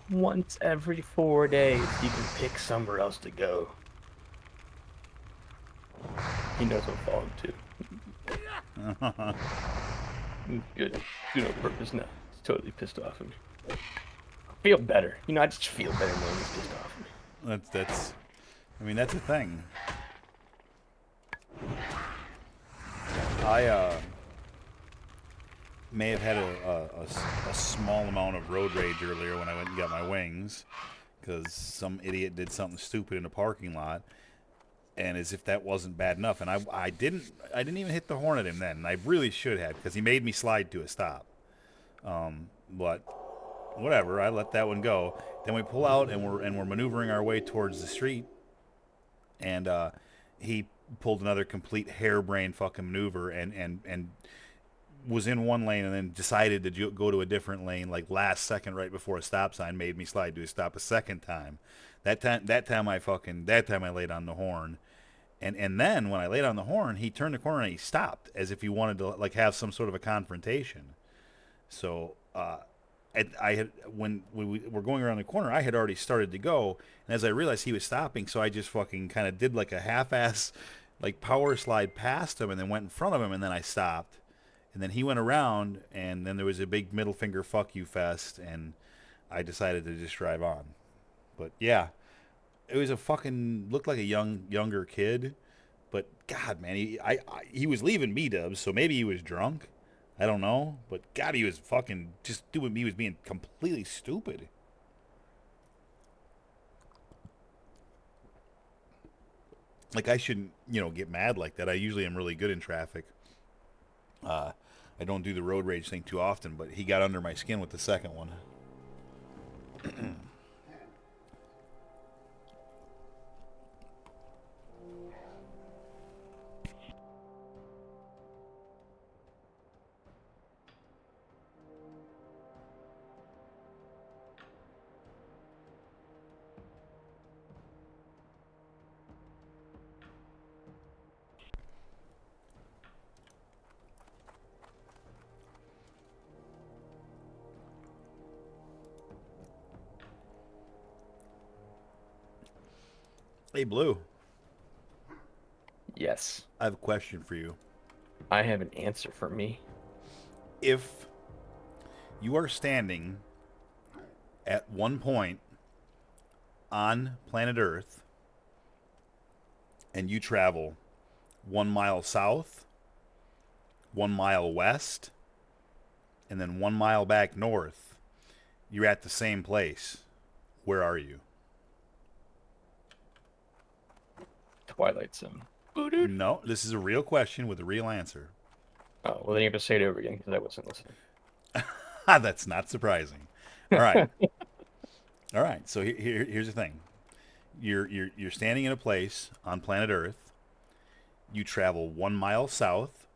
Once every 4 days, you can pick somewhere else to go. He knows I'm falling too. Good. Do no purpose now. He's totally pissed off at me. I feel better. You know, I just feel better knowing he's pissed off at me. That's. I mean, that's a thing. I may have had a small amount of road rage earlier when I went and got my wings, because some idiot did something stupid in a parking lot, and as if that wasn't bad enough, and I didn't even hit the horn at him then, and I really should have, because he made me slide to a stop. But whatever, I let that one go. Then we pull out and we're maneuvering our way towards the street, and he pulled another complete harebrained fucking maneuver and was in one lane and then decided to go to a different lane like last second right before a stop sign, made me slide to a stop a second time. That time I laid on the horn. And then when I laid on the horn, he turned the corner and he stopped as if he wanted to like have some sort of a confrontation. So when we were going around the corner, I had already started to go, and as I realized he was stopping, so I just fucking kind of did like a half-ass like power slide past him and then went in front of him, and then I stopped, and then he went around, and then there was a big middle finger fuck you fest, and I decided to just drive on. But yeah, it was a fucking looked like a younger kid, but God, man, he was leaving B-dubs, so maybe he was drunk. I don't know, but God, he was fucking just doing. He was being completely stupid. Like I shouldn't, get mad like that. I usually am really good in traffic. I don't do the road rage thing too often, but he got under my skin with the second one. Hey, Blue. Yes. I have a question for you. I have an answer for me. If you are standing at one point on planet Earth and you travel 1 mile south, 1 mile west, and then 1 mile back north, you're at the same place. Where are you? Twilight Zone. No, this is a real question with a real answer. Oh, well, then you have to say it over again because I wasn't listening. That's not surprising. All right. All right. So here's the thing. You're standing in a place on planet Earth. You travel 1 mile south,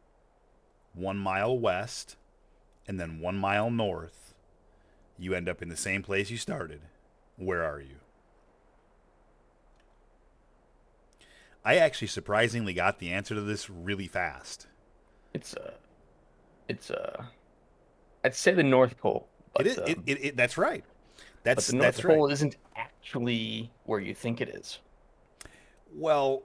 1 mile west, and then 1 mile north. You end up in the same place you started. Where are you? I actually surprisingly got the answer to this really fast. I'd say the North Pole. But, That's right. But the North Pole isn't actually where you think it is. Well,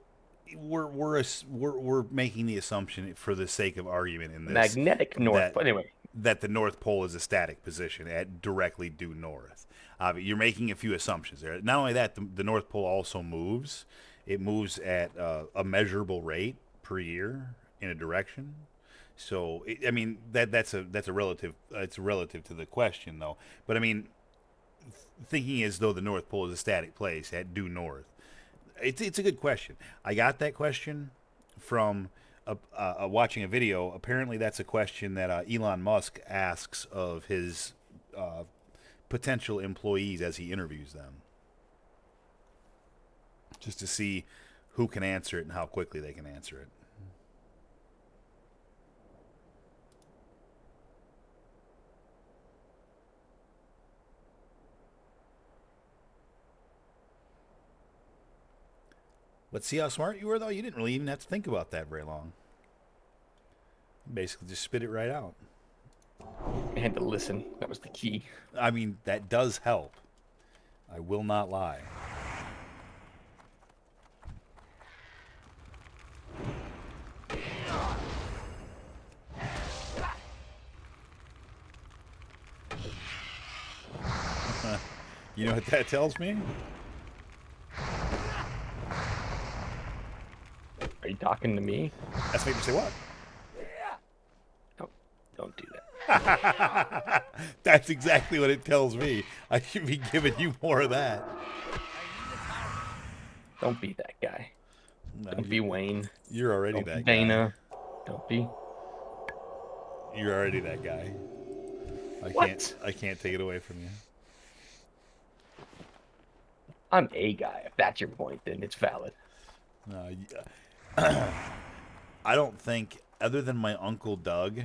we're making the assumption for the sake of argument in this magnetic north. But anyway, that the North Pole is a static position at directly due north. You're making a few assumptions there. Not only that, the North Pole also moves. It moves at a measurable rate per year in a direction. So that's a relative. It's relative to the question though. But I mean, thinking as though the North Pole is a static place at due north. It's a good question. I got that question from watching a video. Apparently, that's a question that Elon Musk asks of his potential employees as he interviews them, just to see who can answer it and how quickly they can answer it. But see how smart you were, though? You didn't really even have to think about that very long. Basically, just spit it right out. I had to listen. That was the key. I mean, that does help. I will not lie. You know what that tells me? Are you talking to me? That's making me say what? Don't do that. That's exactly what it tells me. I should be giving you more of that. Don't be that guy. No, Don't be Wayne. You're already Don't be that guy. Dana. Don't be. You're already that guy. What? I can't take it away from you. I'm a guy. If that's your point, then it's valid. No, I don't think, other than my Uncle Doug,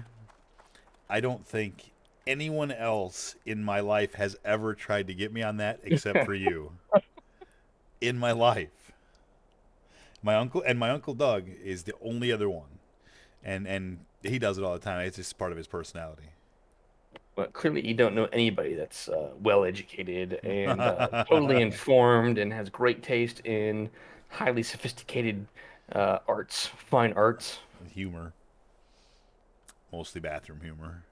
I don't think anyone else in my life has ever tried to get me on that except for you. In my life. My Uncle Doug is the only other one. And he does it all the time. It's just part of his personality. But clearly, you don't know anybody that's well educated and totally informed and has great taste in highly sophisticated arts, fine arts. Humor. Mostly bathroom humor.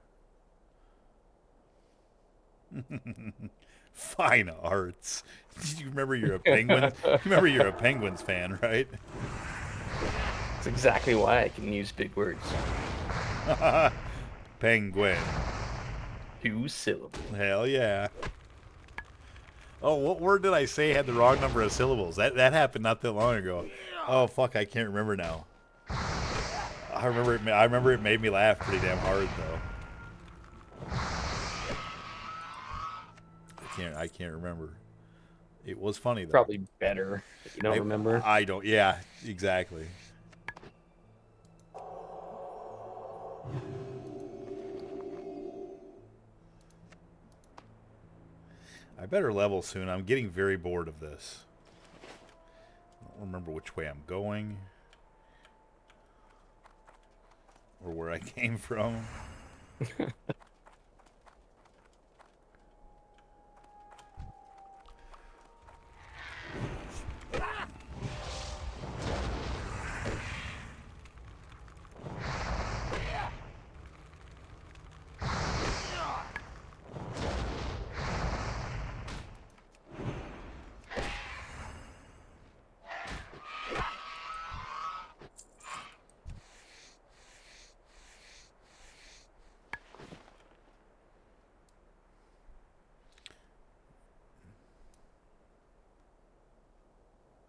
Fine arts. You remember you're a Penguins? You remember you're a Penguins fan, right? That's exactly why I can use big words. Penguin. 2 syllables. Hell yeah. Oh, what word did I say had the wrong number of syllables? That happened not that long ago. Oh fuck, I can't remember now. I remember it made me laugh pretty damn hard though. I can't remember. It was funny though. Probably better if you don't remember. I don't. Yeah, exactly. I better level soon. I'm getting very bored of this. I don't remember which way I'm going. Or where I came from.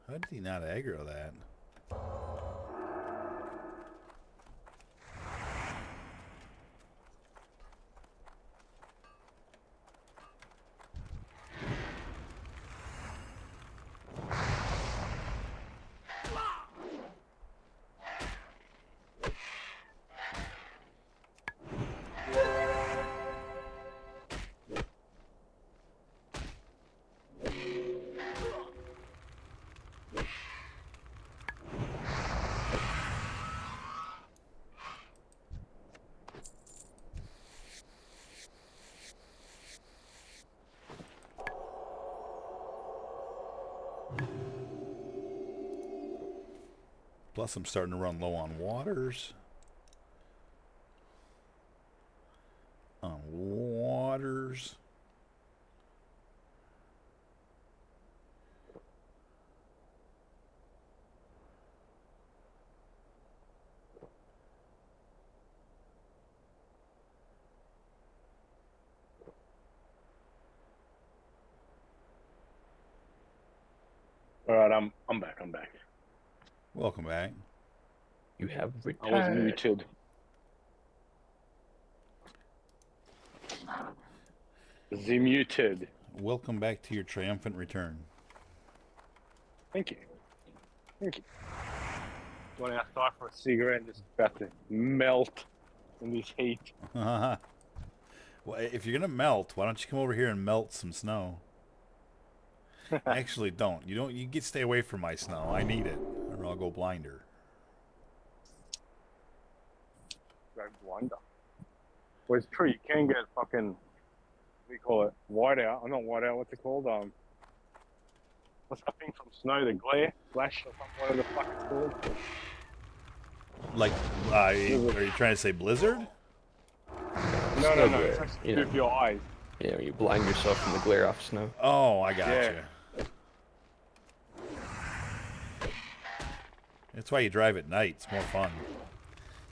How did he not aggro that? Plus, I'm starting to run low on waters. On waters. All right, I'm back. I'm back. Welcome back. You have I was retired. muted. Muted. Welcome back to your triumphant return. Thank you. Thank you. Going outside for a cigarette and just about to melt in this heat. Well, if you're gonna melt, why don't you come over here and melt some snow? Actually, don't. You get stay away from my snow. I need it. I'll go blinder. Go blinder. Well, it's true. You can get fucking. What do you call it? Whiteout. I'm not whiteout. What's it called? What's that thing from snow? The glare, flash, or something. Whatever the fuck it's called. Like, are you trying to say blizzard? No, Snow no. glare, It's actually you to know. do with your eyes. Yeah, you blind yourself from the glare off snow. Oh, I got Yeah. you. That's why you drive at night. It's more fun.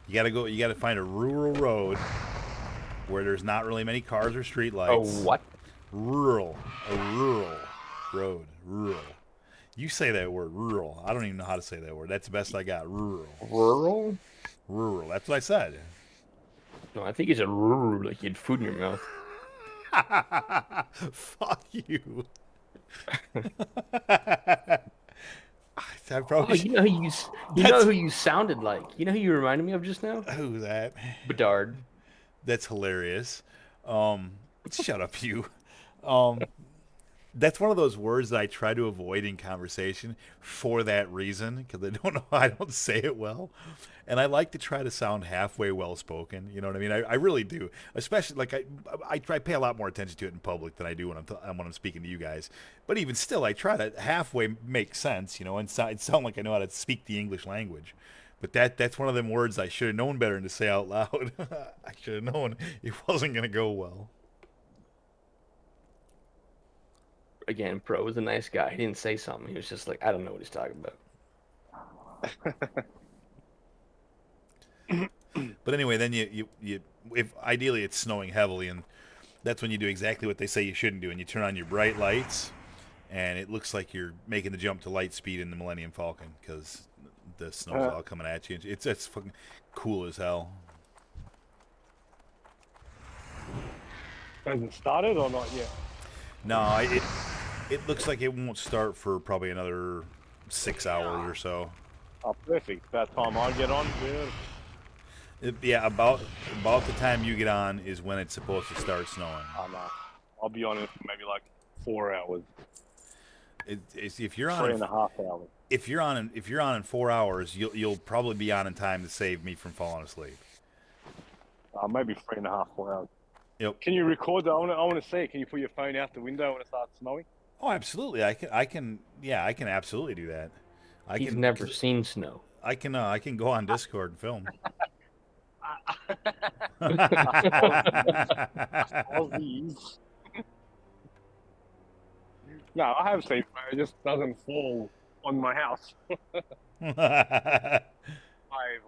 You gotta go. You gotta find a rural road where there's not really many cars or street lights. Oh, what? Rural. A rural road. Rural. You say that word, rural. I don't even know how to say that word. That's the best I got. Rural. Rural? Rural. That's what I said. No, I think it's a rural, like you had food in your mouth. Fuck you. I Oh, probably you know who you know who you sounded like. You know who you reminded me of just now? Who's that? Bedard. That's hilarious. Shut up, you. That's one of those words that I try to avoid in conversation for that reason, because I don't know, I don't say it well, and I like to try to sound halfway well spoken. You know what I mean? I really do. Especially like I pay a lot more attention to it in public than I do when I'm speaking to you guys. But even still, I try to halfway make sense. You know, and sound like I know how to speak the English language. But that's one of them words I should have known better than to say out loud. I should have known it wasn't going to go well. Again, Pro was a nice guy. He didn't say something. He was just like, I don't know what he's talking about. But anyway, then you if ideally it's snowing heavily, and that's when you do exactly what they say you shouldn't do, and you turn on your bright lights, and it looks like you're making the jump to light speed in the Millennium Falcon because the snow's all coming at you. It's fucking cool as hell. Has it started or not yet? No, it looks like it won't start for probably another 6 hours or so. Oh, perfect. That time I get on, dude. Yeah, about the time you get on is when it's supposed to start snowing. Oh, no. I'll be on it for maybe like 4 hours. If you're on 3.5 hours. if you're on in 4 hours, you'll probably be on in time to save me from falling asleep. Maybe 3.5, 4 hours. Yep. Can you record that? I want to see it. Can you put your phone out the window when it starts snowing? Oh, absolutely. I can absolutely do that. He's never seen snow. I can go on Discord and film. Aussies. No, I have seen it. It just doesn't fall on my house. I have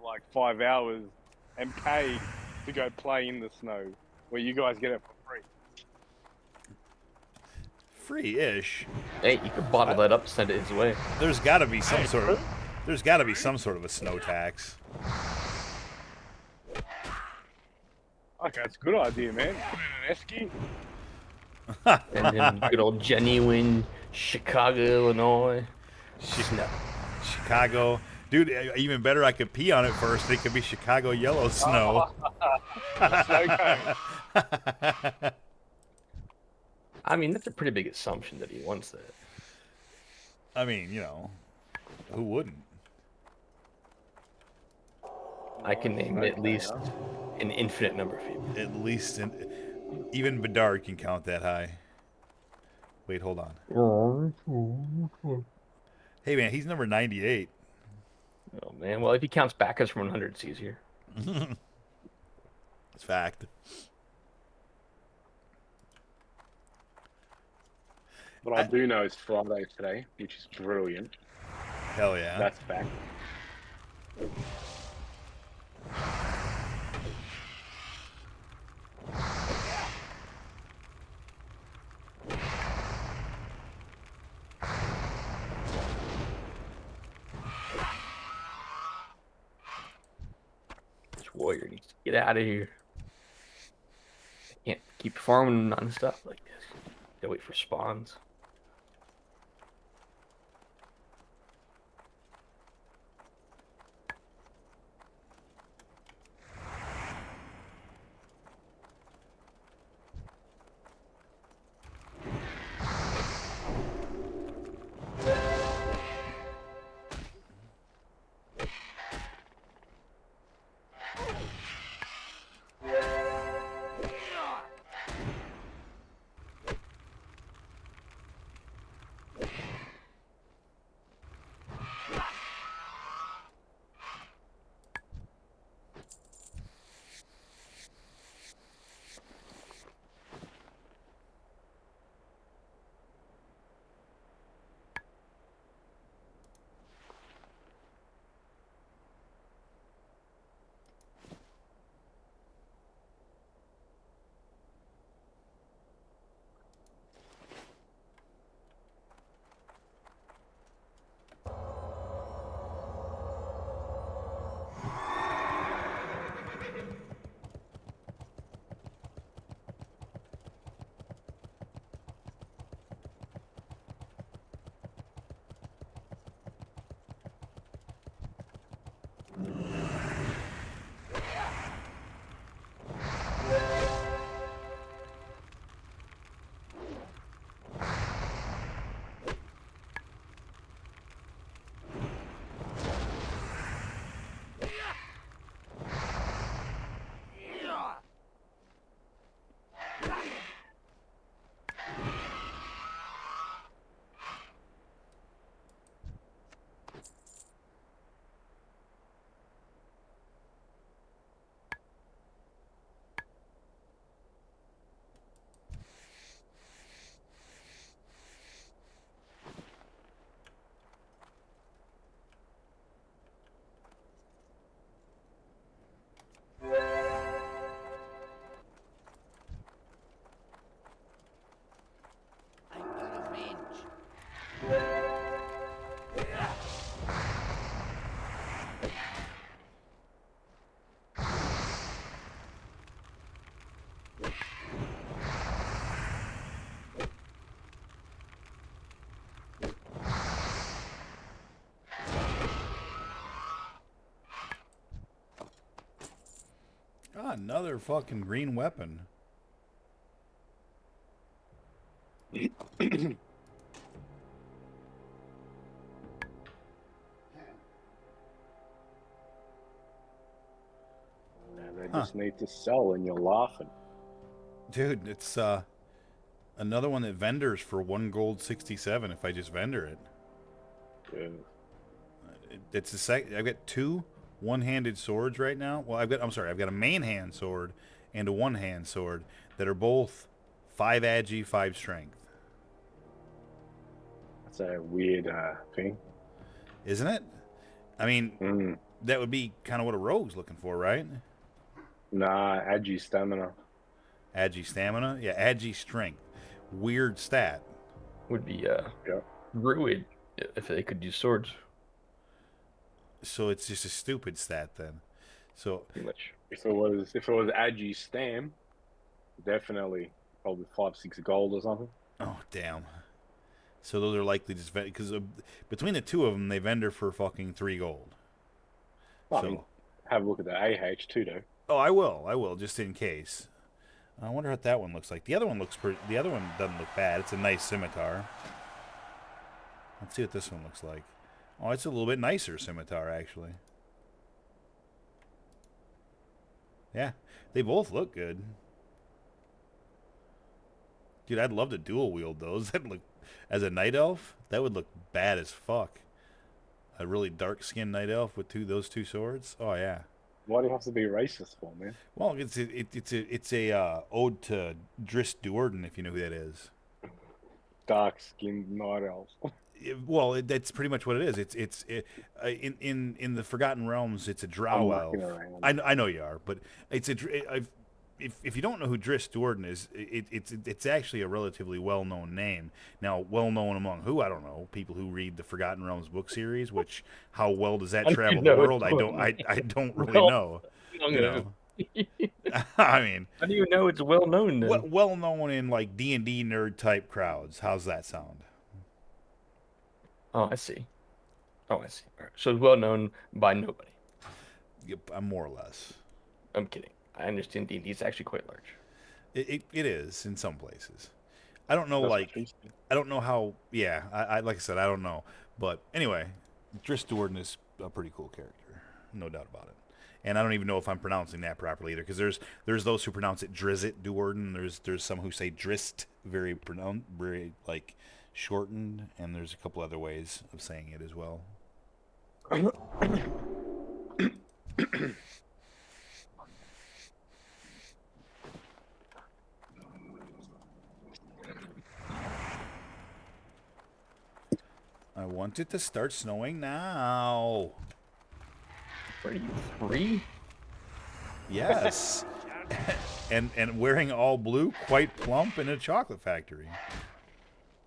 like 5 hours and paid to go play in the snow, where you guys get it for free. Free-ish. Hey, you could bottle that up, send it his way. There's got to be some sort of a snow tax. Okay, that's a good idea, man. Put in an esky. And then good old genuine Chicago, Illinois. Snow. Chicago. Dude, even better, I could pee on it first. It could be Chicago yellow snow. Snow cone. I mean, that's a pretty big assumption that he wants that. I mean, you know, who wouldn't? I can name at least an infinite number of people. At least, even Bedard can count that high. Wait, hold on. Hey, man, he's number 98. Oh, man. Well, if he counts backers from 100, it's easier. It's fact. What I do know is Friday today, which is brilliant. Hell yeah. That's fact. This warrior needs to get out of here. Can't keep farming non-stop like this. Gotta wait for spawns. Ah, another fucking green weapon. And they Huh. just need to sell, and you're laughing. Dude, it's another one that vendors for 1 gold 67 if I just vendor it. Yeah. It's the second. I've got 2 one-handed swords right now. Well, I've got a main hand sword and a one-hand sword that are both 5 agi, 5 strength. That's a weird thing. Isn't it? I mean, Mm. that would be kind of what a rogue's looking for, right? Nah, agi stamina. Agi stamina? Yeah, agi strength. Weird stat. Would be Yeah. Druid if they could use swords. So it's just a stupid stat then. So Pretty much. If it was agi stam, definitely probably 5-6 gold or something. oh damn. So those are likely just because between the 2 of them, they vendor for fucking 3 gold. Well, So, I mean, have a look at the AH too, though. oh, I will, just in case. I wonder what that one looks like. The other one the other one doesn't look bad. It's a nice scimitar. Let's see what this one looks like. Oh, it's a little bit nicer scimitar, actually. Yeah, they both look good. Dude, I'd love to dual wield those. That look, as a night elf, that would look bad as fuck. A really dark skinned night elf with those 2 swords. Oh yeah. Why do you have to be racist for, man? Well, it's a ode to Driss Duerden, if you know who that is. Dark-skinned night elves. That's pretty much what it is. In the Forgotten Realms, it's a drow I'm elf. mucking around. I know you are, but it's if you don't know who Driss Duerden is, it's actually a relatively well-known name. Now, well-known among who? I don't know. People who read the Forgotten Realms book series, which how well does that How do you travel know the it's world? I don't really Well, know. Long You enough. know, I mean, How do you know it's well known then? well known in like D&D nerd type crowds. How's that sound? Oh, I see. Oh, I see. All right. So it's well known by nobody. Yep, I'm more or less. I'm kidding. I understand D&D is actually quite large. It is in some places. I don't know, That's like, what she said. I don't know how. Yeah, I like I said, I don't know. But anyway, Driss Duerden is a pretty cool character, no doubt about it. And I don't even know if I'm pronouncing that properly either, because there's those who pronounce it Drizzit Duerden. There's some who say Drist, very like shortened, and there's a couple other ways of saying it as well. I want it to start snowing now. What are you, 3? Yes. and wearing all blue, quite plump in a chocolate factory.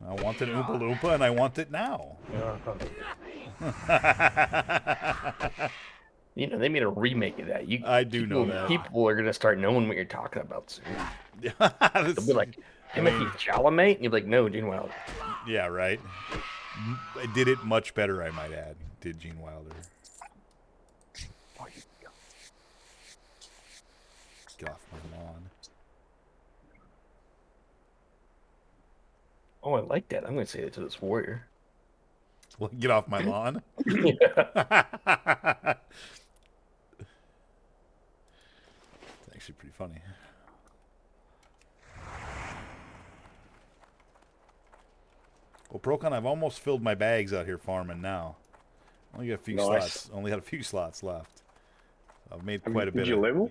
I want an Oompa Loompa, and I want it now. You know, they made a remake of that. I do know that. People are going to start knowing what you're talking about soon. This- They'll be like, Timothy Chalamet? And you're like, no, Gene Wilder. yeah, right. I did it much better, I might add. Did Gene Wilder. Get off my lawn. Oh, I like that. I'm going to say that to this warrior. Well, get off my lawn. Yeah. It's actually pretty funny. Well, Procon, I've almost filled my bags out here farming now. Only got a few Nice. slots. Only got a few slots left. I've made quite a bit. Did you level?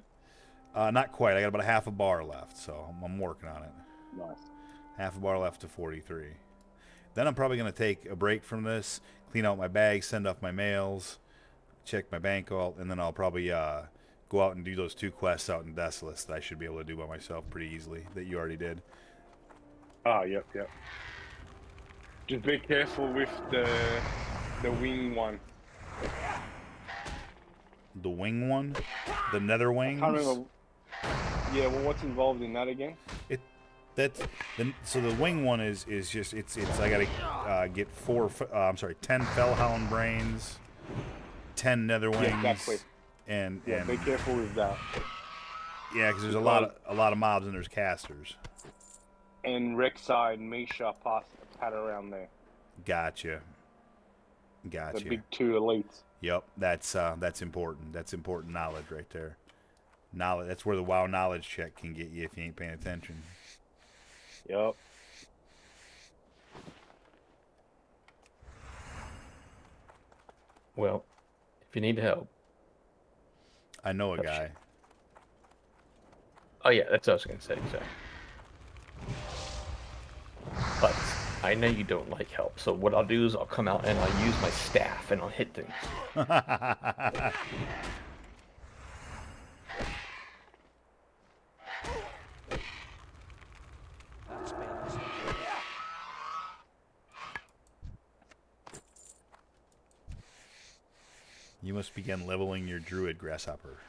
Not quite. I got about a half a bar left, so I'm working on it. Nice. Half a bar left to 43. Then I'm probably going to take a break from this, clean out my bags, send off my mails, check my bank vault, and then I'll probably go out and do those 2 quests out in Desolus that I should be able to do by myself pretty easily, that you already did. Ah, yep. Just be careful with the wing one. The wing one? The nether wings? I can't remember. Yeah, well, what's involved in that again? So the wing one is just it's I gotta get 10 fellhound brains, 10 nether wings, Yeah, exactly. and Yeah, be careful with that. Yeah, because there's a lot of mobs and there's casters. And Rek'Sai and Misha pass pat around there. Gotcha. The big two elites. Yep, that's important. That's important knowledge right there. Knowledge. That's where the WoW knowledge check can get you if you ain't paying attention. Yep. Well, if you need help. I know a guy. Oh yeah, that's what I was gonna say. Sorry. But I know you don't like help, so what I'll do is I'll come out and I'll use my staff and I'll hit things. That spell isn't You must begin leveling your druid, Grasshopper.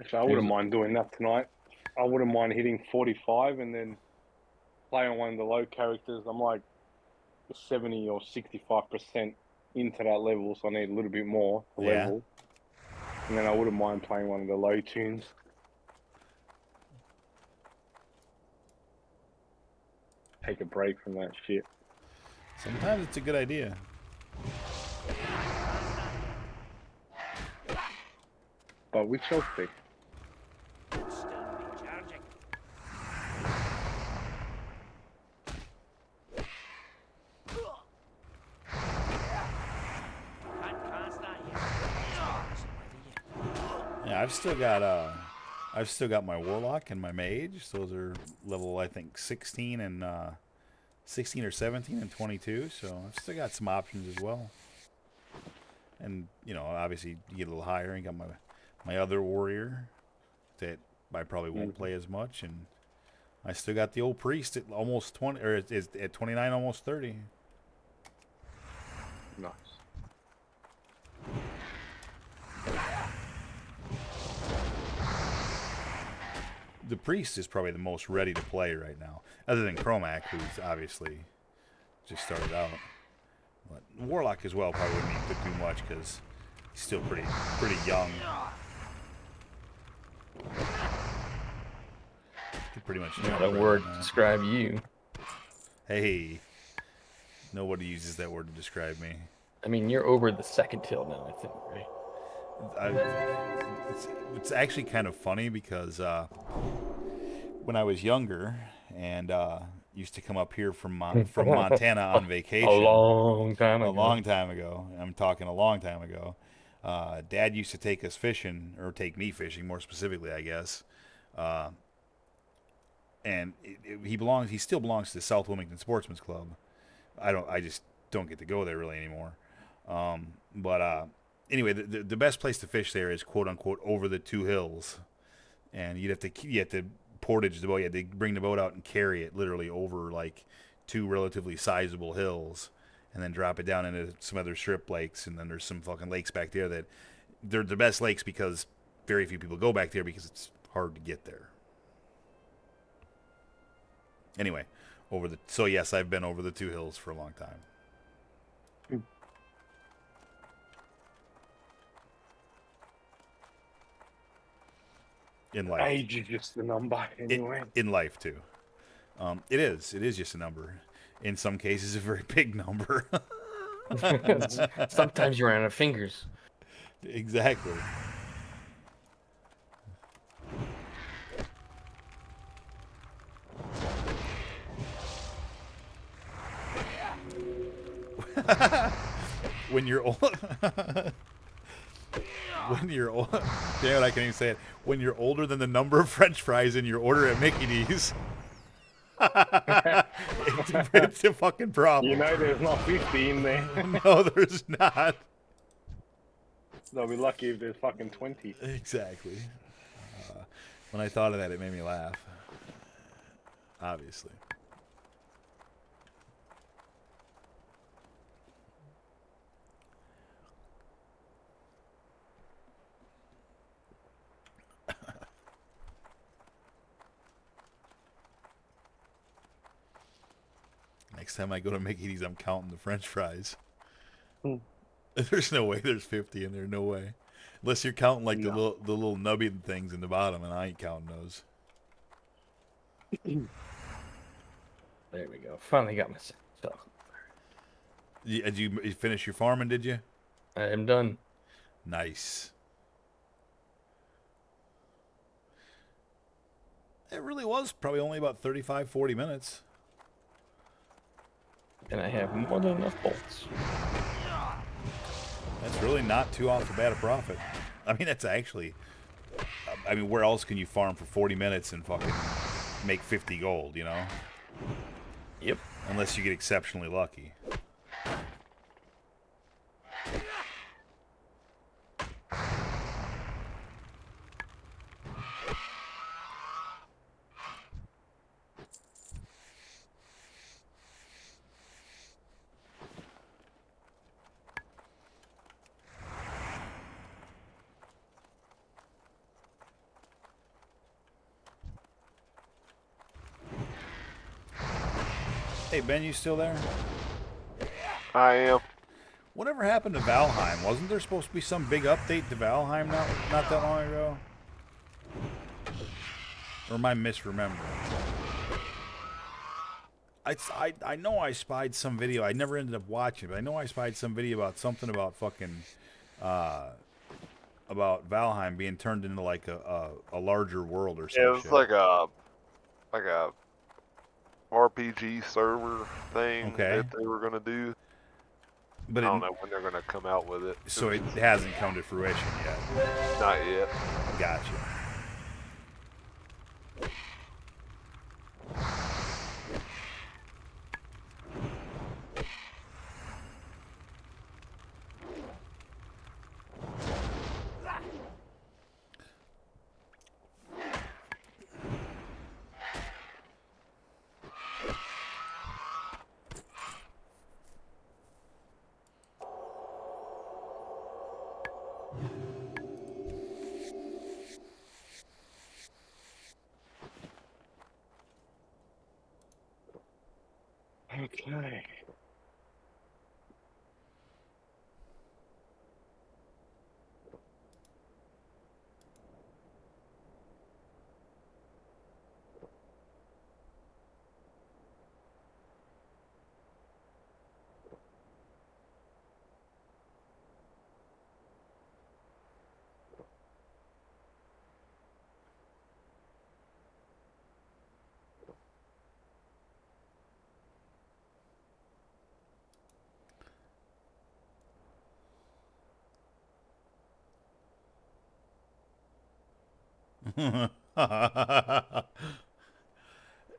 Actually, I wouldn't mind doing that tonight. I wouldn't mind hitting 45 and then play on one of the low characters. I'm like 70 or 65% into that level, so I need a little bit more to level. And then I wouldn't mind playing one of the low tunes. Take a break from that shit. Sometimes it's a good idea. But we shall see. still recharging. Can't cast that yet. Spell isn't ready yet. Yeah, I've still got my warlock and my mage. Those are level, I think, 16 and 16 or 17 and 22. So I've still got some options as well. And you know, obviously, you get a little higher. And got my other warrior that I probably won't play as much, and I still got the old priest at almost 20, or is at 29, almost 30. Nice. The priest is probably the most ready to play right now, other than Chromac, who's obviously just started out. But warlock as well probably wouldn't need to do much because he's still pretty young. Could pretty much Not a word to describe you. Hey, nobody uses that word to describe me. I mean, you're over the second till now, I think, right? It's actually kind of funny because when I was younger and used to come up here from Montana on vacation. A long time ago. A long time ago. I'm talking a long time ago. Dad used to take us fishing, or take me fishing, more specifically, I guess. And he still belongs to the South Wilmington Sportsman's Club. I just don't get to go there really anymore. But anyway, the best place to fish there is quote unquote over the two hills, and you have to portage the boat. You had to bring the boat out and carry it literally over like two relatively sizable hills, and then drop it down into some other strip lakes, and then there's some fucking lakes back there that they're the best lakes because very few people go back there because it's hard to get there. Anyway, so yes, I've been over the two hills for a long time. In life. Age is just the number, anyway. In life, too. It is just a number. In some cases, a very big number. Sometimes you run out of fingers. Exactly. When you're old. When you're old, damn it, I can't even say it. When you're older than the number of French fries in your order at Mickey D's, it's a fucking problem. You know, there's not 50 in there. No, there's not. They'll be lucky if there's fucking 20. Exactly. When I thought of that, it made me laugh. Obviously. Next time I go to Mickey I'm counting the French fries. There's no way there's 50 in there. No way. Unless you're counting like No. the little nubby things in the bottom, and I ain't counting those. There we go. Finally got my stuff. Did you finish your farming? Did you? I am done. Nice. It really was probably only about 35, 40 minutes. And I have more than enough bolts. That's really not too off the bat a profit. I mean, that's actually... I mean, where else can you farm for 40 minutes and fucking make 50 gold, you know? Yep. Unless you get exceptionally lucky. Hey, Ben, you still there? I am. Whatever happened to Valheim? Wasn't there supposed to be some big update to Valheim not that long ago? Or am I misremembering? I know I spied some video. I never ended up watching it, but I know I spied some video about something about fucking about Valheim being turned into like a larger world or some Yeah, it was shit. like a RPG server thing Okay. that they were gonna do. But I don't know when they're gonna come out with it. So it hasn't come to fruition yet. Not yet. Gotcha. Okay.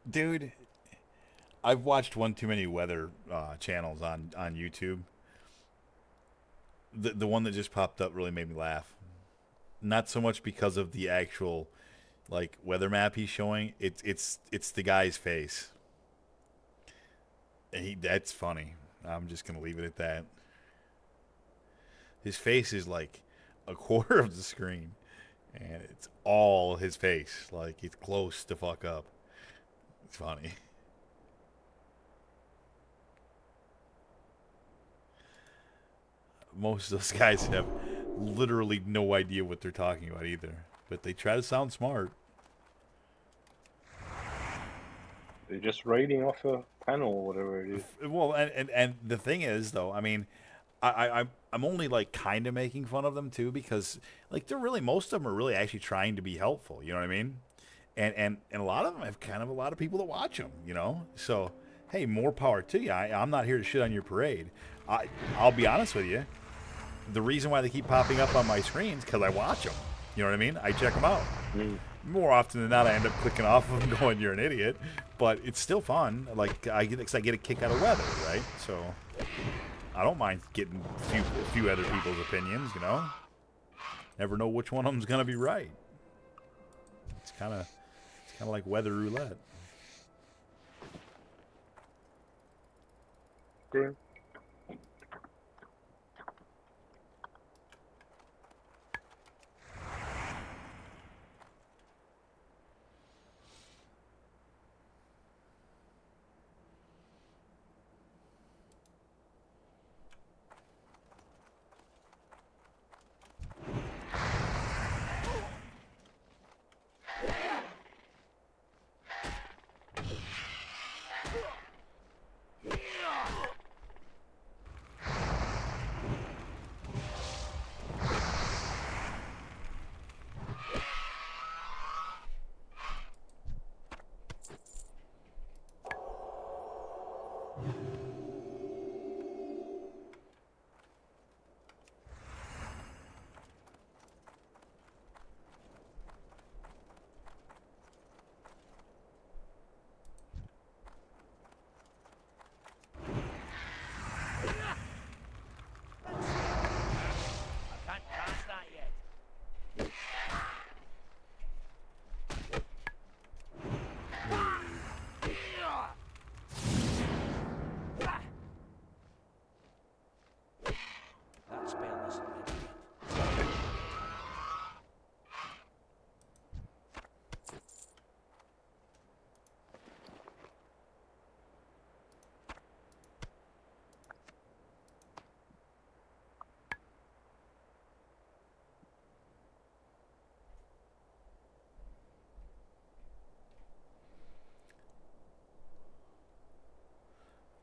Dude, I've watched one too many weather channels on YouTube. The one that just popped up really made me laugh. Not so much because of the actual like weather map he's showing. It's the guy's face. That's funny. I'm just gonna leave it at that. His face is like a quarter of the screen, and it's all his face. Like it's close to fuck up. It's funny. Most of those guys have literally no idea what they're talking about either, but they try to sound smart. They're just reading off a panel or whatever it is. Well, and the thing is, though, I mean, I'm only like kind of making fun of them too because like they're really most of them are really actually trying to be helpful. You know what I mean? And a lot of them have kind of a lot of people that watch them. You know, so hey, more power to you. I'm not here to shit on your parade. I'll be honest with you. The reason why they keep popping up on my screens because I watch them. You know what I mean? I check them out. More often than not, I end up clicking off of them, going, "You're an idiot," but it's still fun. Like I get a kick out of weather, right? So I don't mind getting a few other people's opinions. You know, never know which one of them's gonna be right. It's kind of like weather roulette. Good.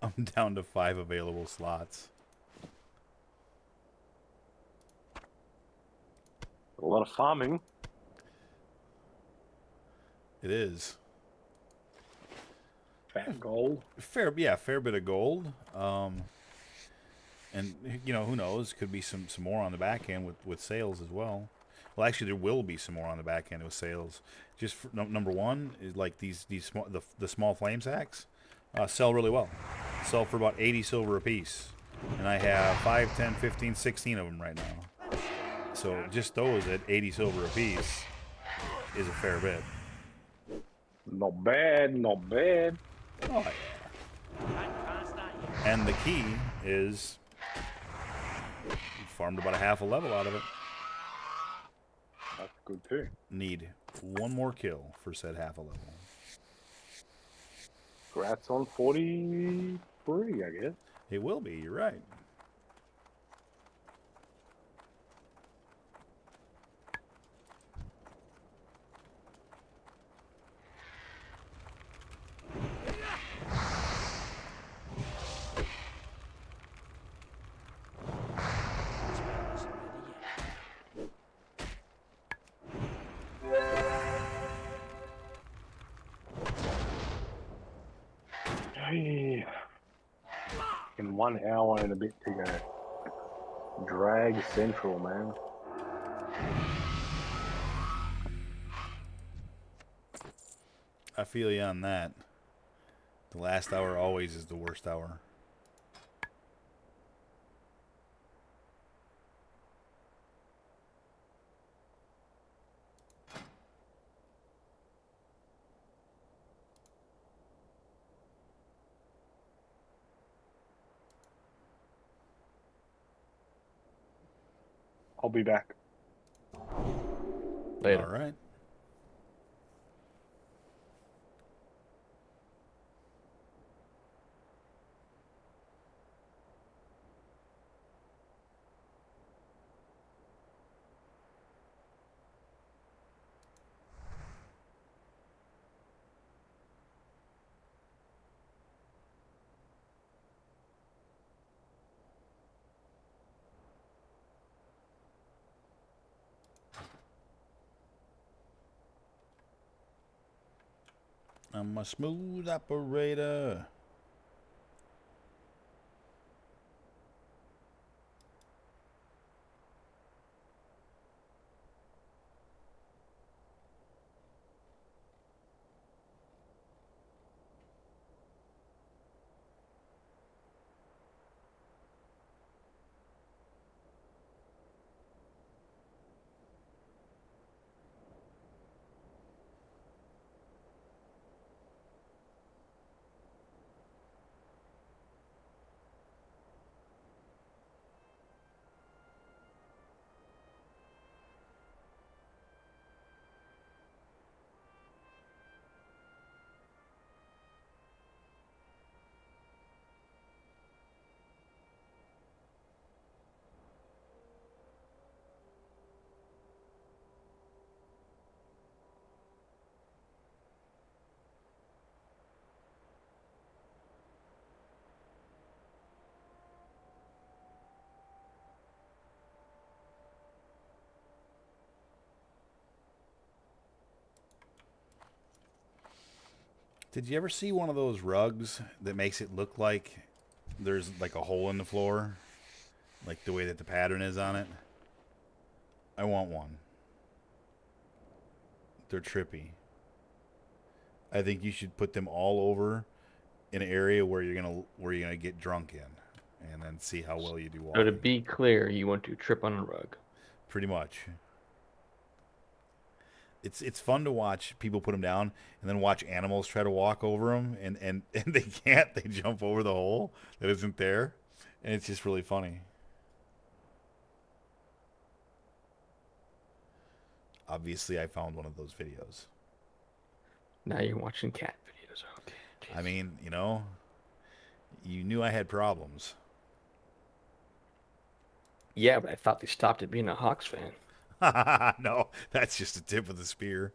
I'm down to 5 available slots. A lot of farming. It is. Fat gold. Fair bit of gold. And you know, who knows? Could be some more on the back end with sales as well. Well, actually, there will be some more on the back end with sales. Just for, number one is like these small the small flame sacks sell really well. Sell for about 80 silver a piece, and I have 5, 10, 15, 16 of them right now. So just those at 80 silver a piece is a fair bit. Not bad, not bad. Oh yeah. And the key is you farmed about a half a level out of it. That's good too. Need one more kill for said half a level. Congrats on 43, I guess. It will be, you're right. Hey. In 1 hour and a bit to go. Drag Central, man. I feel you on that. The last hour always is the worst hour. I'll be back. Later. All right. I'm a smooth operator. Did you ever see one of those rugs that makes it look like there's like a hole in the floor? Like the way that the pattern is on it? I want one. They're trippy. I think you should put them all over in an area where you're gonna get drunk in, and then see how well you do So to walking. be clear, you want to trip on a rug. Pretty much. It's fun to watch people put them down and then watch animals try to walk over them, and they can't. They jump over the hole that isn't there, and it's just really funny. Obviously, I found one of those videos. Now you're watching cat videos. Okay. I mean, you know, you knew I had problems. Yeah, but I thought they stopped at being a Hawks fan. No, that's just the tip of the spear.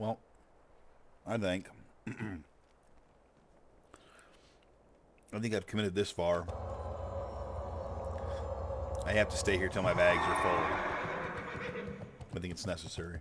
Well, I think I've committed this far. I have to stay here till my bags are full. I think it's necessary.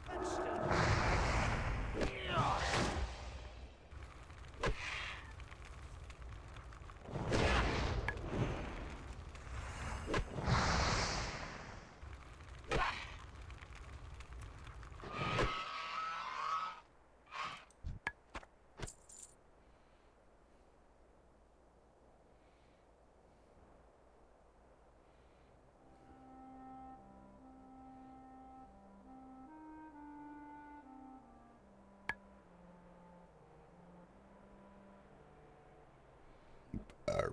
That's still. Uh,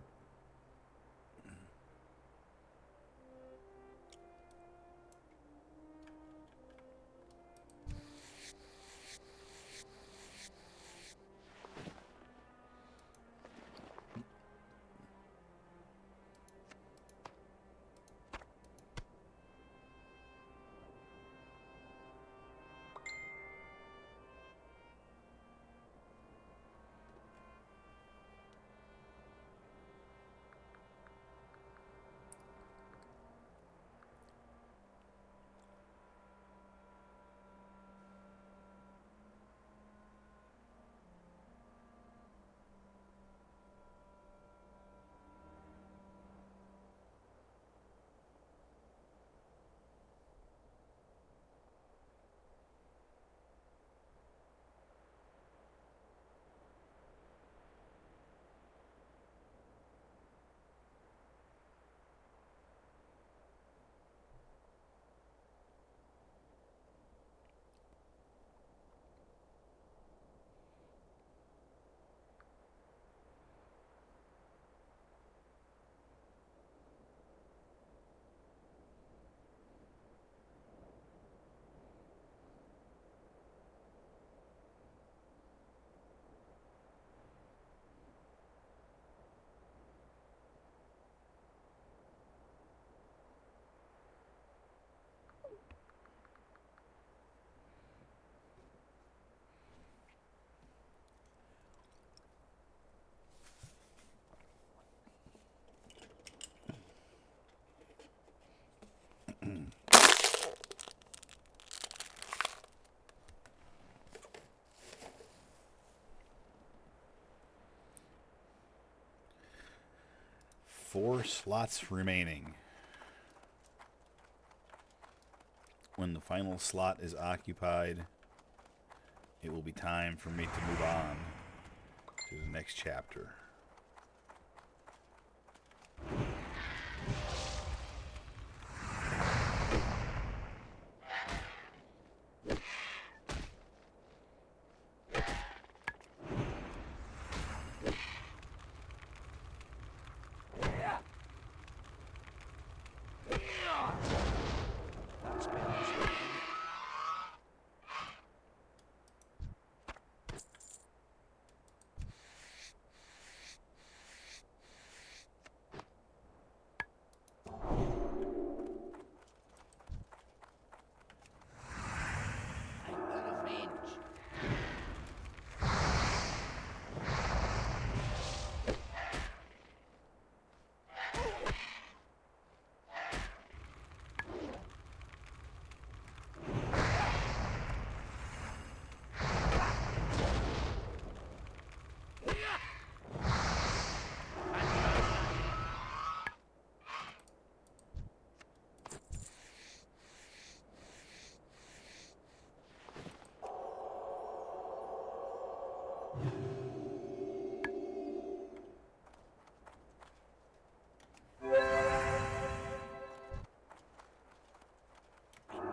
4 slots remaining. When the final slot is occupied, it will be time for me to move on to the next chapter. That spell isn't heavy. I'm the revenge. I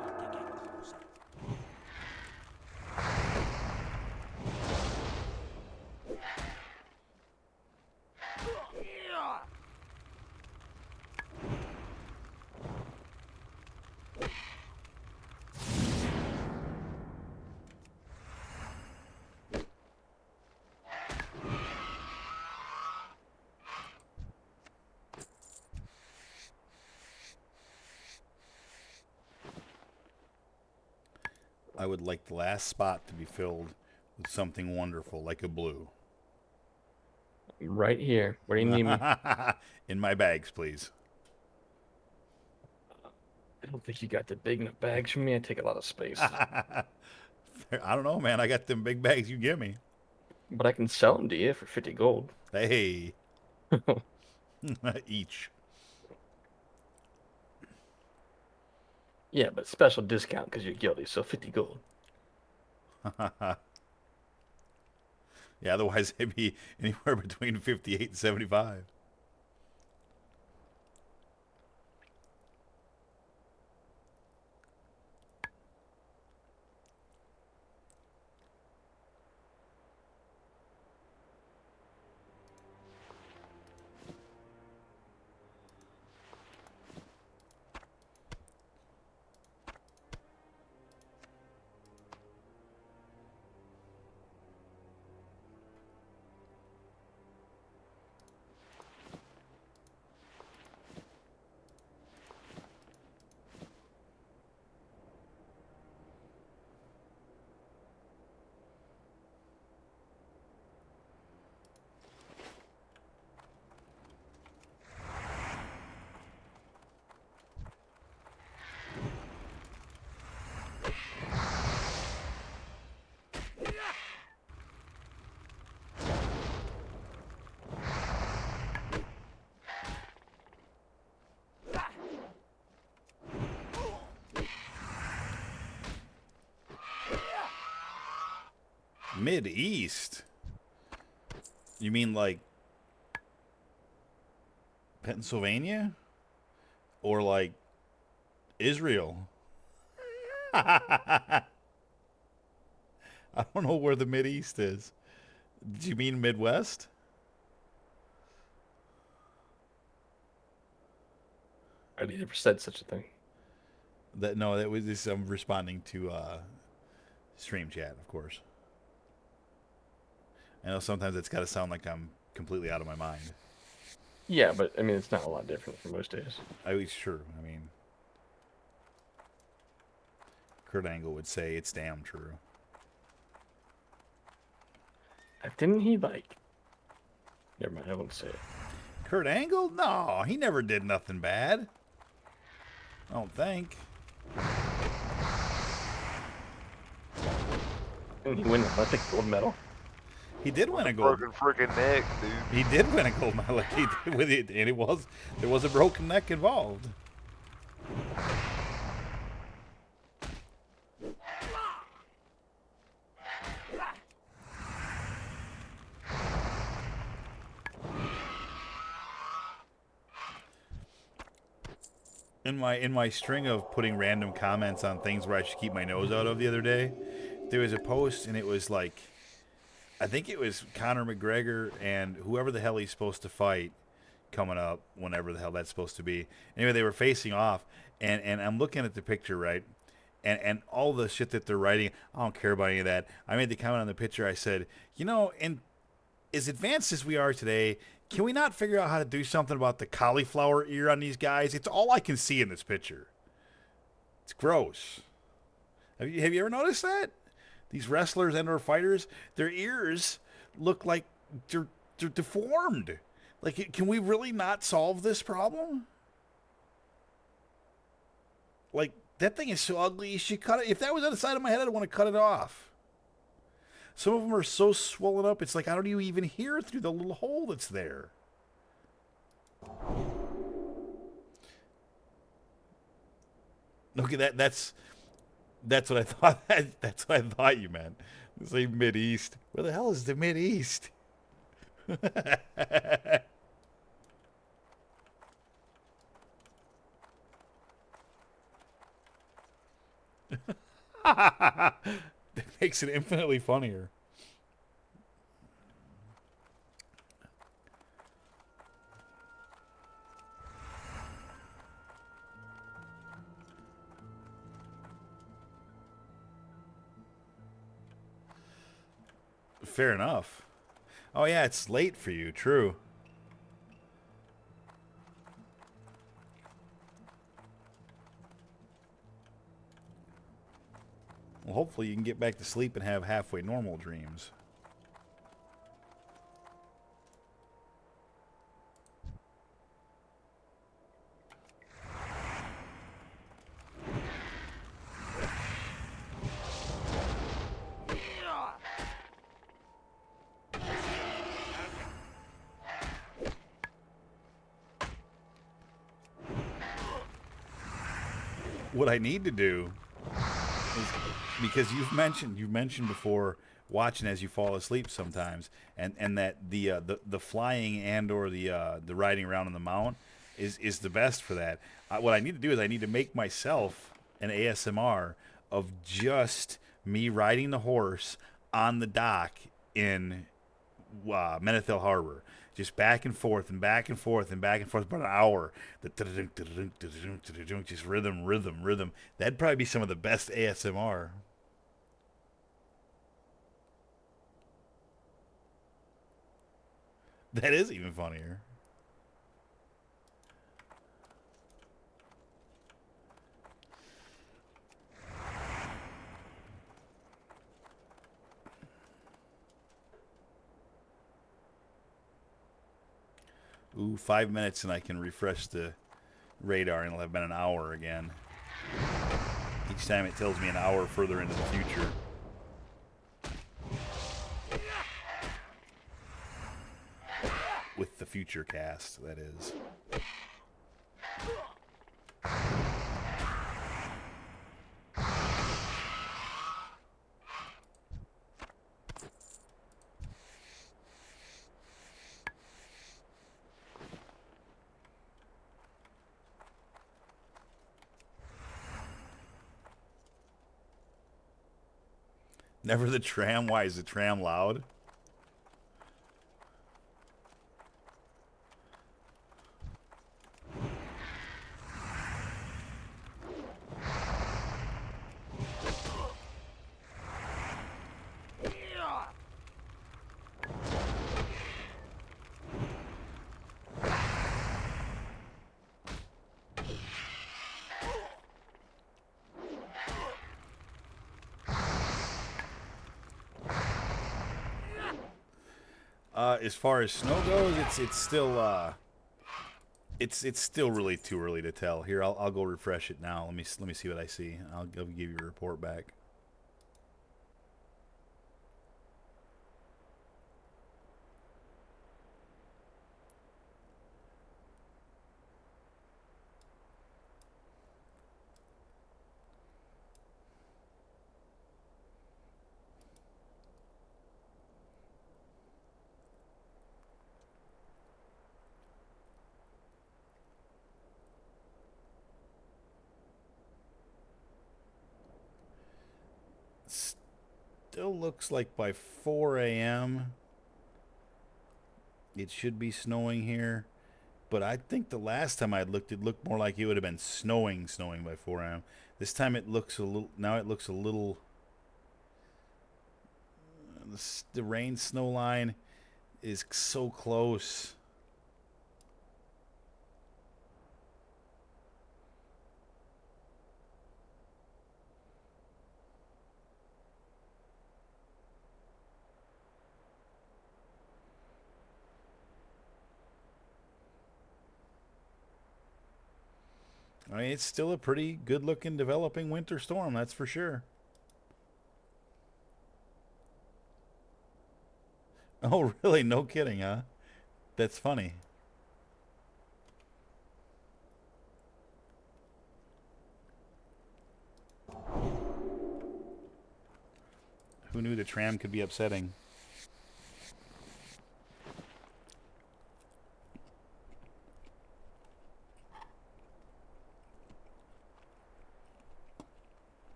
need to get closer. I would like the last spot to be filled with something wonderful, like a blue. Right here. Where do you need me? In my bags, please. I don't think you got the big enough bags for me. I take a lot of space. I don't know, man. I got them big bags you give me. But I can sell them to you for 50 gold. Hey. Each. Yeah, but special discount because you're guilty, so 50 gold. Yeah, otherwise it'd be anywhere between 58 and 75. Mid-East? You mean like Pennsylvania? Or like Israel? I don't know where the Mid-East is. Do you mean Midwest? I never said such a thing. No, that was just I'm responding to stream chat, of course. I know sometimes it's got to sound like I'm completely out of my mind. Yeah, but I mean, it's not a lot different from most days. Sure. I mean, Kurt Angle would say it's damn true. Didn't he, like... Never mind, I won't say it. Kurt Angle? No, he never did nothing bad. I don't think. Didn't he win an Olympic gold medal? He did win a gold. Broken freaking neck, dude. He did win a gold medal. He did with it, and there was a broken neck involved. in my string of putting random comments on things where I should keep my nose out of the other day, there was a post and it was like, I think it was Conor McGregor and whoever the hell he's supposed to fight coming up, whenever the hell that's supposed to be. Anyway, they were facing off, and I'm looking at the picture, right? And all the shit that they're writing, I don't care about any of that. I made the comment on the picture. I said, and as advanced as we are today, can we not figure out how to do something about the cauliflower ear on these guys? It's all I can see in this picture. It's gross. Have you ever noticed that? These wrestlers and/or fighters, their ears look like they're deformed. Like, can we really not solve this problem? Like, that thing is so ugly, you should cut it. If that was on the side of my head, I'd want to cut it off. Some of them are so swollen up, it's like I don't even hear through the little hole that's there. Okay, that's what I thought. That's what I thought you meant. Say Mid-East. Where the hell is the Mid-East? That makes it infinitely funnier. Fair enough. Oh yeah, it's late for you. True. Well, hopefully you can get back to sleep and have halfway normal dreams. What I need to do is, because you've mentioned before watching as you fall asleep sometimes, and that the flying and/or the riding around on the mount is the best for that. What I need to do is I need to make myself an ASMR of just me riding the horse on the dock in Menethil Harbor, just back and forth and back and forth and back and forth, about an hour. Just rhythm. That'd probably be some of the best ASMR. That is even funnier. Ooh, 5 minutes and I can refresh the radar and it'll have been an hour again. Each time it tells me an hour further into the future. With the future cast, that is. Never the tram? Why is the tram loud? As far as snow goes, it's still really too early to tell. Here, I'll go refresh it now. Let me see what I see. I'll give you a report back. still looks like by 4 a.m. it should be snowing here. But I think the last time I looked, it looked more like it would have been snowing by 4 a.m. This time it looks a little. Now it looks a little. The rain snow line is so close. I mean, it's still a pretty good-looking developing winter storm, that's for sure. Oh, really? No kidding, huh? That's funny. Who knew the tram could be upsetting?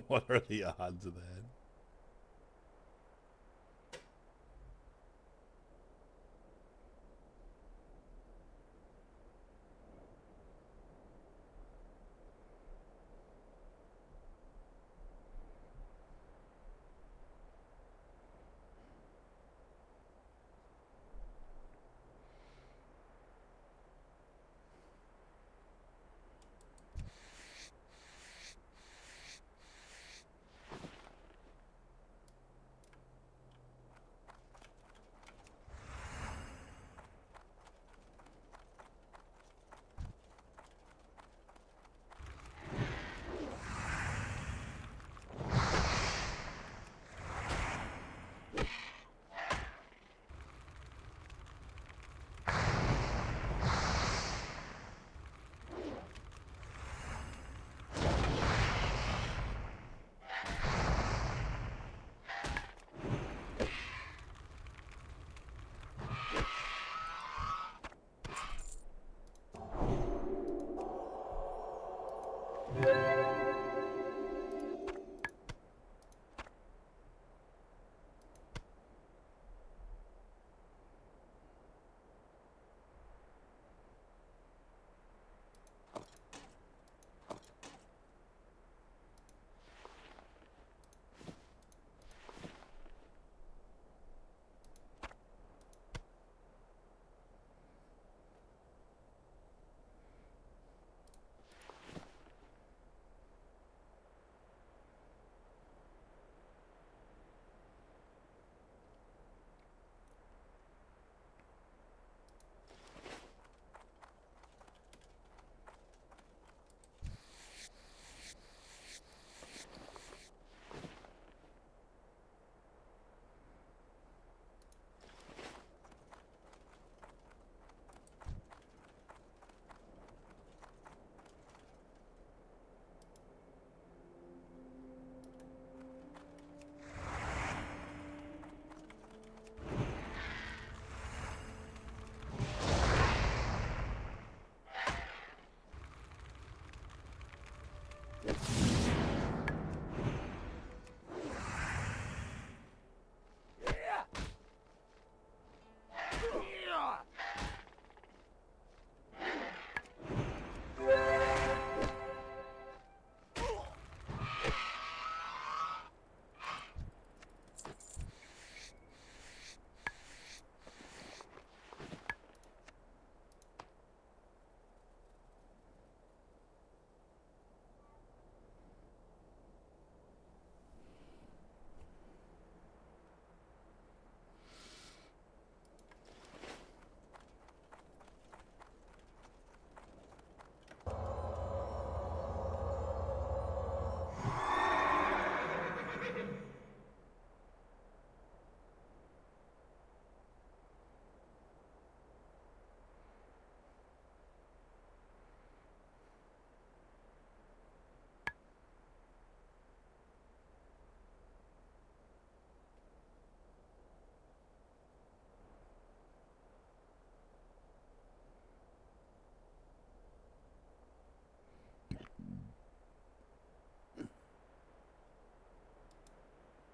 What are the odds of that?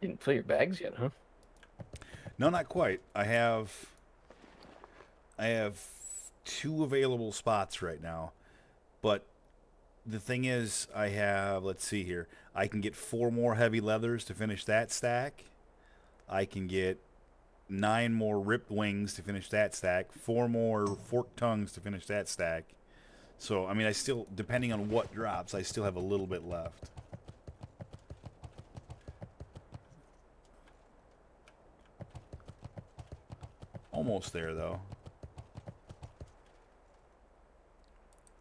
Didn't fill your bags yet, huh? No, not quite. I have 2 available spots right now, but the thing is, I have, let's see here, I can get 4 more heavy leathers to finish that stack. I can get 9 more ripped wings to finish that stack, 4 more forked tongues to finish that stack. So, I mean, I still, depending on what drops, I still have a little bit left. Almost there, though.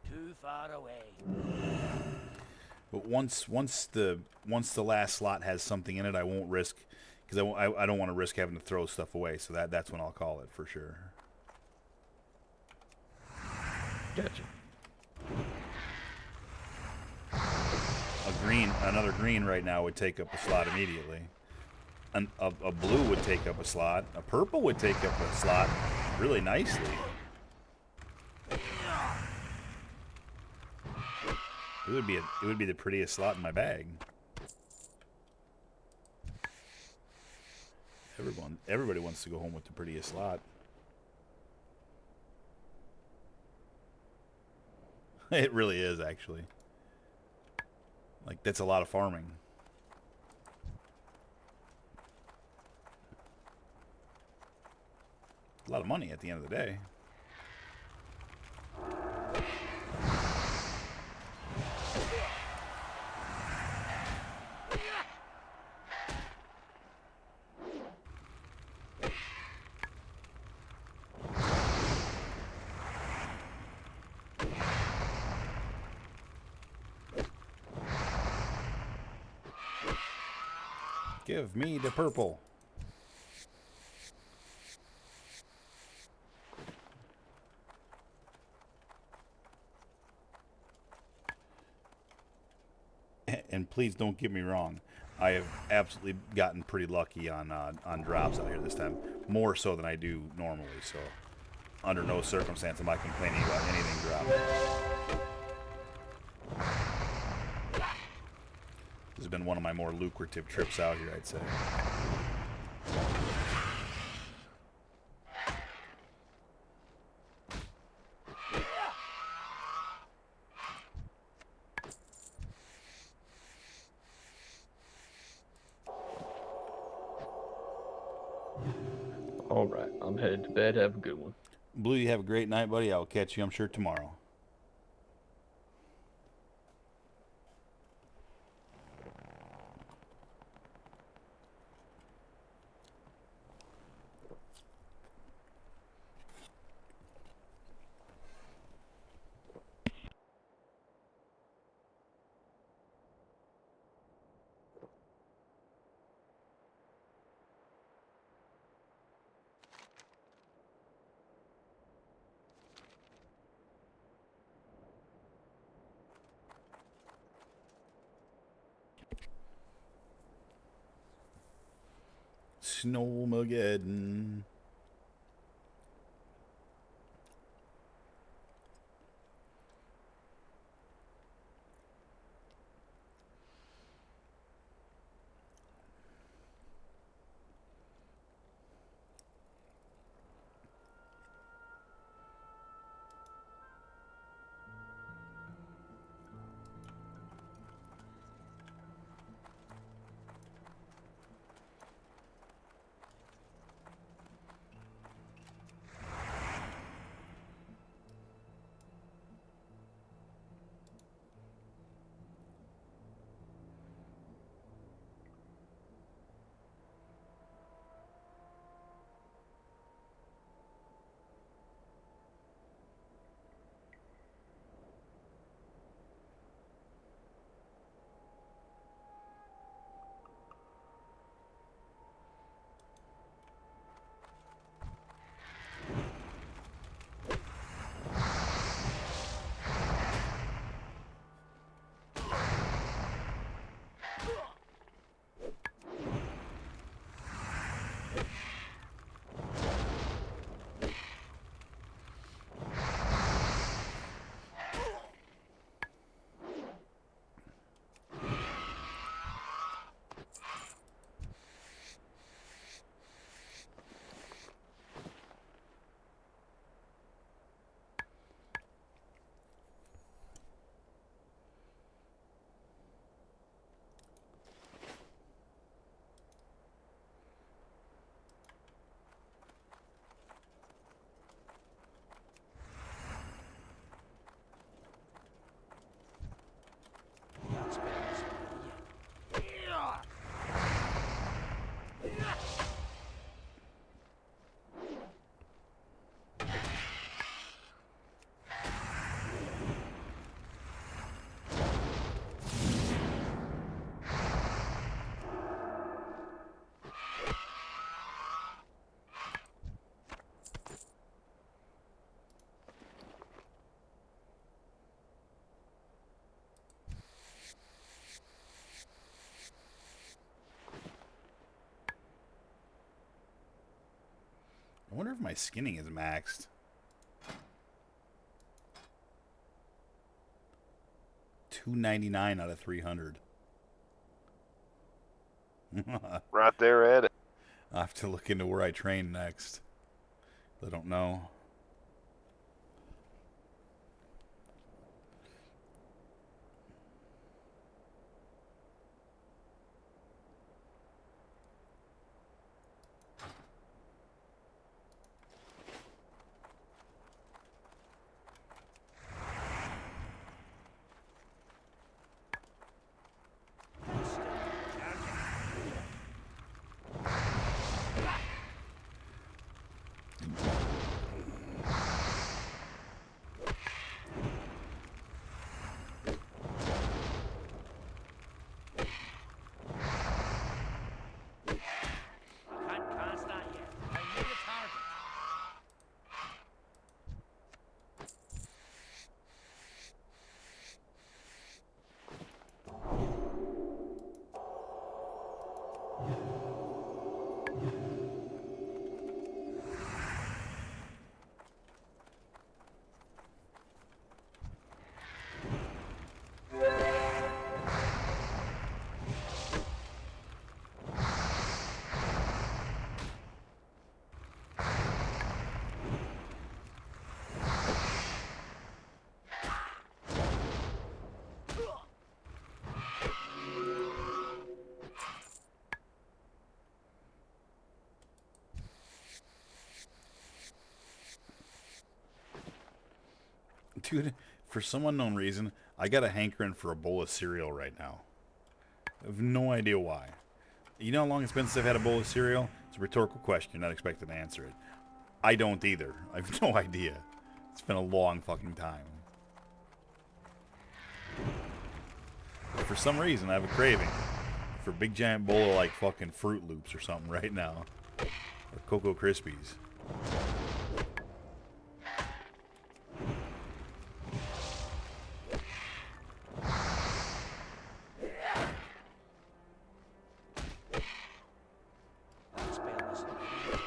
Too far away. But once the last slot has something in it, I won't risk, because I don't want to risk having to throw stuff away. So that's when I'll call it for sure. Gotcha. Another green right now would take up a slot immediately. A blue would take up a slot. A purple would take up a slot really nicely. It would be the prettiest slot in my bag. Everybody wants to go home with the prettiest slot. It really is, actually. Like, that's a lot of farming. A lot of money at the end of the day. Give me the purple. And please don't get me wrong, I have absolutely gotten pretty lucky on drops out here this time, more so than I do normally. So, under no circumstance am I complaining about anything dropping. This has been one of my more lucrative trips out here, I'd say. All right, I'm headed to bed. Have a good one. Blue, you have a great night, buddy. I'll catch you, I'm sure, tomorrow. Snowmageddon. I wonder if my skinning is maxed. $299 out of 300. Right there at it. I'll have to look into where I train next. I don't know. Can't start yet. I need a target. Dude, for some unknown reason, I got a hankering for a bowl of cereal right now. I have no idea why. You know how long it's been since I've had a bowl of cereal? It's a rhetorical question. You're not expected to answer it. I don't either. I have no idea. It's been a long fucking time. But for some reason, I have a craving for a big giant bowl of like fucking Fruit Loops or something right now. Or Cocoa Krispies. That spell isn't ready.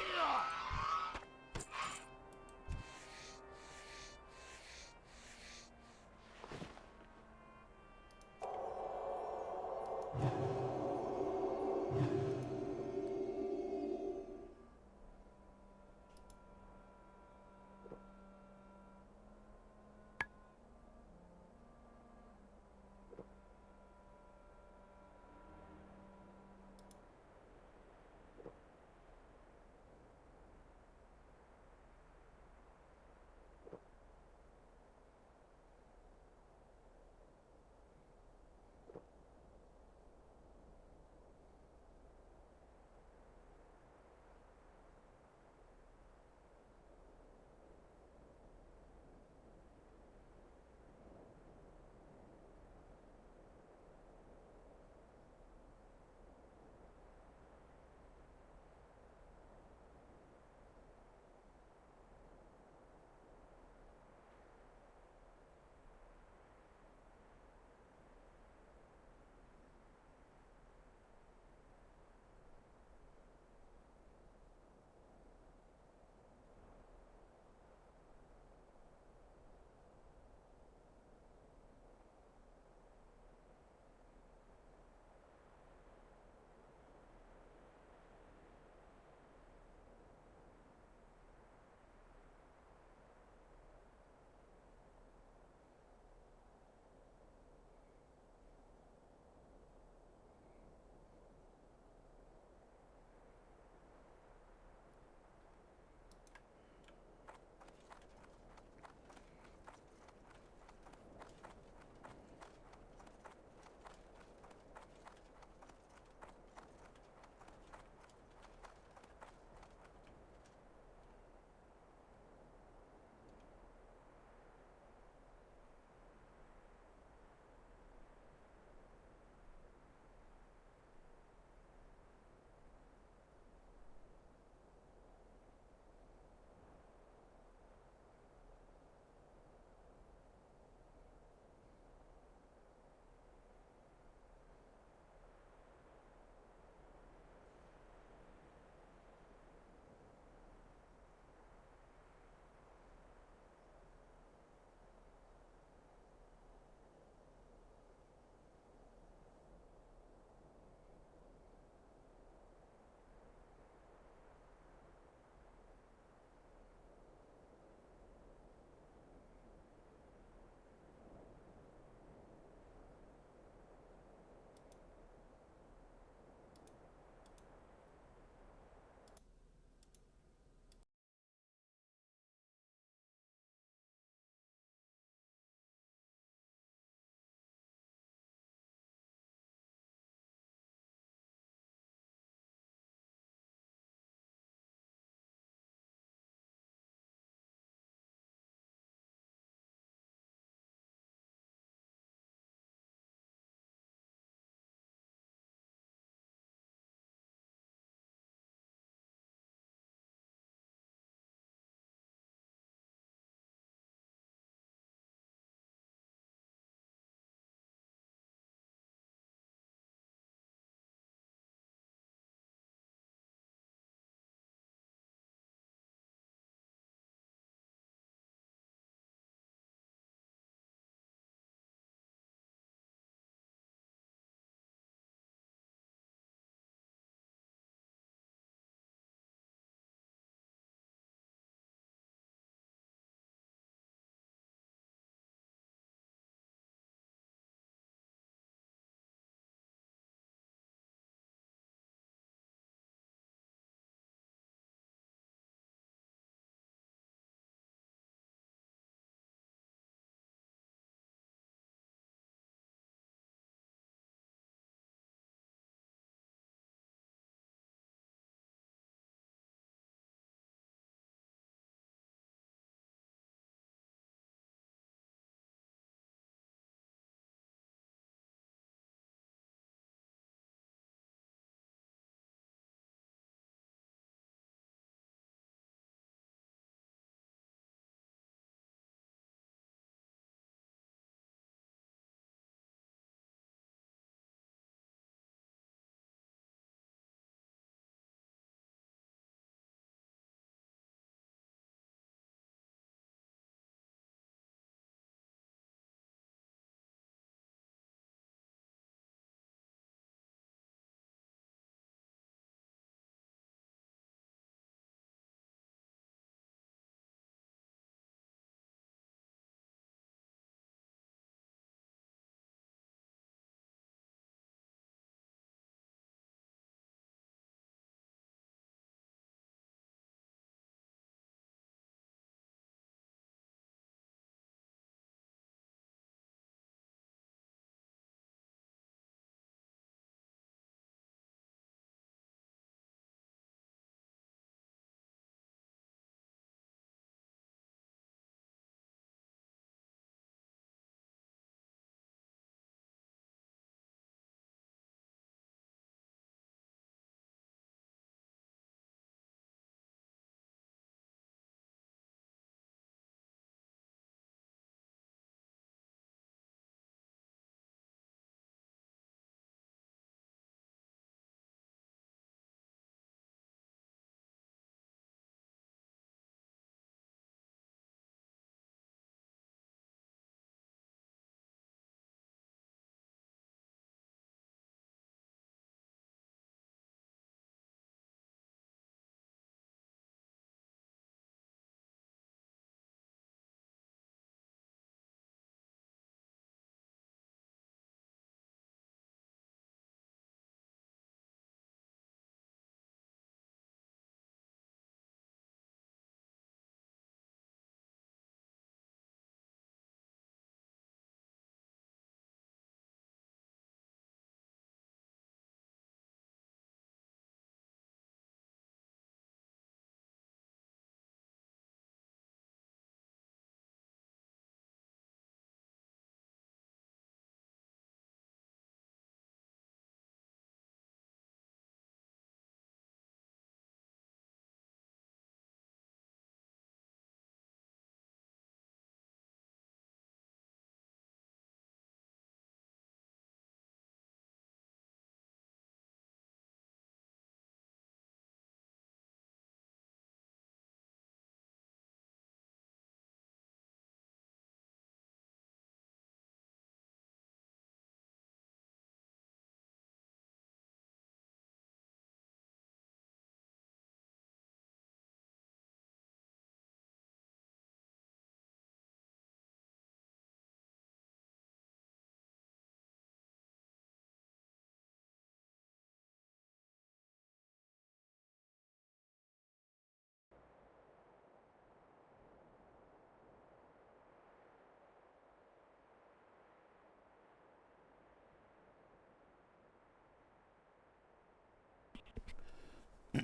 What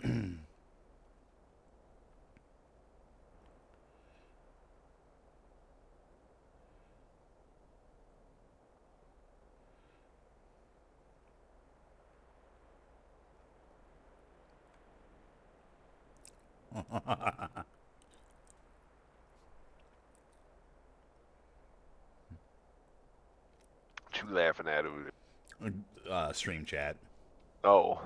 you laughing at over there? Stream chat. Oh.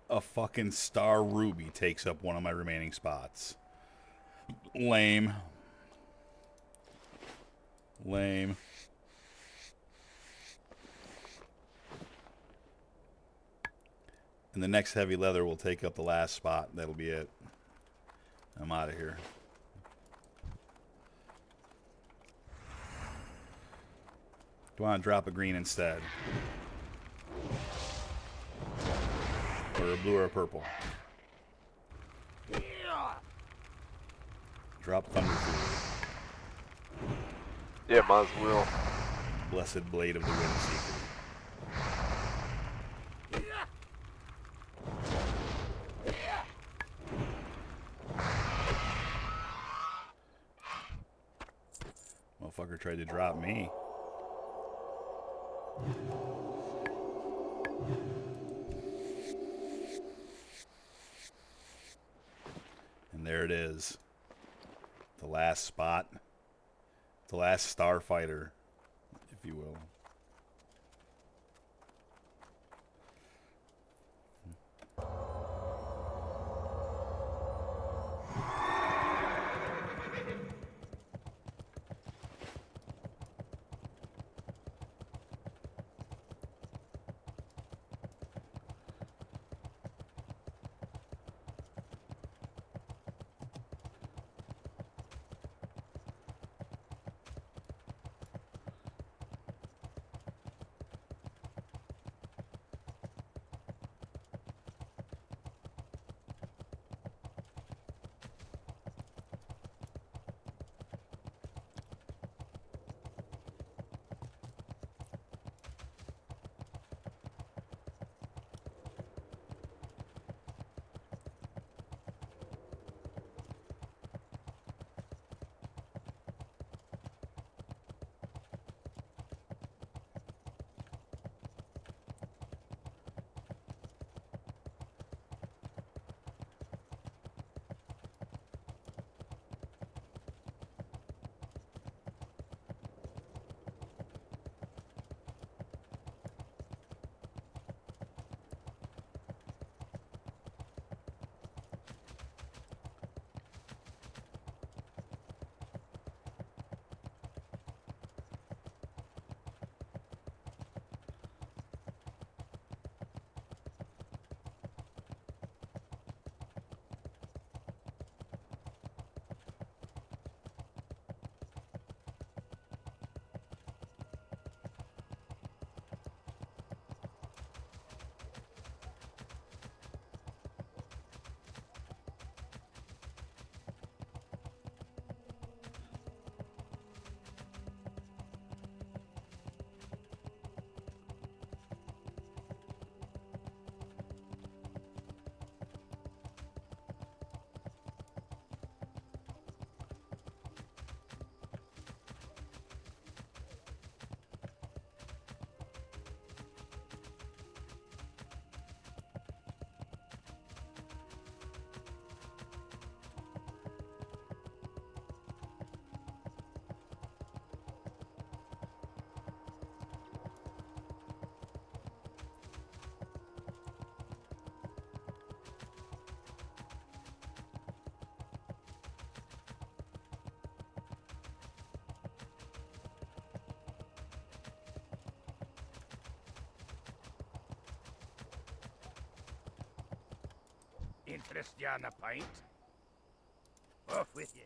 A fucking star ruby takes up one of my remaining spots. Lame. Lame. And the next heavy leather will take up the last spot. That'll be it. I'm out of here. Do I want to drop a green instead? Or a blue or a purple? Drop Thunderfury. Yeah, might as well. Blessed Blade of the Windseeker. Motherfucker tried to drop me. And there it is. The last spot. The last starfighter, if you will. interest you in a pint? Off with you.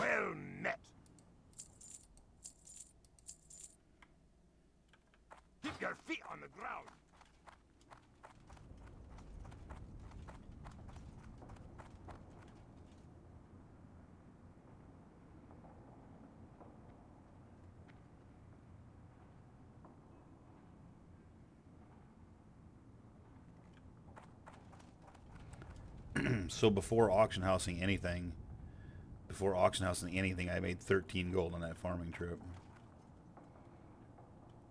Well met. Keep your feet on the ground. So before auction housing anything, I made 13 gold on that farming trip.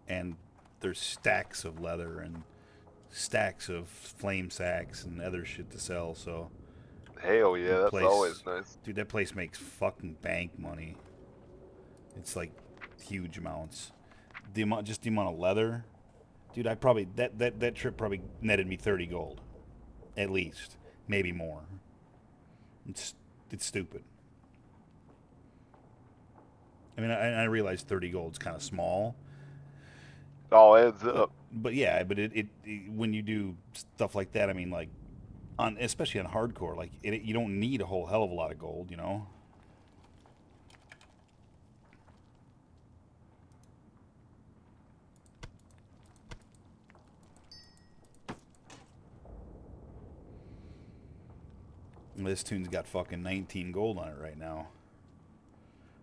And there's stacks of leather and stacks of flame sacks and other shit to sell. So Hell yeah, the that's place, always nice. dude, that place makes fucking bank money. It's like huge amounts. The amount of leather, dude. I probably that trip probably netted me 30 gold, at least, maybe more. It's stupid. I mean, I realize 30 gold's kind of small, It all adds up. but yeah, but it when you do stuff like that, I mean, like especially on hardcore, like you don't need a whole hell of a lot of gold, you know. This tune's got fucking 19 gold on it right now.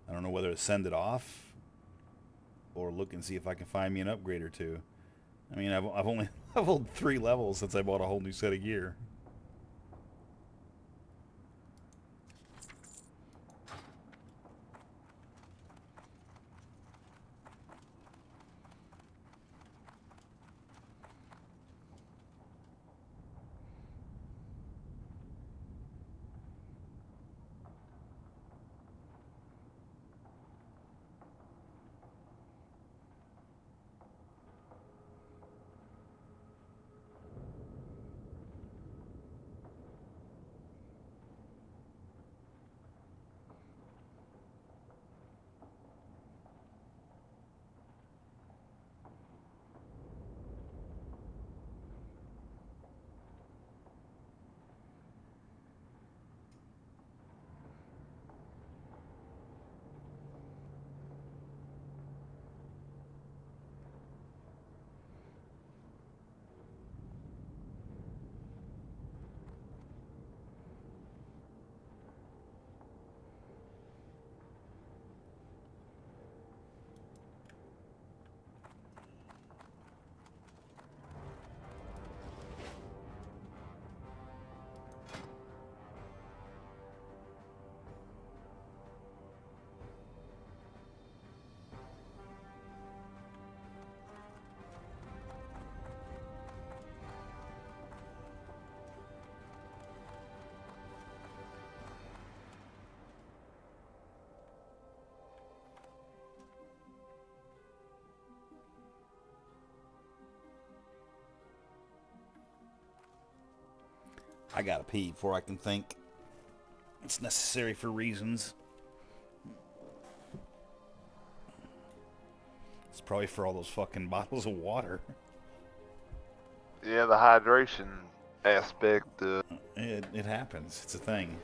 I don't know whether to send it off or look and see if I can find me an upgrade or two. I mean, I've only leveled 3 levels since I bought a whole new set of gear. I gotta pee before I can think. It's necessary for reasons. It's probably for all those fucking bottles of water. Yeah, the hydration aspect. It happens. It's a thing.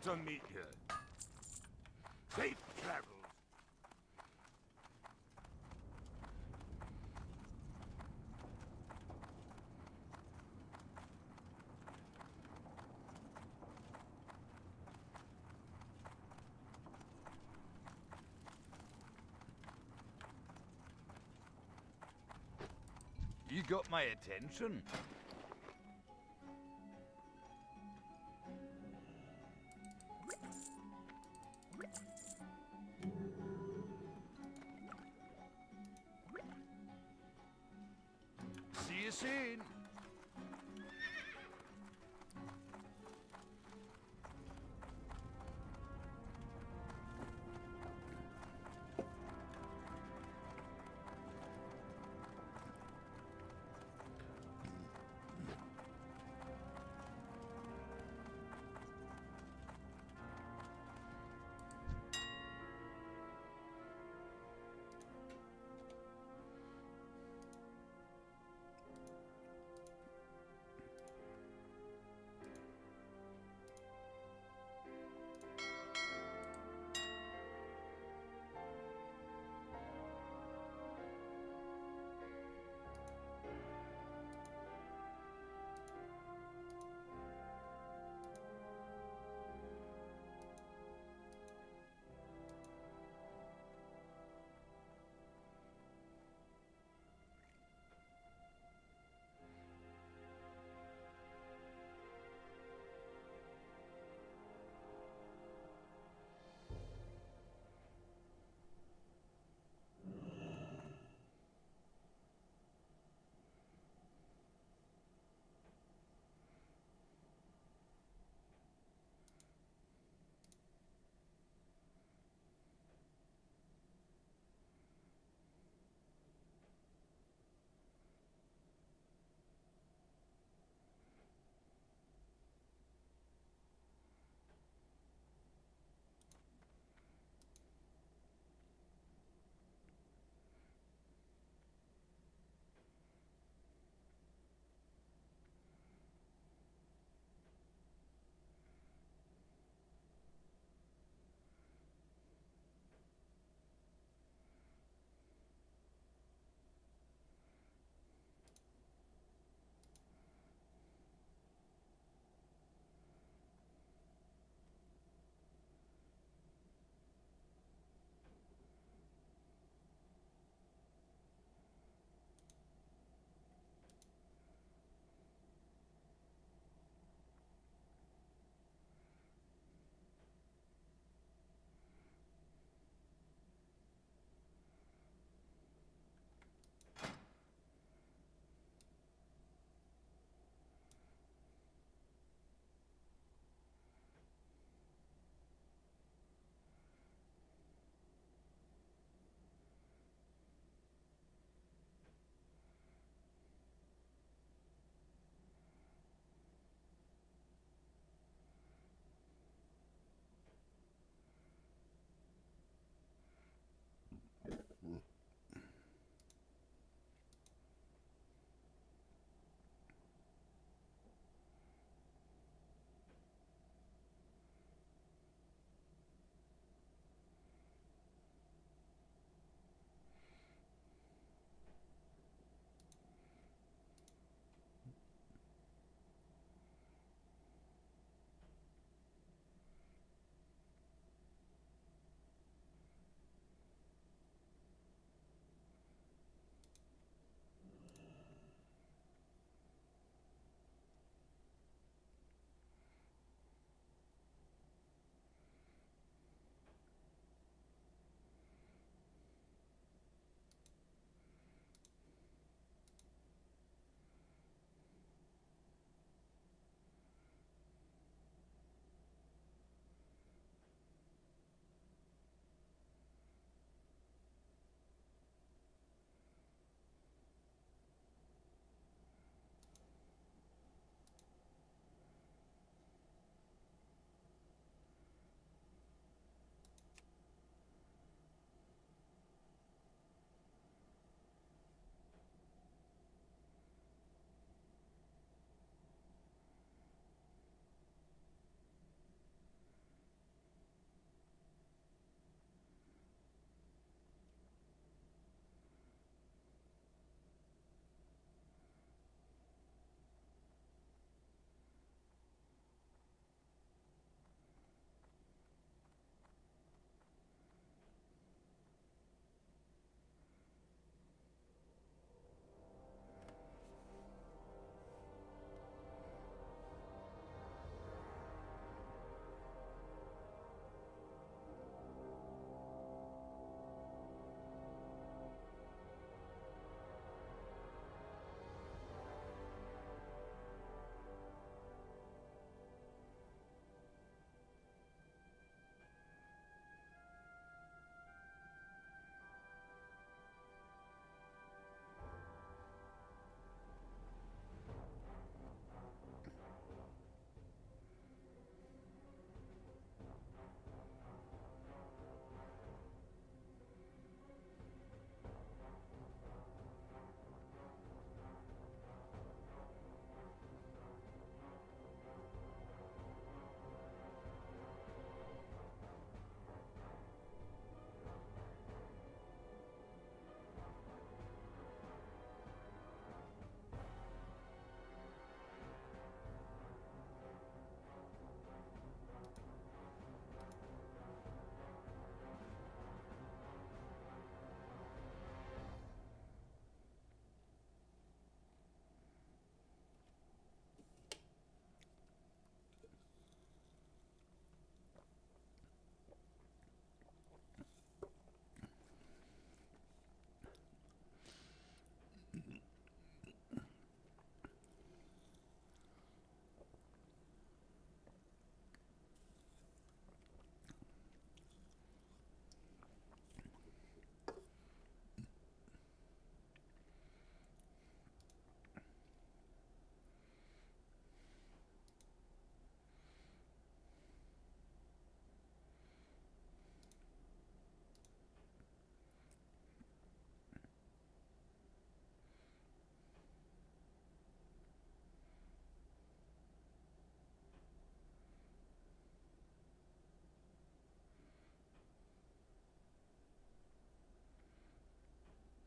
to meet you. Safe travels. You got my attention. See you soon.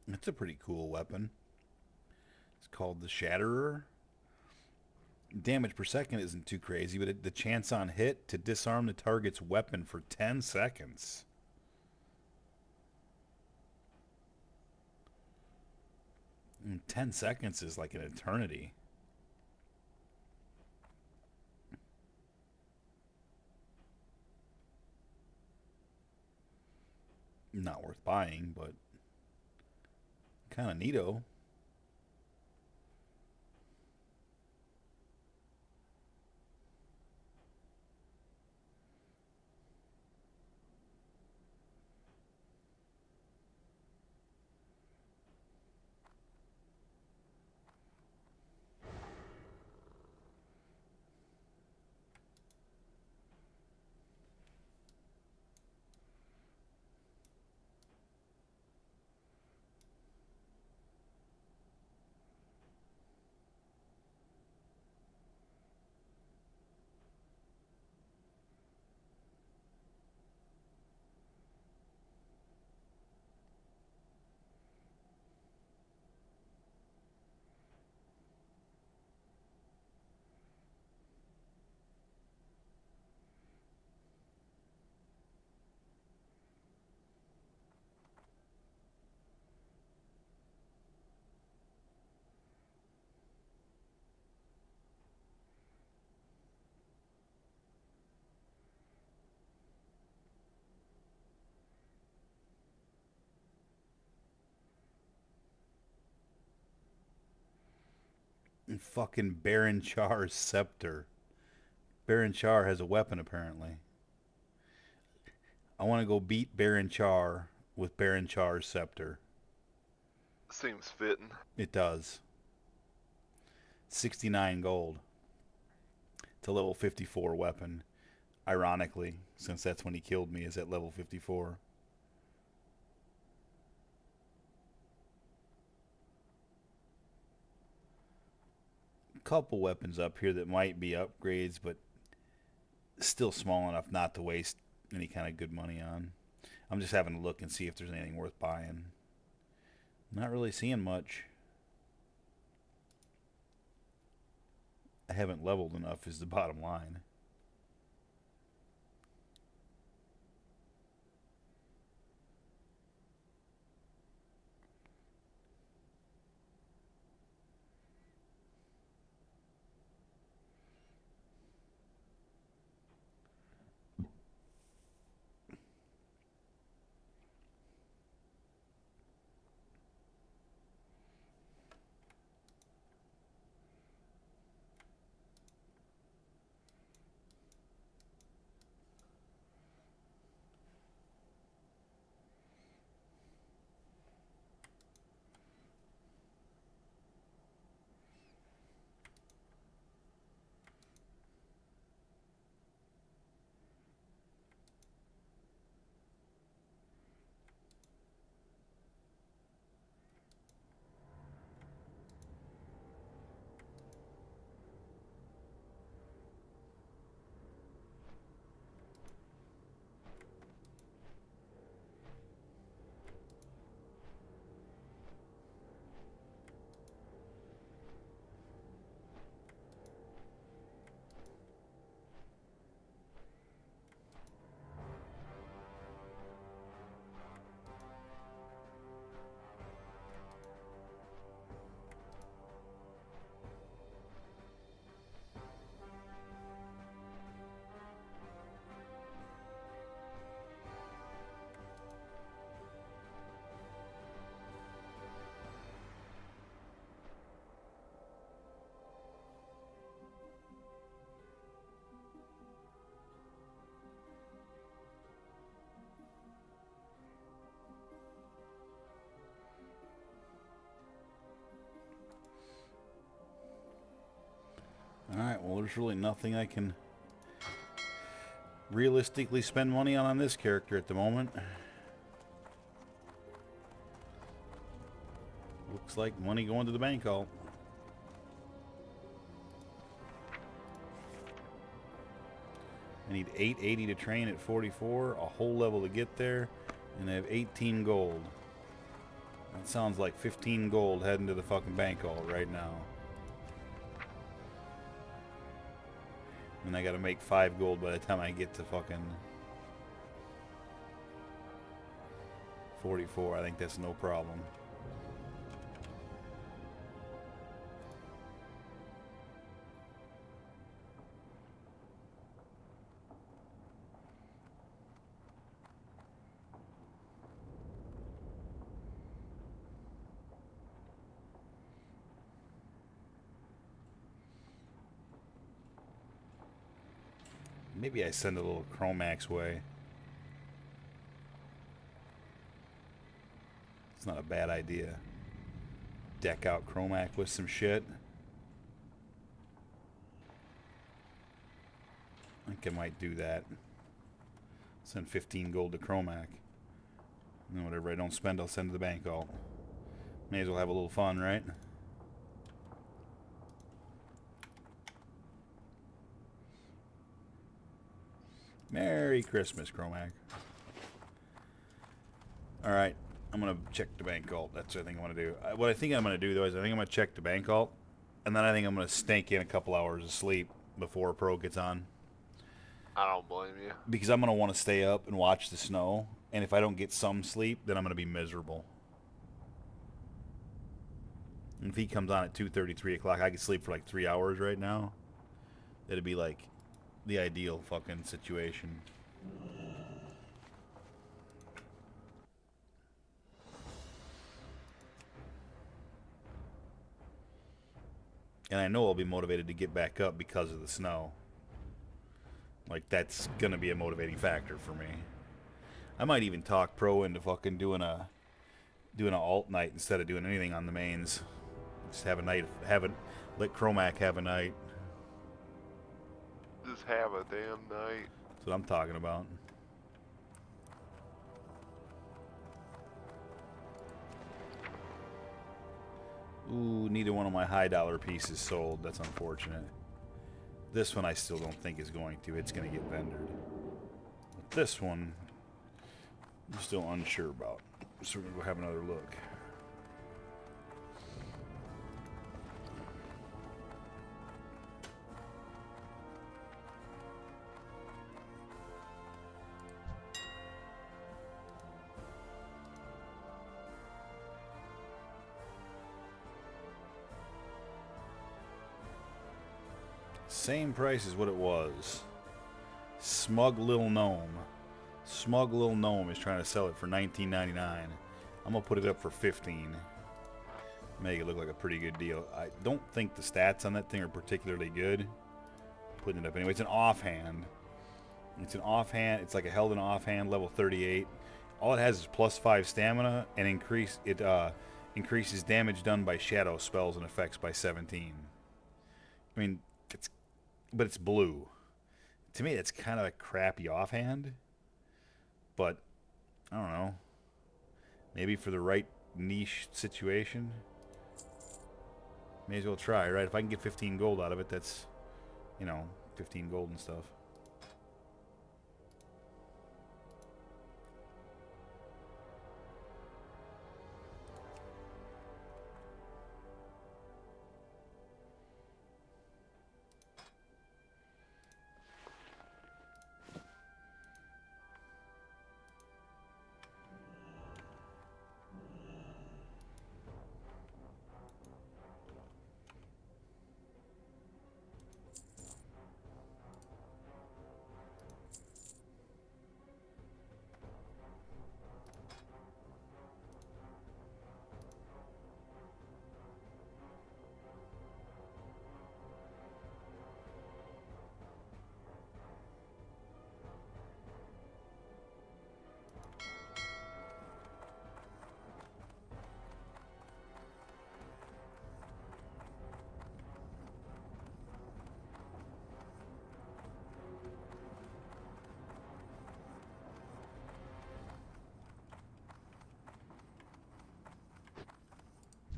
It's a pretty cool weapon. It's called the Shatterer. Damage per second isn't too crazy, but the chance on hit to disarm the target's weapon for 10 seconds. And 10 seconds is like an eternity. Not worth buying, but kind of neato. And fucking Baron Char's scepter. Baron Char has a weapon, apparently. I want to go beat Baron Char with Baron Char's scepter. Seems fitting. It does. 69 gold. It's a level 54 weapon. Ironically, since that's when he killed me, is at level 54. Couple weapons up here that might be upgrades, but still small enough not to waste any kind of good money on. I'm just having a look and see if there's anything worth buying. Not really seeing much. I haven't leveled enough is the bottom line. Alright, well there's really nothing I can realistically spend money on this character at the moment. Looks like money going to the bank alt. I need 880 to train at 44, a whole level to get there, and I have 18 gold. That sounds like 15 gold heading to the fucking bank vault right now. And I gotta make 5 gold by the time I get to fucking 44. I think that's no problem. Maybe I send a little Chromax way. It's not a bad idea. Deck out Chromac with some shit. I think I might do that. Send 15 gold to Chromac. And then whatever I don't spend, I'll send to the bank vault. May as well have a little fun, right? Merry Christmas, Chromac. Alright, I'm going to check the bank vault. That's what I think I'm going to do. What I think I'm going to do, though, is I think I'm going to check the bank vault. And then I think I'm going to stink in a couple hours of sleep before Pro gets on. I don't blame you. Because I'm going to want to stay up and watch the snow. And if I don't get some sleep, then I'm going to be miserable. And if he comes on at 2:30, 3 o'clock, I could sleep for like 3 hours right now. That'd be like the ideal fucking situation. And I know I'll be motivated to get back up because of the snow. Like, that's gonna be a motivating factor for me. I might even talk Pro into fucking doing a alt night instead of doing anything on the mains. Just have a night, let Chromac have a night. Just have a damn night. That's what I'm talking about. Ooh, neither one of my high dollar pieces sold. That's unfortunate. This one I still don't think is going to. It's going to get vendored. But this one, I'm still unsure about. So we're going to go have another look. Same price as what it was. Smug Lil Gnome. Smug Lil Gnome is trying to sell it for $19.99. I'm gonna put it up for $15. Make it look like a pretty good deal. I don't think the stats on that thing are particularly good. Putting it up anyway. It's an offhand. It's an offhand. It's like a held in offhand, level 38. All it has is +5 stamina and increases damage done by shadow spells and effects by 17. I mean, but it's blue. To me, that's kind of a crappy offhand. But, I don't know. Maybe for the right niche situation. May as well try, right? If I can get 15 gold out of it, that's, 15 gold and stuff.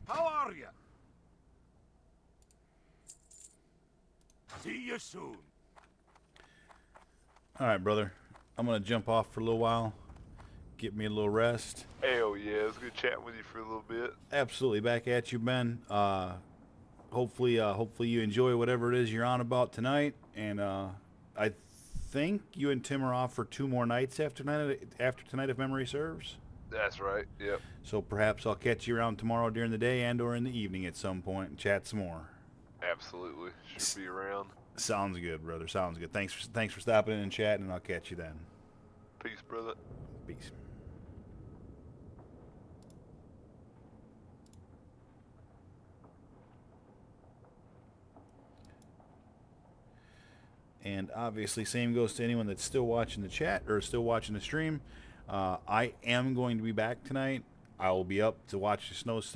How are you? See you soon. Alright, brother. I'm going to jump off for a little while. get me a little rest. Hell yeah, it was good chatting with you for a little bit. Absolutely. Back at you, Ben. Hopefully you enjoy whatever it is you're on about tonight. And I think you and Tim are off for 2 more nights after tonight, if memory serves. That's right. Yep. So perhaps I'll catch you around tomorrow during the day and or in the evening at some point and chat some more. Absolutely. Should be around. Sounds good, brother. Sounds good. Thanks for stopping in and chatting, and I'll catch you then. Peace, brother. Peace. And obviously, same goes to anyone that's still watching the chat or still watching the stream. I am going to be back tonight. I will be up to watch the snow